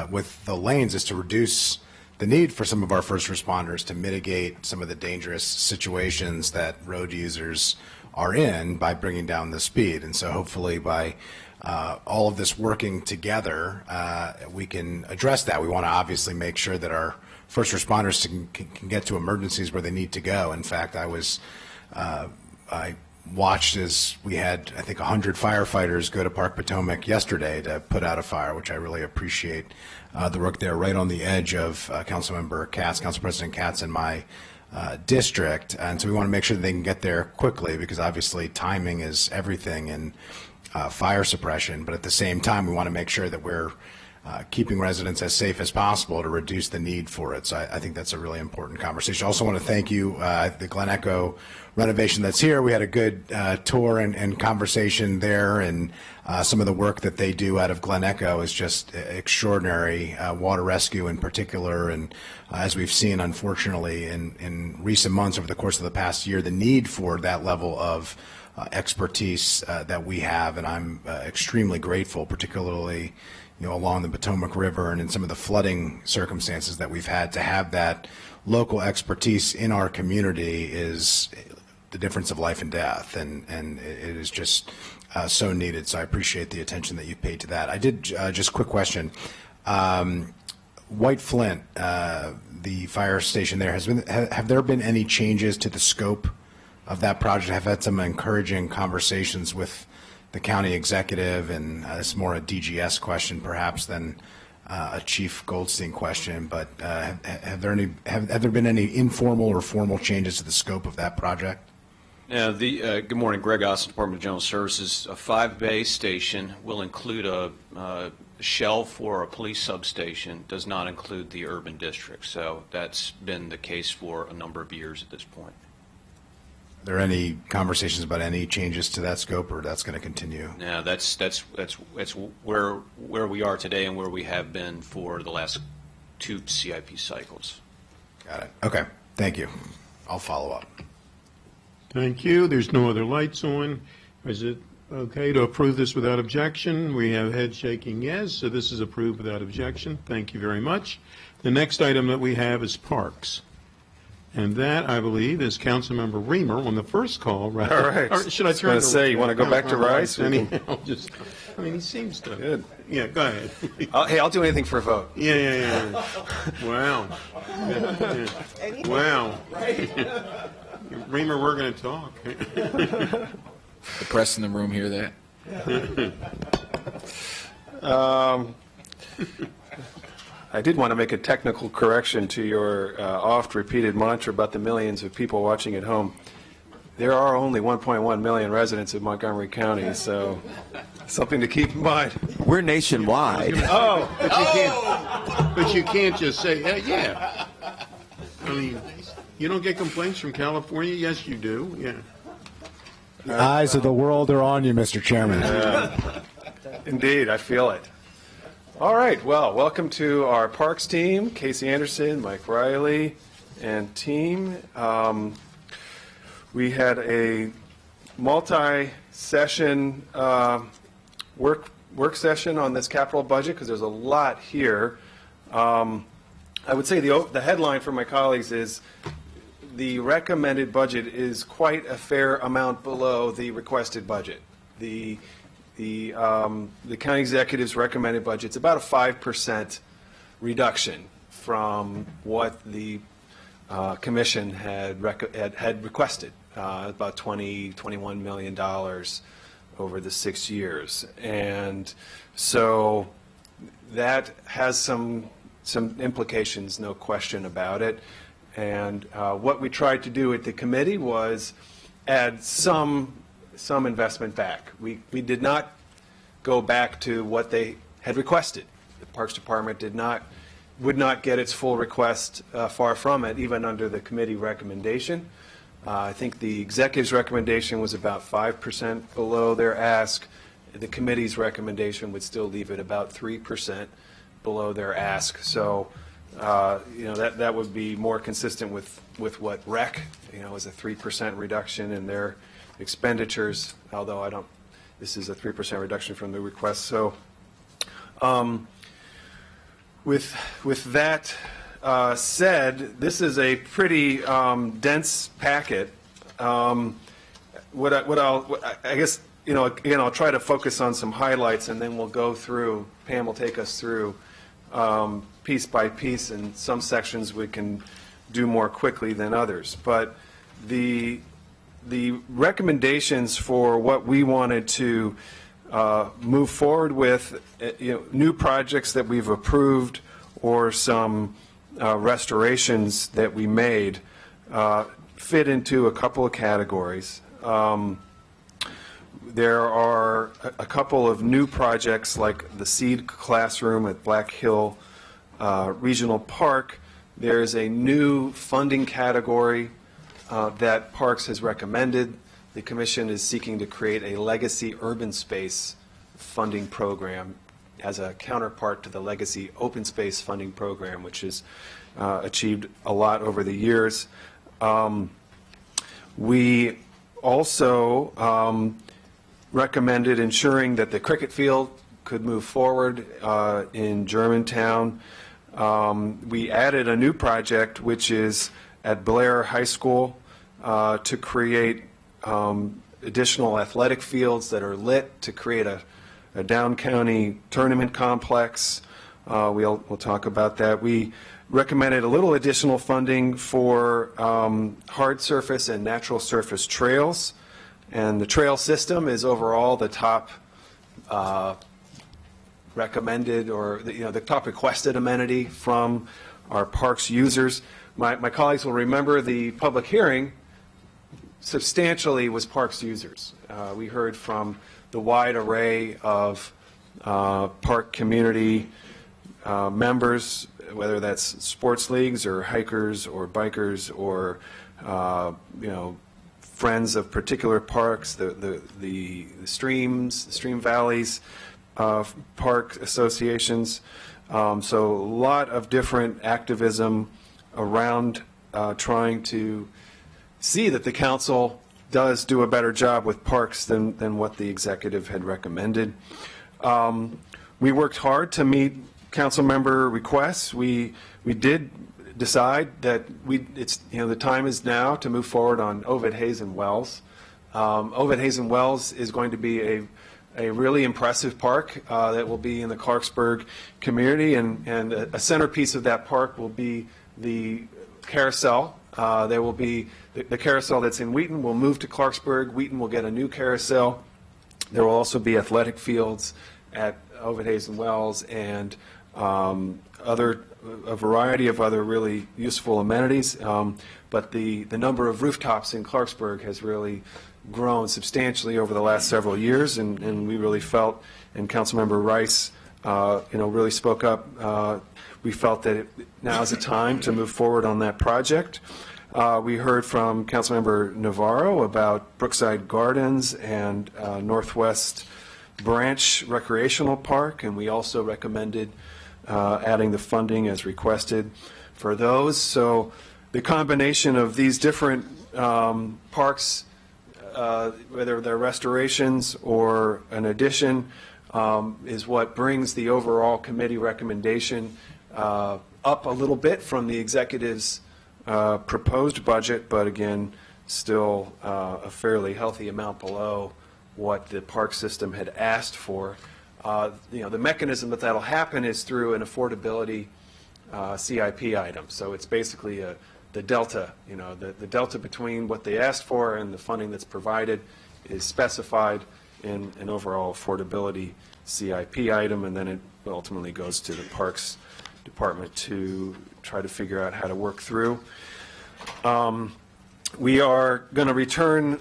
with the lanes is to reduce the need for some of our first responders to mitigate some of the dangerous situations that road users are in by bringing down the speed. And so hopefully by all of this working together, we can address that. We want to obviously make sure that our first responders can get to emergencies where they need to go. In fact, I watched as we had, I think, 100 firefighters go to Park Potomac yesterday to put out a fire, which I really appreciate the work there, right on the edge of Councilmember Katz, Council President Katz, and my district. And so we want to make sure that they can get there quickly, because obviously timing is everything in fire suppression. But at the same time, we want to make sure that we're keeping residents as safe as possible to reduce the need for it. So I think that's a really important conversation. I also want to thank you, the Glen Echo renovation that's here. We had a good tour and conversation there, and some of the work that they do out of Glen Echo is just extraordinary, water rescue in particular. And as we've seen, unfortunately, in recent months over the course of the past year, the need for that level of expertise that we have, and I'm extremely grateful, particularly along the Potomac River and in some of the flooding circumstances that we've had, to have that local expertise in our community is the difference of life and death, and it is just so needed. So I appreciate the attention that you paid to that. I did just quick question. White Flint, the fire station there, have there been any changes to the scope of that project? I've had some encouraging conversations with the county executive, and it's more a DGS question perhaps than a Chief Goldstein question, but have there been any informal or formal changes to the scope of that project? Yeah, good morning, Greg Austin, Department of General Services. A 5-bay station will include a shell for a police substation, does not include the urban district. So that's been the case for a number of years at this point. Are there any conversations about any changes to that scope, or that's going to continue? Yeah, that's where we are today and where we have been for the last 2 CIP cycles. Got it. Okay. Thank you. I'll follow up. Thank you. There's no other lights on. Is it okay to approve this without objection? We have head shaking yes, so this is approved without objection. Thank you very much. The next item that we have is parks. And that, I believe, is Councilmember Reamer on the first call, right? All right. Or should I turn I was gonna say, you wanna go back to Rice? I mean, he seems to. Good. Yeah, go ahead. Hey, I'll do anything for a vote. Yeah. Wow. Yeah. Wow. Reamer, we're going to talk. The press in the room hear that? I did want to make a technical correction to your oft-repeated mantra about the millions of people watching at home. There are only 1.1 million residents of Montgomery County, so something to keep in mind. We're nationwide. But you can't just say, yeah. I mean, you don't get complaints from California? Yes, you do. Yeah. The eyes of the world are on you, Mr. Chairman. Indeed, I feel it. All right, well, welcome to our Parks team, Casey Anderson, Mike Riley, and team. We had a multi-session work session on this capital budget because there's a lot here. I would say the headline for my colleagues is the recommended budget is quite a fair amount below the requested budget. The county executive's recommended budget's about a 5% reduction from what the commission had requested, about $21 million over the 6 years. And so that has some implications, no question about it. And what we tried to do at the committee was add some investment back. We did not go back to what they had requested. The Parks Department would not get its full request, far from it, even under the committee recommendation. I think the executive's recommendation was about 5% below their ask. The committee's recommendation would still leave it about 3% below their ask. So, that would be more consistent with what REC, is a 3% reduction in their expenditures, although this is a 3% reduction from the request. So, with that said, this is a pretty dense packet. I guess, again, I'll try to focus on some highlights, and then we'll go through. Pam will take us through piece by piece, and some sections we can do more quickly than others. But the the recommendations for what we wanted to move forward with, new projects that we've approved or some restorations that we made fit into a couple of categories. There are a couple of new projects like the Seed Classroom at Black Hill Regional Park. There's a new funding category that Parks has recommended. The Commission is seeking to create a legacy urban space funding program as a counterpart to the legacy open space funding program, which has achieved a lot over the years. We also recommended ensuring that the cricket field could move forward in Germantown. We added a new project, which is at Blair High School, to create additional athletic fields that are lit, to create a down-county tournament complex. We'll talk about that. We recommended a little additional funding for hard surface and natural surface trails. And the trail system is overall the top recommended, or the top requested amenity from our parks users. My colleagues will remember the public hearing substantially was parks users. We heard from the wide array of park community members, whether that's sports leagues or hikers or bikers or friends of particular parks, the streams, the stream valleys, park associations. So a lot of different activism around trying to see that the council does do a better job with parks than what the executive had recommended. We worked hard to meet council member requests. We did decide that the time is now to move forward on Ovid Hazen Wells. Ovid Hazen Wells is going to be a really impressive park that will be in the Clarksburg community, and a centerpiece of that park will be the carousel. There will be the carousel that's in Wheaton will move to Clarksburg. Wheaton will get a new carousel. There will also be athletic fields at Ovid Hazen Wells and a variety of other really useful amenities. But the number of rooftops in Clarksburg has really grown substantially over the last several years, and we really felt, and Councilmember Rice really spoke up. We felt that now is the time to move forward on that project. We heard from Councilmember Navarro about Brookside Gardens and Northwest Branch Recreational Park, and we also recommended adding the funding as requested for those. So the combination of these different parks, whether they're restorations or an addition, is what brings the overall committee recommendation up a little bit from the executive's proposed budget, but again, still a fairly healthy amount below what the park system had asked for. The mechanism that'll happen is through an affordability CIP item. So it's basically the delta, the delta between what they asked for and the funding that's provided is specified in an overall affordability CIP item, and then it ultimately goes to the Parks Department to try to figure out how to work through. We are going to return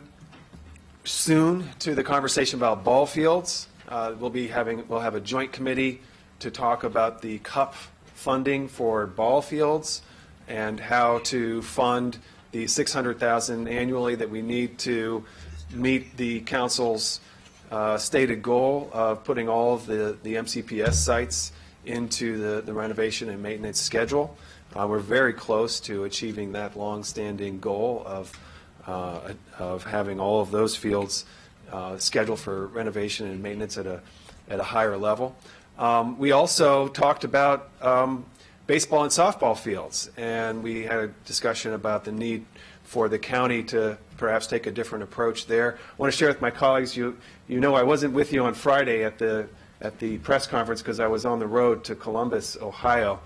soon to the conversation about ball fields. We'll have a joint committee to talk about the CUP funding for ball fields and how to fund the $600,000 annually that we need to meet the council's stated goal of putting all of the MCPS sites into the renovation and maintenance schedule. We're very close to achieving that long-standing goal of having all of those fields scheduled for renovation and maintenance at a higher level. We also talked about baseball and softball fields, and we had a discussion about the need for the county to perhaps take a different approach there. I want to share with my colleagues, you know I wasn't with you on Friday at the press conference because I was on the road to Columbus, Ohio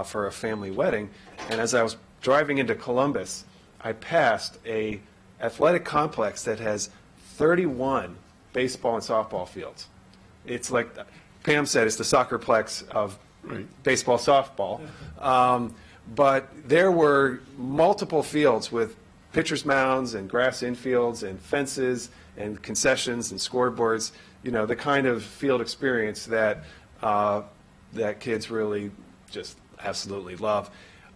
for a family wedding, and as I was driving into Columbus, I passed a athletic complex that has 31 baseball and softball fields. It's like Pam said, it's the soccerplex of baseball, softball. But there were multiple fields with pitcher's mounds and grass infields and fences and concessions and scoreboards, you know, the kind of field experience that that kids really just absolutely love.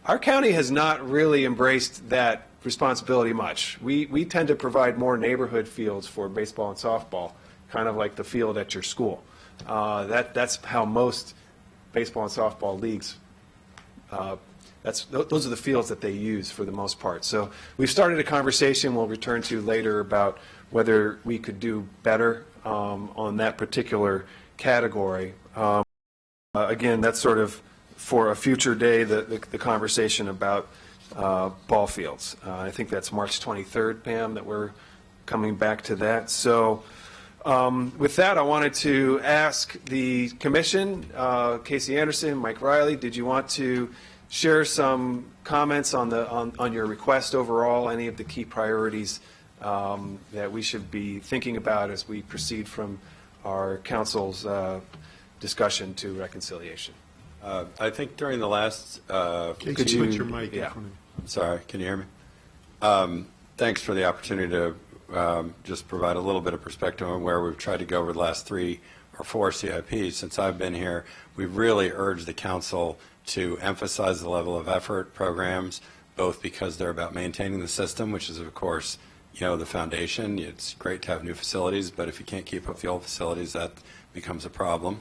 Our county has not really embraced that responsibility much. We tend to provide more neighborhood fields for baseball and softball, kind of like the field at your school. That's how most baseball and softball leagues, those are the fields that they use for the most part. So we've started a conversation we'll return to later about whether we could do better on that particular category. Again, that's sort of for a future day, the conversation about ball fields. I think that's March 23rd, Pam, that we're coming back to that. So with that, I wanted to ask the commission, Casey Anderson, Mike Riley, did you want to share some comments on your request overall, any of the key priorities that we should be thinking about as we proceed from our council's discussion to reconciliation? I think during the last... Could you put your mic in front of you? Sorry, can you hear me? Thanks for the opportunity to just provide a little bit of perspective on where we've tried to go over the last 3 or 4 CIPs. Since I've been here, we've really urged the council to emphasize the level of effort programs, both because they're about maintaining the system, which is, of course, you know, the foundation. It's great to have new facilities, but if you can't keep up the old facilities, that becomes a problem.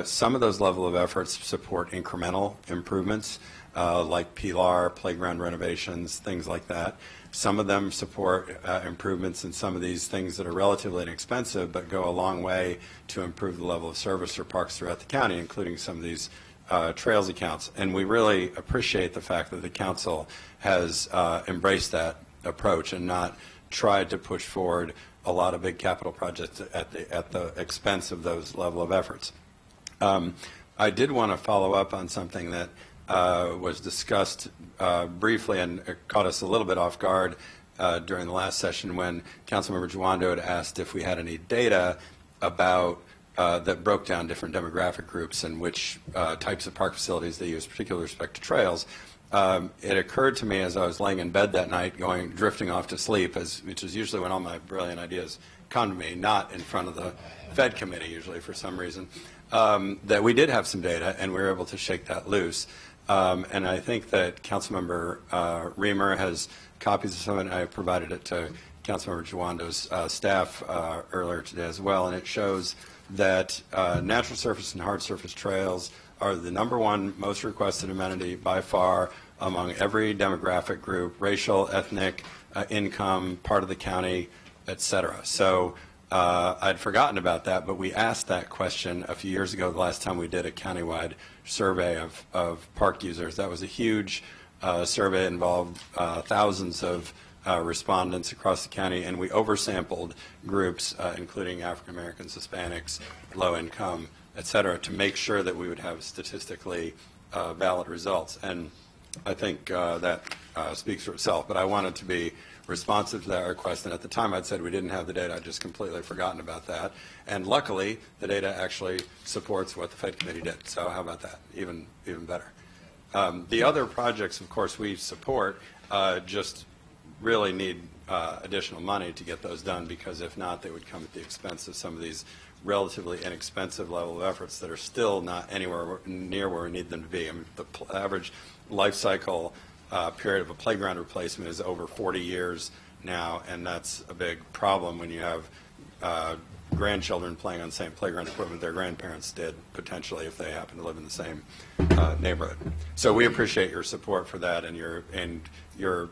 Some of those level of efforts support incremental improvements, like PLAR, playground renovations, things like that. Some of them support improvements in some of these things that are relatively inexpensive, but go a long way to improve the level of service for parks throughout the county, including some of these trails accounts. And we really appreciate the fact that the council has embraced that approach and not tried to push forward a lot of big capital projects at the expense of those level of efforts. I did want to follow up on something that was discussed briefly and caught us a little bit off guard during the last session when Councilmember Juando had asked if we had any data about that broke down different demographic groups and which types of park facilities they use, particularly with respect to trails. It occurred to me as I was laying in bed that night, drifting off to sleep, which is usually when all my brilliant ideas come to me, not in front of the Fed committee usually for some reason, that we did have some data and we were able to shake that loose. And I think that Councilmember Reamer has copies of some of it, and I provided it to Councilmember Juando's staff earlier today as well, and it shows that natural surface and hard surface trails are the #1 most requested amenity by far among every demographic group, racial, ethnic, income, part of the county, et cetera. So I'd forgotten about that, but we asked that question a few years ago, the last time we did a countywide survey of park users. That was a huge survey, involved thousands of respondents across the county, and we oversampled groups, including African Americans, Hispanics, low income, et cetera, to make sure that we would have statistically valid results. And I think that speaks for itself, but I wanted to be responsive to that request, and at the time I'd said we didn't have the data. I'd just completely forgotten about that. And luckily, the data actually supports what the Fed committee did. So how about that? Even better. The other projects, of course, we support just really need additional money to get those done, because if not, they would come at the expense of some of these relatively inexpensive level of efforts that are still not anywhere near where we need them to be. I mean, the average life cycle period of a playground replacement is over 40 years now, and that's a big problem when you have grandchildren playing on the same playground equipment their grandparents did, potentially, if they happen to live in the same neighborhood. So we appreciate your support for that, and your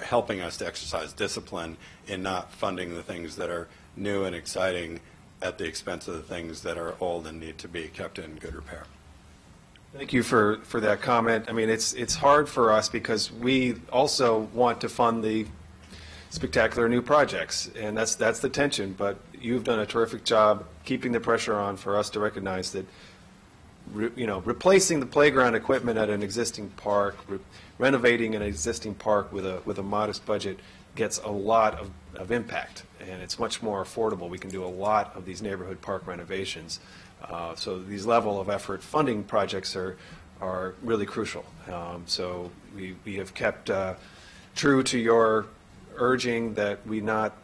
helping us to exercise discipline in not funding the things that are new and exciting at the expense of the things that are old and need to be kept in good repair. Thank you for that comment. I mean, it's hard for us because we also want to fund the spectacular new projects, and that's the tension. But you've done a terrific job keeping the pressure on for us to recognize that, replacing the playground equipment at an existing park, renovating an existing park with a modest budget gets a lot of impact, and it's much more affordable. We can do a lot of these neighborhood park renovations. So these level of effort funding projects are really crucial. So we have kept true to your urging that we not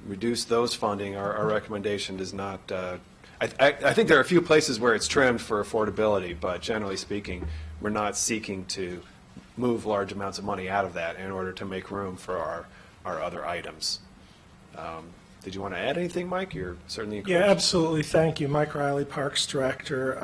reduce those funding. Our recommendation does not, I think there are a few places where it's trimmed for affordability, but generally speaking, we're not seeking to move large amounts of money out of that in order to make room for our other items. Did you want to add anything, Mike? You're certainly encouraged. Yeah, absolutely. Thank you. Mike Riley, Parks Director.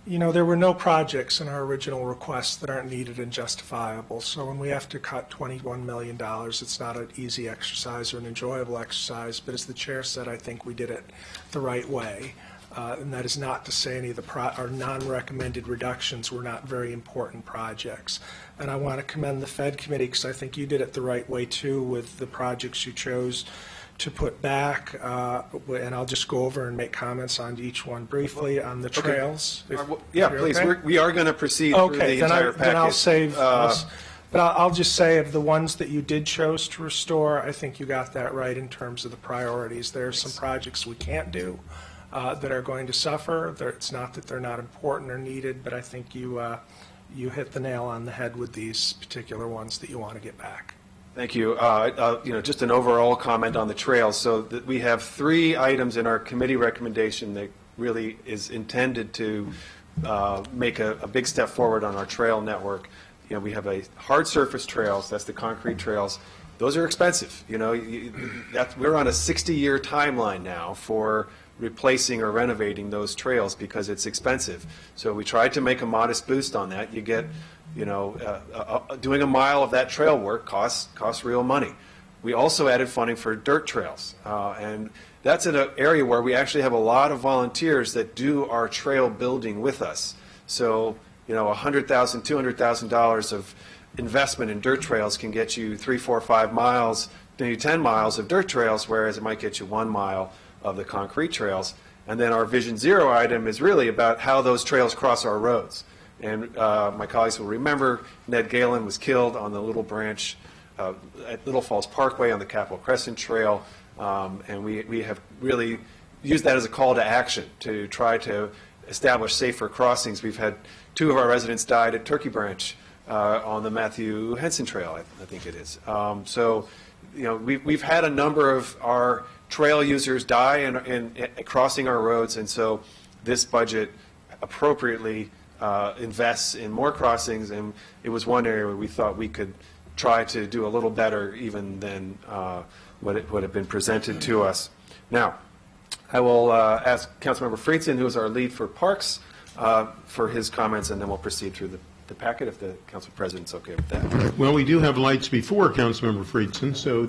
There were no projects in our original request that aren't needed and justifiable. So when we have to cut $21 million, it's not an easy exercise or an enjoyable exercise. But as the chair said, I think we did it the right way. And that is not to say any of our non-recommended reductions were not very important projects. And I want to commend the Fed Committee because I think you did it the right way too with the projects you chose to put back, and I'll just go over and make comments on each one briefly on the trails. Yeah, please. Okay? We are going to proceed through the entire package. Then I'll save us. But I'll just say of the ones that you did chose to restore, I think you got that right in terms of the priorities. There are some projects we can't do that are going to suffer. It's not that they're not important or needed, but I think you hit the nail on the head with these particular ones that you want to get back. Thank you. Just an overall comment on the trails. So we have 3 items in our committee recommendation that really is intended to make a big step forward on our trail network. We have a hard surface trails. That's the concrete trails. Those are expensive. We're on a 60-year timeline now for replacing or renovating those trails because it's expensive. So we tried to make a modest boost on that. You get doing a mile of that trail work costs real money. We also added funding for dirt trails, and that's in an area where we actually have a lot of volunteers that do our trail building with us. So, $100,000, $200,000 of investment in dirt trails can get you 3, 4, 5 miles, maybe 10 miles of dirt trails, whereas it might get you 1 mile of the concrete trails. And then our Vision Zero item is really about how those trails cross our roads. And my colleagues will remember Ned Galen was killed on the Little Branch at Little Falls Parkway on the Capitol Crescent Trail. And we have really used that as a call to action to try to establish safer crossings. We've had 2 of our residents died at Turkey Branch on the Matthew Henson Trail, I think it is. We've had a number of our trail users die in crossing our roads, and so this budget appropriately invests in more crossings, and it was one area where we thought we could try to do a little better even than what had been presented to us. Now, I will ask Councilmember Friedson, who is our lead for Parks, for his comments, and then we'll proceed through the packet if the Council President's okay with that. Well, we do have lights before Councilmember Friedson, so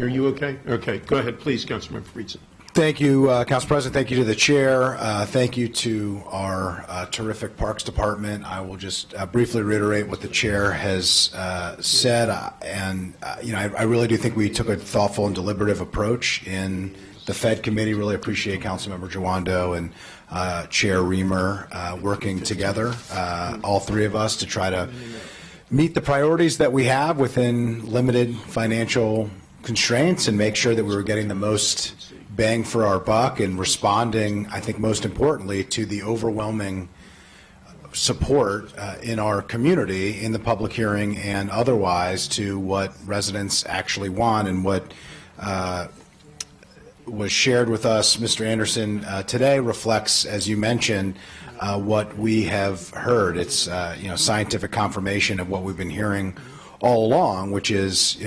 are you okay? Okay, go ahead, please, Councilmember Friedson. Thank you, Council President. Thank you to the chair. Thank you to our terrific Parks Department. I will just briefly reiterate what the chair has said. I really do think we took a thoughtful and deliberative approach in the Fed Committee. Really appreciate Councilmember Jawando and Chair Reamer working together, all 3 of us, to try to meet the priorities that we have within limited financial constraints and make sure that we were getting the most bang for our buck and responding, I think most importantly, to the overwhelming support in our community in the public hearing and otherwise to what residents actually want and what was shared with us, Mr. Anderson, today reflects, as you mentioned, what we have heard. It's scientific confirmation of what we've been hearing all along, which is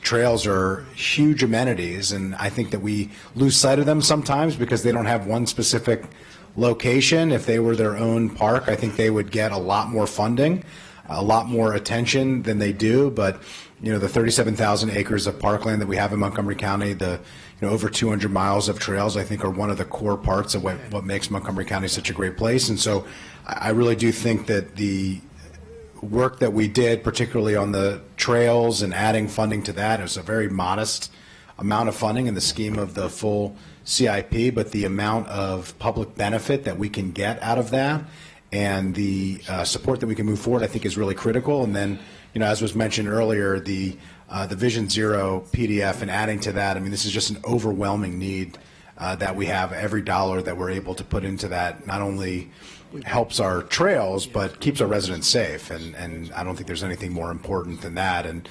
trails are huge amenities, and I think that we lose sight of them sometimes because they don't have one specific location. If they were their own park, I think they would get a lot more funding, a lot more attention than they do. But the 37,000 acres of parkland that we have in Montgomery County, the over 200 miles of trails, I think are one of the core parts of what makes Montgomery County such a great place. And so I really do think that the work that we did, particularly on the trails and adding funding to that, is a very modest amount of funding in the scheme of the full CIP, but the amount of public benefit that we can get out of that and the support that we can move forward, I think, is really critical. And then, as was mentioned earlier, the Vision Zero PDF and adding to that, I mean, this is just an overwhelming need that we have. Every dollar that we're able to put into that not only helps our trails, but keeps our residents safe. And I don't think there's anything more important than that. And,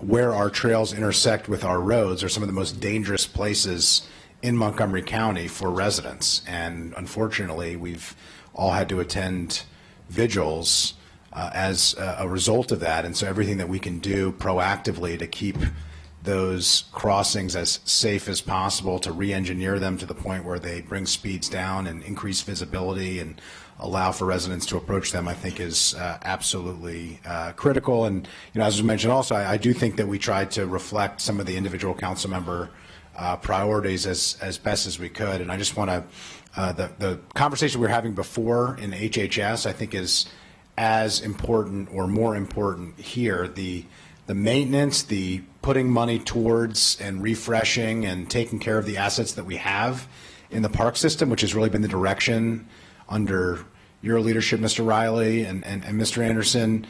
where our trails intersect with our roads are some of the most dangerous places in Montgomery County for residents. And unfortunately, we've all had to attend vigils as a result of that. And so everything that we can do proactively to keep those crossings as safe as possible, to re-engineer them to the point where they bring speeds down and increase visibility and allow for residents to approach them, I think is absolutely critical. And, as was mentioned also, I do think that we tried to reflect some of the individual council member priorities as best as we could. And I just want to, the conversation we were having before in HHS, I think is as important or more important here. The maintenance, the putting money towards and refreshing and taking care of the assets that we have in the park system, which has really been the direction under your leadership, Mr. Riley and Mr. Anderson,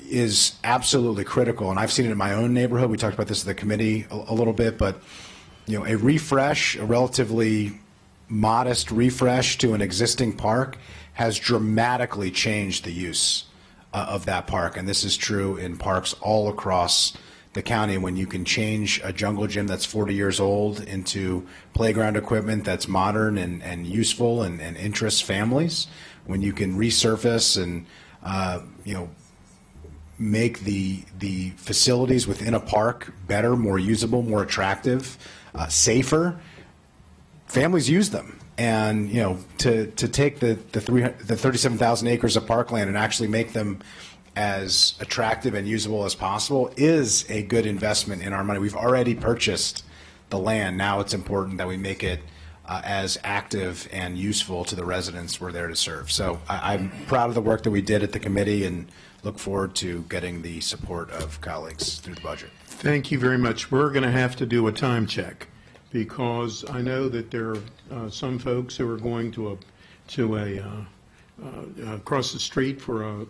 is absolutely critical. And I've seen it in my own neighborhood. We talked about this at the committee a little bit, but a refresh, a relatively modest refresh to an existing park has dramatically changed the use of that park. And this is true in parks all across the county. When you can change a jungle gym that's 40 years old into playground equipment that's modern and useful and interests families, when you can resurface and make the facilities within a park better, more usable, more attractive, safer, families use them. And to take the 37,000 acres of parkland and actually make them as attractive and usable as possible is a good investment in our money. We've already purchased the land. Now it's important that we make it as active and useful to the residents we're there to serve. So I'm proud of the work that we did at the committee and look forward to getting the support of colleagues through the budget. Thank you very much. We're going to have to do a time check because I know that there are some folks who are going to across the street for a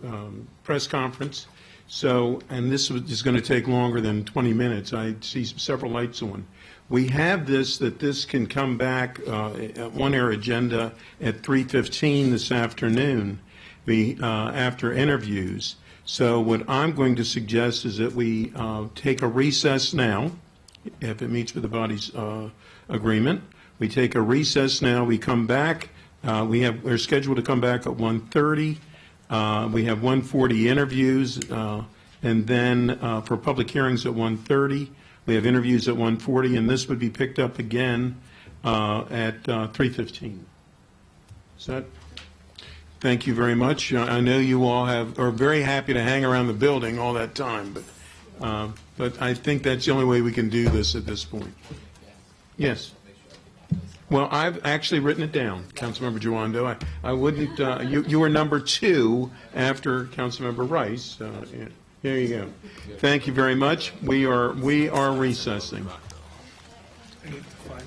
press conference. So, and this is going to take longer than 20 minutes. I see several lights on. We have this can come back on our agenda at 3:15 this afternoon after interviews. So what I'm going to suggest is that we take a recess now, if it meets with the body's agreement. We take a recess now. We come back. We're scheduled to come back at 1:30. We have 1:40 interviews, and then for public hearings at 1:30. We have interviews at 1:40, and this would be picked up again at 3:15. Is that? Thank you very much. I know you all are very happy to hang around the building all that time, but I think that's the only way we can do this at this point. Yes. Well, I've actually written it down, Councilmember Giwando. I wouldn't. You were number 2 after Councilmember Rice. There you go. Thank you very much. We are recessing. I need to find